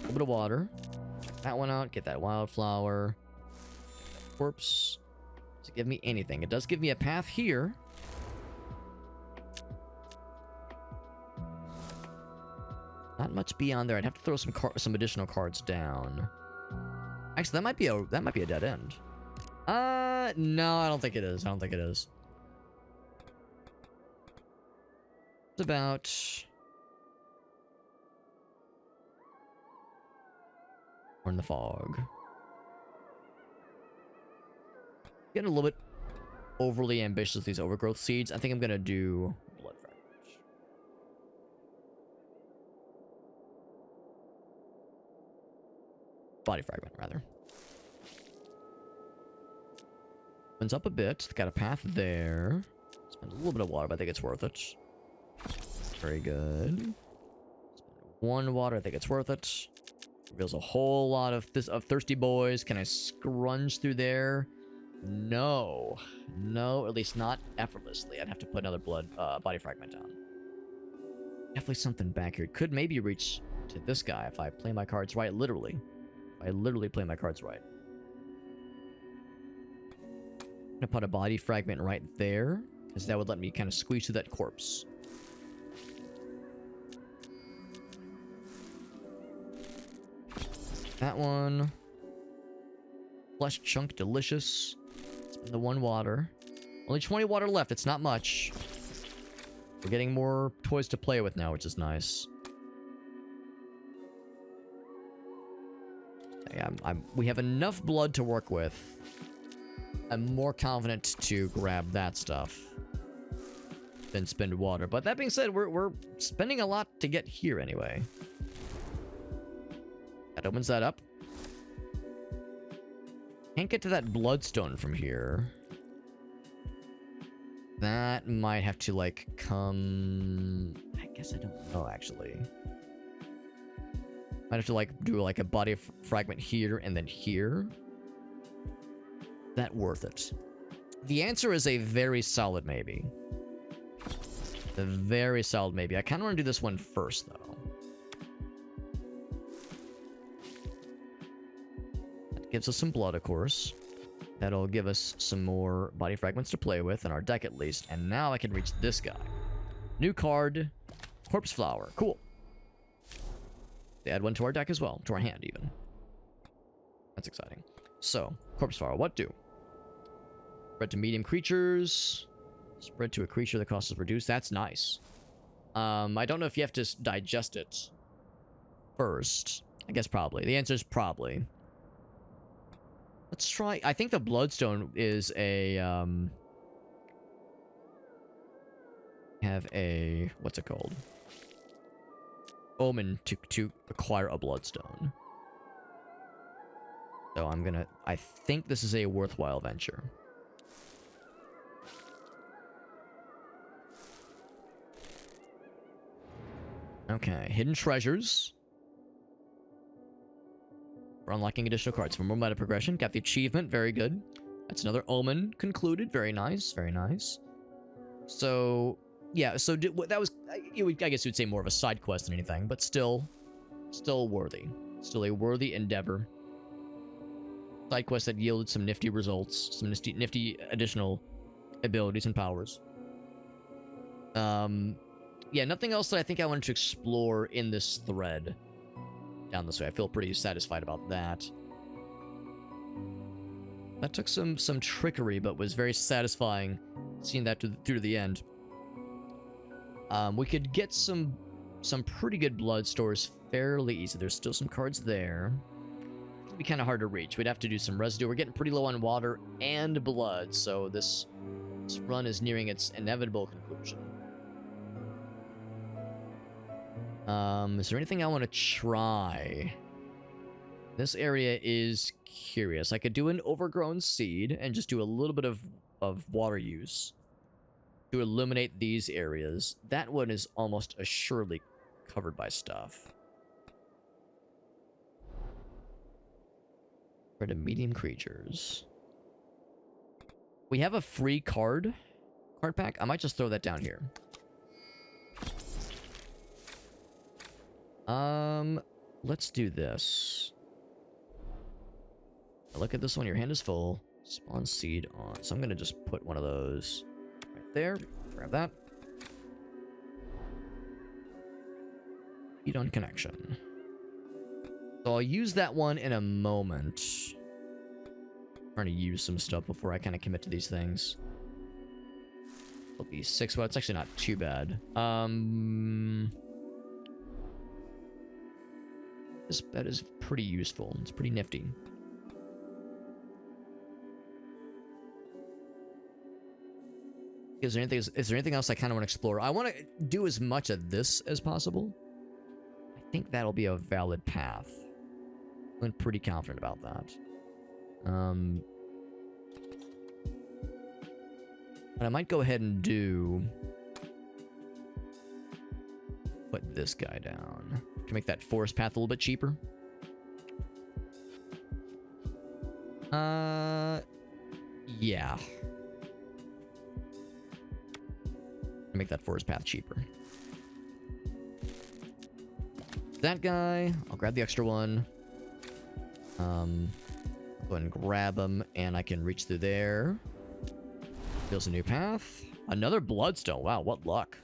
A: little bit of water. that one out. Get that wildflower. Corpse. Does it give me anything? It does give me a path here. Not much beyond there. I'd have to throw some additional cards down. Actually, that might be a dead end. No, I don't think it is. I don't think it is. It's about... We're in the fog. Getting a little bit overly ambitious with these overgrowth seeds. I think I'm gonna do blood fragment. Body fragment, rather. Opens up a bit. Got a path there. Spend a little bit of water, but I think it's worth it. Very good. Spend one water. I think it's worth it. Reveals a whole lot of thirsty boys. Can I scrunch through there? No. No, at least not effortlessly. I'd have to put another body fragment down. Definitely something back here. Could maybe reach to this guy if I play my cards right, literally. If I literally play my cards right. I'm gonna put a body fragment right there, because that would let me kind of squeeze through that corpse. That one. Flesh chunk, delicious. Spend the one water. Only 20 water left. It's not much. We're getting more toys to play with now, which is nice. Yeah, we have enough blood to work with. I'm more confident to grab that stuff than spend water. But that being said, we're spending a lot to get here anyway. That opens that up. Can't get to that bloodstone from here. That might have to, like, come... I guess I don't know, actually. Might have to, like, do, like, a body fragment here and then here. That worth it? The answer is a very solid maybe. A very solid maybe. I kind of want to do this one first, though. That gives us some blood, of course. That'll give us some more body fragments to play with in our deck, at least. And now I can reach this guy. New card. Corpse Flower. Cool. They add one to our deck as well. To our hand, even. That's exciting. So, Corpse Flower. What do? Spread to medium creatures. Spread to a creature that cost is reduced. That's nice. I don't know if you have to digest it first. I guess probably. The answer is probably. Let's try... I think the Bloodstone is a... have a... What's it called? Omen to acquire a Bloodstone. So I'm gonna... I think this is a worthwhile venture. Okay, Hidden Treasures. We're unlocking additional cards for more meta progression. Got the achievement, very good. That's another Omen concluded, very nice, very nice. So, yeah, so that was, I guess you'd say more of a side quest than anything, but still worthy. Still a worthy endeavor. Side quest that yielded some nifty results, some nifty additional abilities and powers. Yeah, nothing else that I think I wanted to explore in this thread down this way. I feel pretty satisfied about that. That took some trickery, but was very satisfying seeing that through to the end. We could get some pretty good blood stores fairly easy. There's still some cards there. It'd be kind of hard to reach. We'd have to do some residue. We're getting pretty low on water and blood, so this run is nearing its inevitable conclusion. Is there anything I want to try? This area is curious. I could do an overgrown seed and just do a little bit of water use to illuminate these areas. That one is almost assuredly covered by stuff. For the medium creatures. We have a free card pack. I might just throw that down here. Let's do this. Look at this one. Your hand is full. Spawn seed on. So I'm going to just put one of those right there. Grab that. Seed on connection. So I'll use that one in a moment. I'm trying to use some stuff before I kind of commit to these things. It'll be 6. Well, it's actually not too bad. This bed is pretty useful. It's pretty nifty. Is there anything else I kind of want to explore? I want to do as much of this as possible. I think that'll be a valid path. I'm pretty confident about that. But I might go ahead and put this guy down. Can make that forest path a little bit cheaper. Yeah. Make that forest path cheaper. That guy, I'll grab the extra one. Go ahead and grab him, and I can reach through there. Builds a new path. Another bloodstone. Wow, what luck.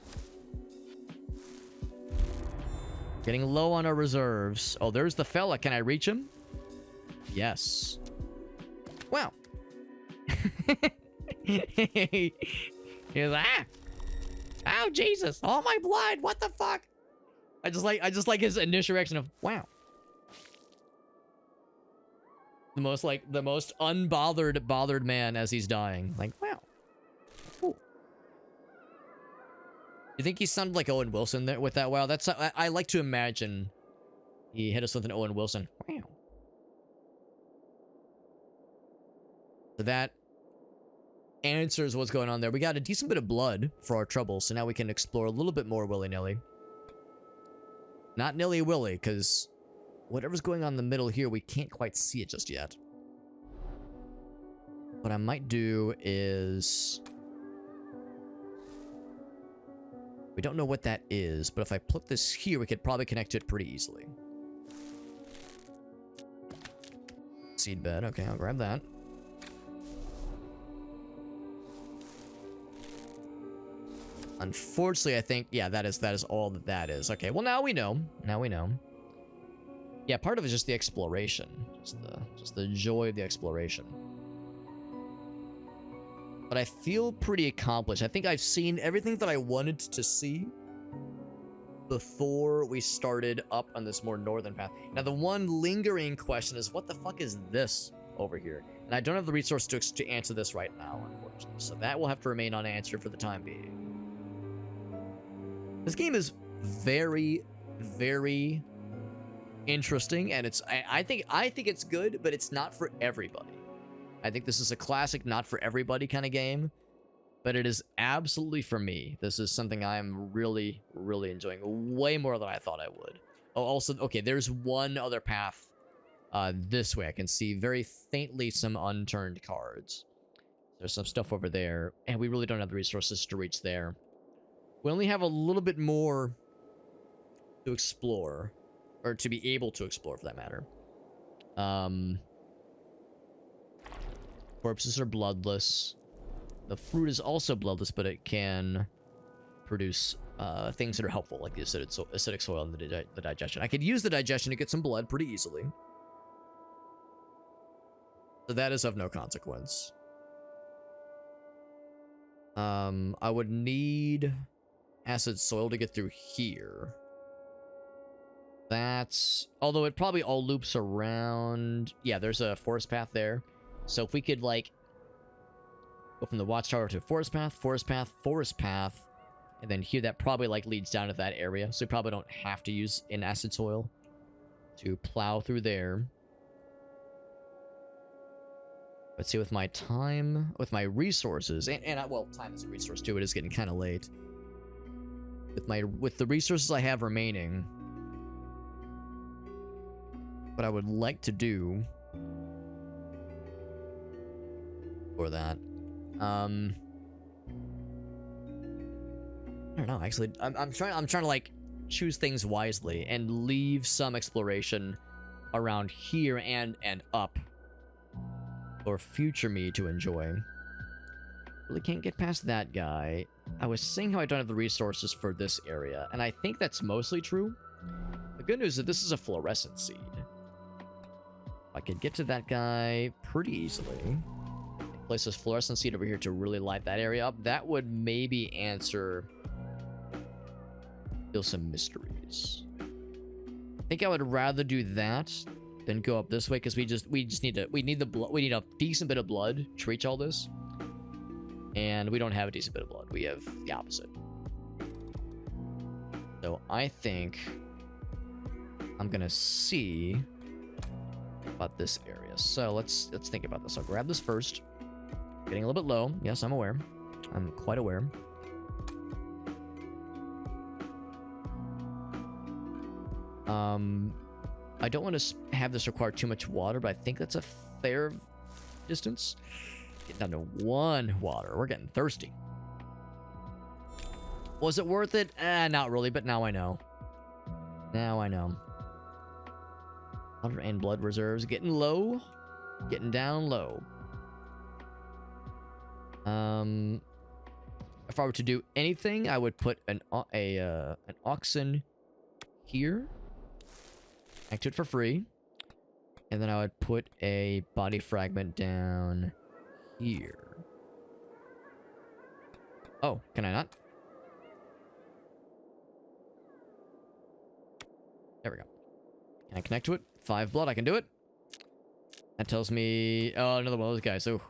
A: Getting low on our reserves. Oh, there's the fella. Can I reach him? Yes. Wow. He's like, oh, Jesus. Oh, my blood. What the fuck? I just like his initial reaction of, wow. The most bothered man as he's dying. Like, wow. Cool. You think he sounded like Owen Wilson there with that? Wow, that's I like to imagine he hit us with an Owen Wilson. Wow. So that answers what's going on there. We got a decent bit of blood for our trouble, so now we can explore a little bit more willy-nilly. Not nilly-willy, because whatever's going on in the middle here, we can't quite see it just yet. What I might do is... we don't know what that is, but if I put this here, we could probably connect to it pretty easily. Seed bed. Okay, I'll grab that. Unfortunately, I think, yeah, that is all that is. Okay, well, now we know. Now we know. Yeah, part of it is just the exploration. Just the joy of the exploration. But I feel pretty accomplished. I think I've seen everything that I wanted to see before we started up on this more northern path. Now, the one lingering question is, what the fuck is this over here? And I don't have the resource to answer this right now, unfortunately. So that will have to remain unanswered for the time being. This game is very, very interesting, and I think it's good, but it's not for everybody. I think this is a classic, not for everybody kind of game, but it is absolutely for me. This is something I'm really, really enjoying, way more than I thought I would. Oh, also, okay, there's one other path this way. I can see very faintly some unturned cards. There's some stuff over there, and we really don't have the resources to reach there. We only have a little bit more to explore, or to be able to explore, for that matter. Corpses are bloodless. The fruit is also bloodless, but it can produce things that are helpful, like the acidic soil and the digestion. I could use the digestion to get some blood pretty easily. So that is of no consequence. I would need acid soil to get through here. That's... although it probably all loops around... yeah, there's a forest path there. So if we could, like, go from the watchtower to forest path, forest path, forest path, and then here that probably, like, leads down to that area. So we probably don't have to use an acid soil to plow through there. Let's see, with my time, with my resources, well, time is a resource too, it is getting kind of late. With the resources I have remaining, what I would like to do for that, I don't know, actually, I'm trying to, like, choose things wisely and leave some exploration around here and up or future me to enjoy. Really can't get past that guy. I was saying how I don't have the resources for this area, and I think that's mostly true. The good news is that this is a fluorescent seed. I could get to that guy pretty easily. Place this fluorescent seed over here to really light that area up. That would maybe answer some mysteries. I think I would rather do that than go up this way, because we just need the blood. We need a decent bit of blood to reach all this, and we don't have a decent bit of blood. We have the opposite. So I think I'm gonna see about this area. So let's think about this. I'll grab this first. Getting a little bit low. Yes, I'm aware. I'm quite aware. I don't want to have this require too much water, but I think that's a fair distance. Get down to 1 water. We're getting thirsty. Was it worth it? Not really, but now I know. Now I know. Water and blood reserves getting low. Getting down low. If I were to do anything, I would put an oxen here. Connect to it for free. And then I would put a body fragment down here. Oh, can I not? There we go. Can I connect to it? 5 blood, I can do it. That tells me... Oh, another one of those guys. Oh.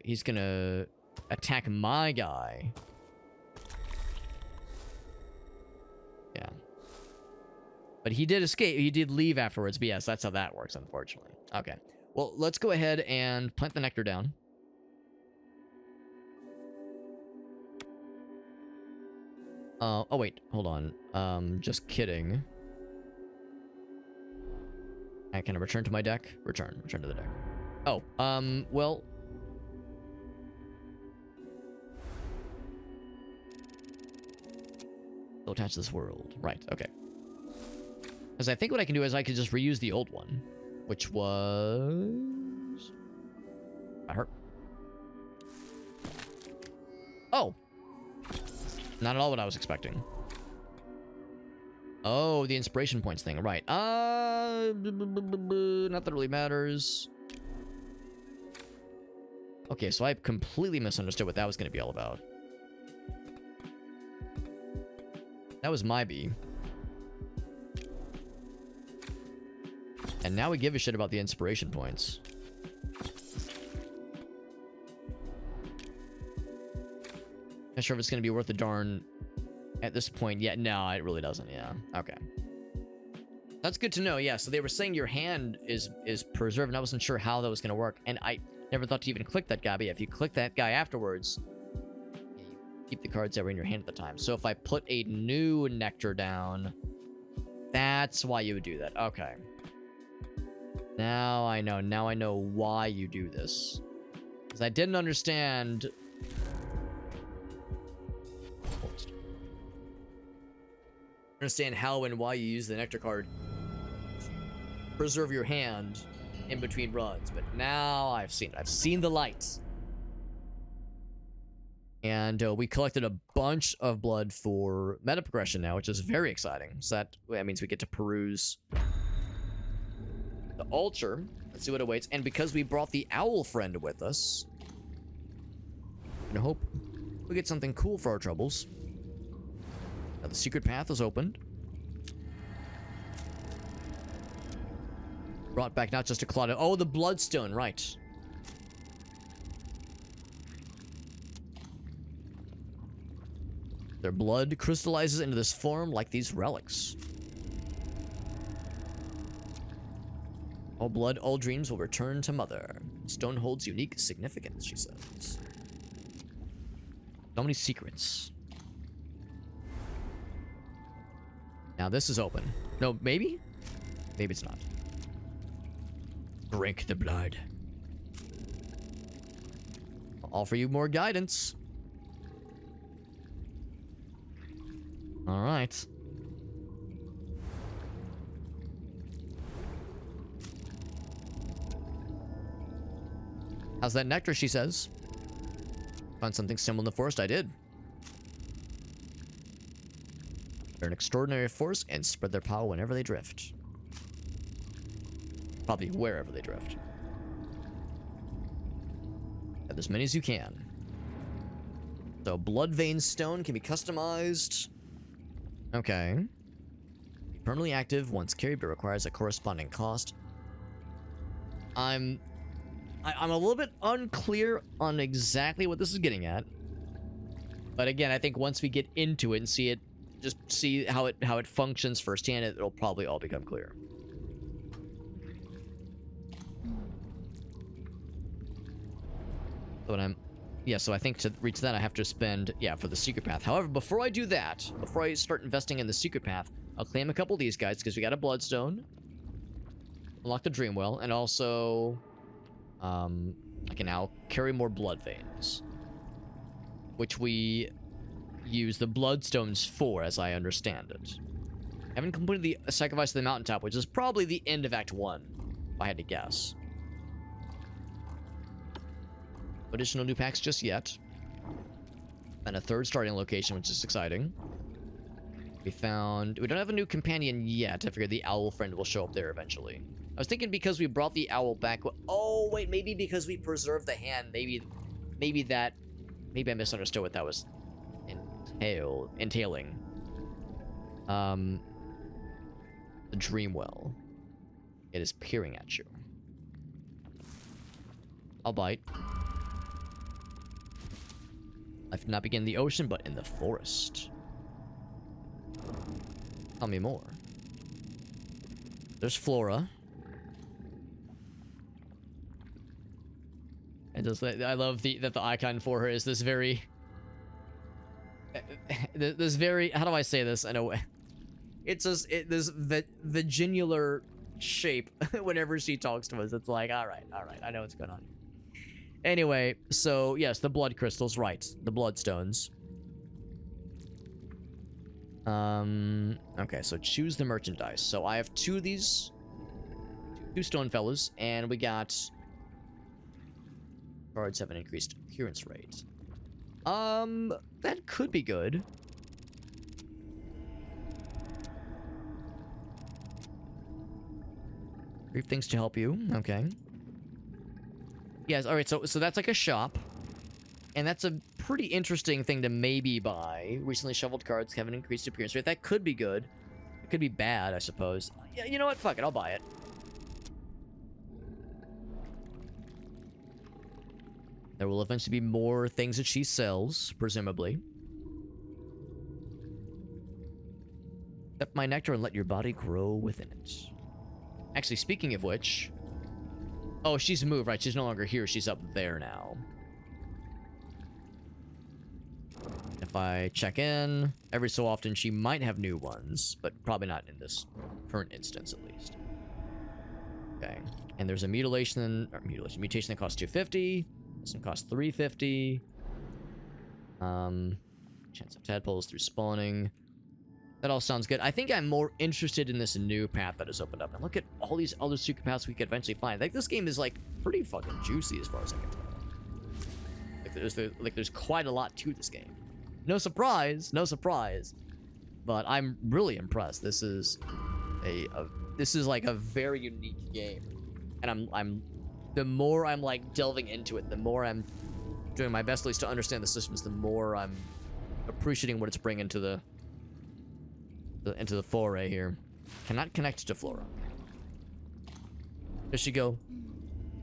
A: He's gonna attack my guy. Yeah. But he did escape. He did leave afterwards. But yes, that's how that works, unfortunately. Okay. Well, let's go ahead and plant the nectar down. Oh, wait. Hold on. Just kidding. I can return to my deck. Return to the deck. Oh, well... Still attached to this world. Right, okay. Because I think what I can do is I could just reuse the old one. Which was... I hurt. Oh! Not at all what I was expecting. Oh, the inspiration points thing. Right. Not that it really matters. Okay, so I completely misunderstood what that was going to be all about. That was my bee. And now we give a shit about the inspiration points. Not sure if it's going to be worth the darn at this point yet. No, it really doesn't. Yeah. Okay. That's good to know. Yeah, so they were saying your hand is preserved, and I wasn't sure how that was going to work. And I never thought to even click that guy, but yeah, if you click that guy afterwards, you keep the cards that were in your hand at the time. So if I put a new nectar down, that's why you would do that. Okay. Now I know. Now I know why you do this. Because I didn't understand... understand how and why you use the nectar card to preserve your hand in between runs, but now I've seen it. I've seen the light. And we collected a bunch of blood for meta progression now, which is very exciting. So that means we get to peruse the altar. Let's see what awaits. And because we brought the owl friend with us, I hope we get something cool for our troubles. Now the secret path is opened. Brought back not just a clot of... Oh, the bloodstone, right. Their blood crystallizes into this form like these relics. All blood, all dreams will return to Mother. Stone holds unique significance, she says. So many secrets. Now this is open. No, maybe? Maybe it's not. Drink the blood. I'll offer you more guidance. Alright. How's that nectar, she says. Found something similar in the forest. I did. They're an extraordinary force and spread their power whenever they drift. Probably wherever they drift. Have as many as you can. So, blood vein stone can be customized. Okay. Permanently active once carried, but requires a corresponding cost. I'm a little bit unclear on exactly what this is getting at. But again, I think once we get into it and see it, just see how it functions firsthand, it'll probably all become clear. So I think to reach that, I have to spend, for the secret path. However, before I do that, before I start investing in the secret path, I'll claim a couple of these guys, because we got a bloodstone. Unlock the dream well, and also, I can now carry more blood veins. Which we use the bloodstones for, as I understand it. I haven't completed the sacrifice of the mountaintop, which is probably the end of Act 1, if I had to guess. Additional new packs just yet. And a third starting location, which is exciting. We don't have a new companion yet. I figured the owl friend will show up there eventually. I was thinking because we brought the owl back. Oh, wait, maybe because we preserved the hand. Maybe I misunderstood what that was entailing. The dream well. It is peering at you. I'll bite. Life did not begin in the ocean, but in the forest. Tell me more. There's Flora. And just, I love that the icon for her is this very... how do I say this in a way? It's just, this vaginular shape whenever she talks to us. It's like, alright, I know what's going on. Anyway, so yes, the blood crystals, right. The bloodstones. Okay, so choose the merchandise. So I have two of these. Two stone fellas, and we got... Cards have an increased appearance rate. That could be good. Brief things to help you. Okay. Yes, alright, so that's like a shop. And that's a pretty interesting thing to maybe buy. Recently shoveled cards have an increased appearance rate. That could be good. It could be bad, I suppose. Yeah, you know what? Fuck it, I'll buy it. There will eventually be more things that she sells, presumably. Accept my nectar and let your body grow within it. Actually, speaking of which... Oh, she's moved, right? She's no longer here. She's up there now. If I check in, every so often she might have new ones, but probably not in this current instance, at least. Okay. And there's a mutation that costs 250. This one costs 350. Chance of tadpoles through spawning. That all sounds good. I think I'm more interested in this new path that has opened up. And look at all these other secret paths we could eventually find. Like, this game is, like, pretty fucking juicy as far as I can tell. Like, there's quite a lot to this game. No surprise, no surprise. But I'm really impressed. This is like a very unique game. And I'm the more I'm like delving into it, the more I'm doing my best at least to understand the systems, the more I'm appreciating what it's bringing to the into the foray here. Cannot connect to Flora. There she go.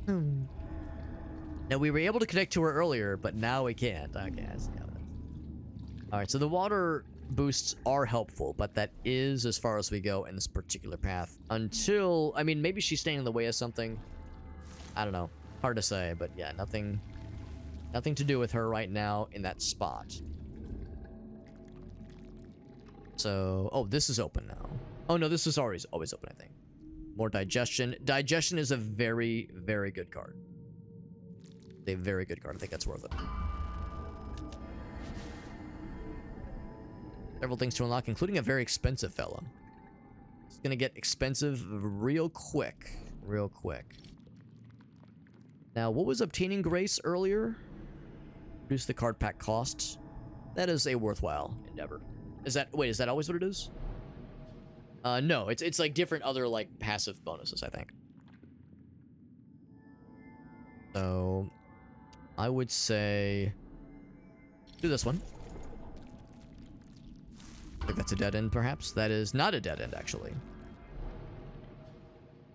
A: Now, we were able to connect to her earlier, but now we can't. Okay, I see how it is. Alright, so the water boosts are helpful, but that is as far as we go in this particular path. Until, I mean, maybe she's standing in the way of something. I don't know. Hard to say, but yeah, nothing to do with her right now in that spot. So, oh, this is open now. Oh no, this is always open, I think. More digestion. Digestion is a very, very good card. A very good card. I think that's worth it. Several things to unlock, including a very expensive fella. It's gonna get expensive real quick. Real quick. Now, what was obtaining grace earlier? Reduce the card pack costs. That is a worthwhile endeavor. Is that always what it is? No, it's like different other like passive bonuses, I think. So, I would say do this one. I think that's a dead end, perhaps. That is not a dead end, actually.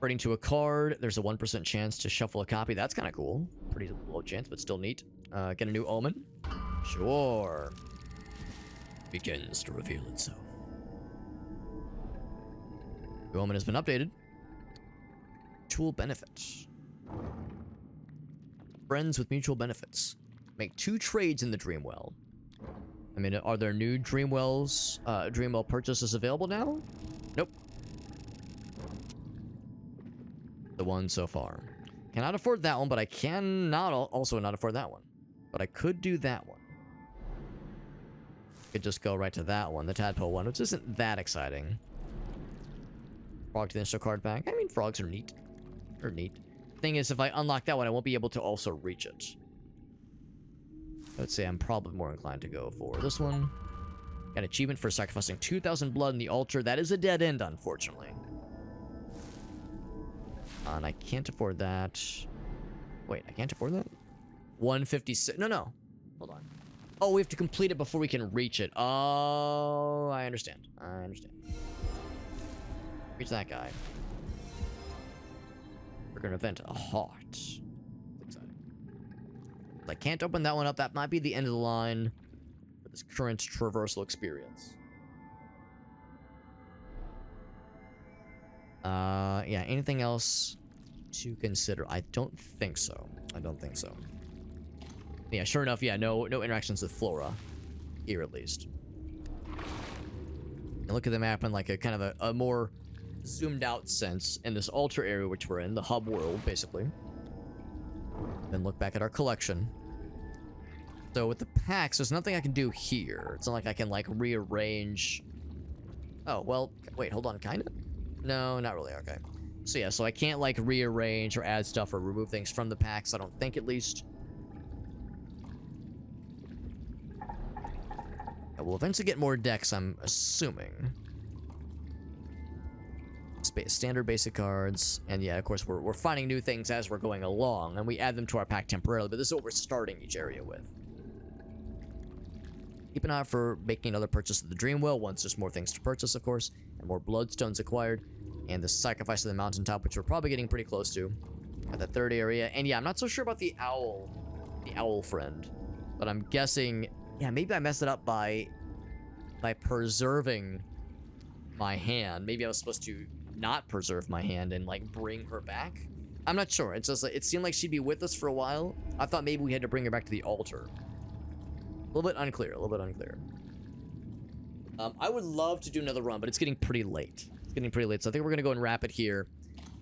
A: Writing to a card, there's a 1% chance to shuffle a copy. That's kind of cool. Pretty low chance, but still neat. Get a new omen. Sure. Begins to reveal itself. The omen has been updated. Mutual benefits. Friends with mutual benefits. Make 2 trades in the Dreamwell. I mean, are there new Dreamwell purchases available now? Nope. The one so far. Cannot afford that one, but I cannot also not afford that one. But I could do that one. Could just go right to that one, the tadpole one, which isn't that exciting. Frog to the initial card back. I mean, frogs are neat. They're neat. Thing is, if I unlock that one, I won't be able to also reach it. I would say I'm probably more inclined to go for this one. Got an achievement for sacrificing 2,000 blood in the altar. That is a dead end, unfortunately. And I can't afford that. Wait, I can't afford that? 156. No. Hold on. Oh, we have to complete it before we can reach it. Oh, I understand. Reach that guy. We're gonna event a heart. Exciting. I can't open that one up. That might be the end of the line for this current traversal experience. Yeah, anything else to consider? I don't think so. Yeah, sure enough, yeah, no interactions with Flora. Here, at least. And look at the map in like a kind of a more zoomed out sense in this altar area which we're in, the hub world, basically. Then look back at our collection. So with the packs, there's nothing I can do here. It's not like I can like rearrange. Oh, well, wait, hold on, kinda? No, not really, okay. So yeah, so I can't like rearrange or add stuff or remove things from the packs, I don't think, at least. I will eventually get more decks, I'm assuming. Standard basic cards, and yeah, of course, we're finding new things as we're going along, and we add them to our pack temporarily, but this is what we're starting each area with. Keep an eye out for making another purchase of the Dreamwell once there's more things to purchase, of course, and more bloodstones acquired, and the sacrifice of the mountaintop, which we're probably getting pretty close to at the 3rd area. And yeah, I'm not so sure about the owl friend, but I'm guessing, yeah, maybe I messed it up by preserving my hand. Maybe I was supposed to not preserve my hand and like bring her back. I'm not sure. It's just like, it seemed like she'd be with us for a while. I thought maybe we had to bring her back to the altar. A little bit unclear. I would love to do another run, but it's getting pretty late. So I think we're gonna go and wrap it here,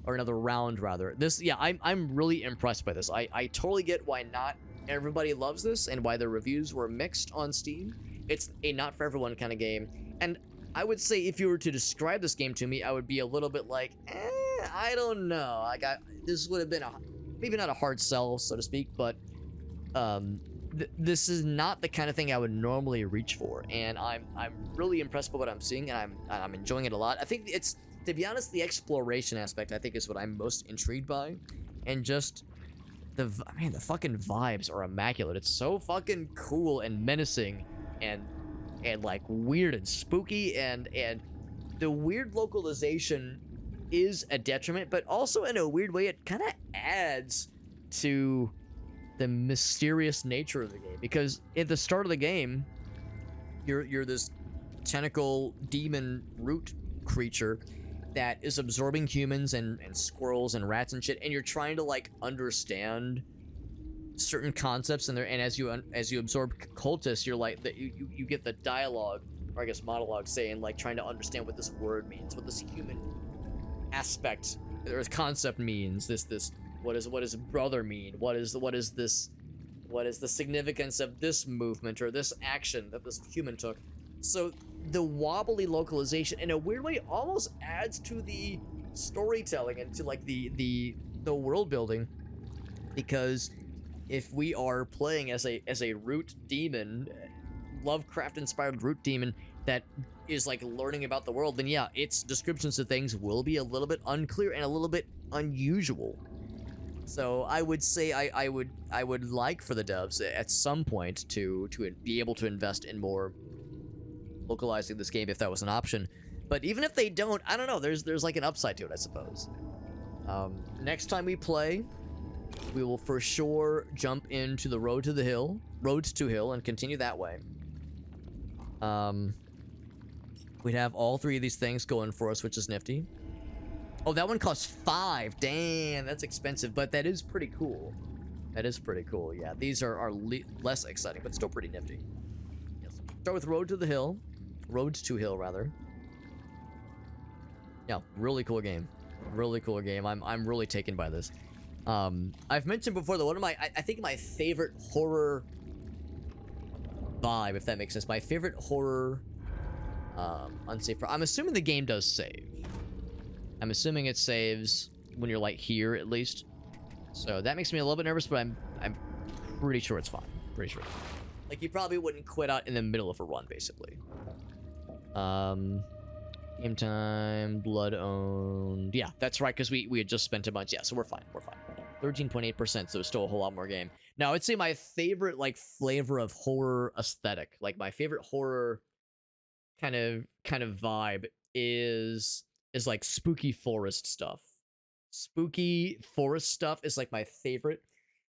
A: or another round rather. This, yeah, I'm really impressed by this. I totally get why not everybody loves this and why the reviews were mixed on Steam. It's a not for everyone kind of game, and I would say if you were to describe this game to me, I would be a little bit like, I don't know. This would have been maybe not a hard sell, so to speak, but this is not the kind of thing I would normally reach for, and I'm really impressed by what I'm seeing, and I'm enjoying it a lot. I think it's, to be honest, the exploration aspect I think is what I'm most intrigued by, and just the fucking vibes are immaculate. It's so fucking cool and menacing, and like weird and spooky, and the weird localization is a detriment, but also in a weird way it kind of adds to the mysterious nature of the game, because at the start of the game you're this tentacle demon root creature that is absorbing humans and squirrels and rats and shit, and you're trying to like understand certain concepts in there, and as you absorb cultists, you're like you get the dialogue, or I guess monologue, saying like trying to understand what this word means, what this human aspect or concept means, this what does brother mean, what is the significance of this movement or this action that this human took. So the wobbly localization in a weird way almost adds to the storytelling and to like the world building, because if we are playing as a root demon, Lovecraft-inspired root demon that is like learning about the world, then yeah, its descriptions of things will be a little bit unclear and a little bit unusual. So I would say I would like for the devs at some point to be able to invest in more localizing this game if that was an option. But even if they don't, I don't know. There's like an upside to it, I suppose. Next time we play, we will for sure jump into the roads to hill, and continue that way. We'd have all three of these things going for us, which is nifty. Oh, that one costs 5. Damn, that's expensive, but that is pretty cool. That is pretty cool. Yeah, these are less exciting, but still pretty nifty. Yes. Start with roads to hill, rather. Yeah, really cool game. Really cool game. I'm really taken by this. I've mentioned before that one of I think my favorite horror vibe, if that makes sense. My favorite horror unsafe. I'm assuming the game does save. I'm assuming it saves when you're like here at least. So that makes me a little bit nervous, but I'm pretty sure it's fine. Pretty sure. Like you probably wouldn't quit out in the middle of a run, basically. Game time, blood owned. Yeah, that's right, because we had just spent a bunch. Yeah, so we're fine. We're fine. 13.8%, so it's still a whole lot more game. Now, I'd say my favorite like flavor of horror aesthetic, like my favorite horror kind of vibe is like spooky forest stuff. Spooky forest stuff is like my favorite.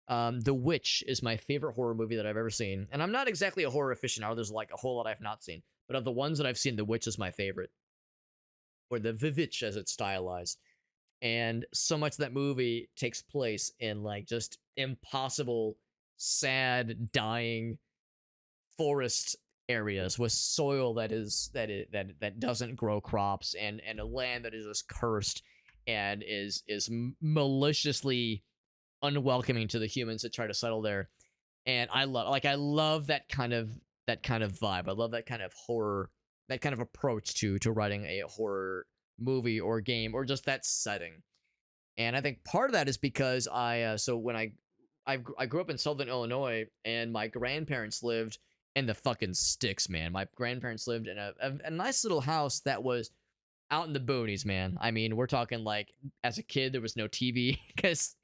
A: The Witch is my favorite horror movie that I've ever seen. And I'm not exactly a horror aficionado. There's like a whole lot I've not seen. But of the ones that I've seen, The Witch is my favorite. Or the Vivitch as it's stylized. And so much of that movie takes place in like just impossible, sad, dying forest areas with soil that doesn't grow crops and a land that is just cursed and is maliciously unwelcoming to the humans that try to settle there. And I love that kind of vibe. I love that kind of horror, that kind of approach to writing a horror movie or game or just that setting. And I think part of that is because I grew up in Southern Illinois and my grandparents lived in the fucking sticks, man. My grandparents lived in a nice little house that was out in the boonies, man. I mean, we're talking like as a kid there was no TV because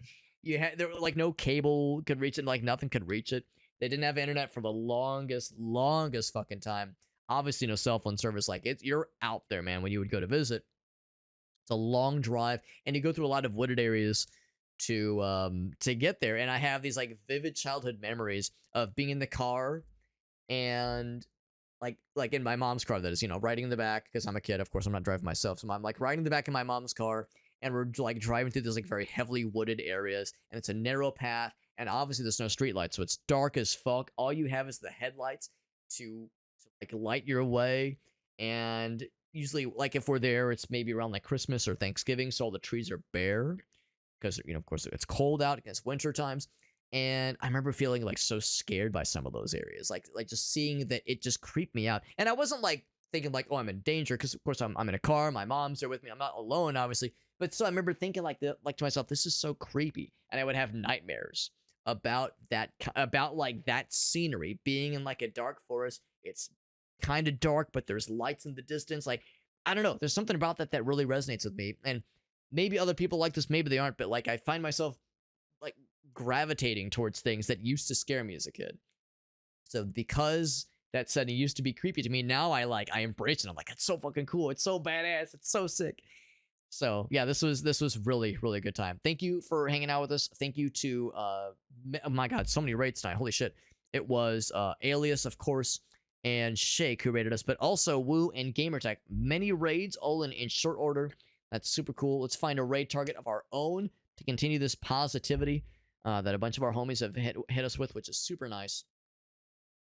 A: there were like no cable could reach it, like nothing could reach it. They didn't have internet for the longest fucking time. Obviously no cell phone service. Like you're out there, man, when you would go to visit. It's a long drive and you go through a lot of wooded areas to get there. And I have these like vivid childhood memories of being in the car and like in my mom's car, that is, riding in the back because I'm a kid. Of course, I'm not driving myself. So I'm like riding in the back of my mom's car and we're like driving through these like very heavily wooded areas and it's a narrow path and obviously there's no street lights. So it's dark as fuck. All you have is the headlights to like light your way. And usually like if we're there, it's maybe around like Christmas or Thanksgiving. So all the trees are bare because, of course it's cold out. It's winter times. And I remember feeling like so scared by some of those areas, like just seeing that it just creeped me out. And I wasn't like thinking like, oh, I'm in danger, because of course I'm in a car, my mom's there with me, I'm not alone, obviously. But so I remember thinking like to myself, this is so creepy, and I would have nightmares about like that scenery, being in like a dark forest. It's kind of dark, but there's lights in the distance. Like I don't know, there's something about that really resonates with me. And maybe other people like this, maybe they aren't, but like I find myself like gravitating towards things that used to scare me as a kid. So because that setting used to be creepy to me, now I embrace it. I'm like, it's so fucking cool. It's so badass. It's so sick. So yeah, this was really, really good time. Thank you for hanging out with us. Thank you to oh my god, so many rates tonight. Holy shit. It was Alias, of course, and Shake who rated us, but also Woo and Gamertech. Many raids all in short order. That's super cool. Let's find a raid target of our own to continue this positivity that a bunch of our homies have hit us with, which is super nice.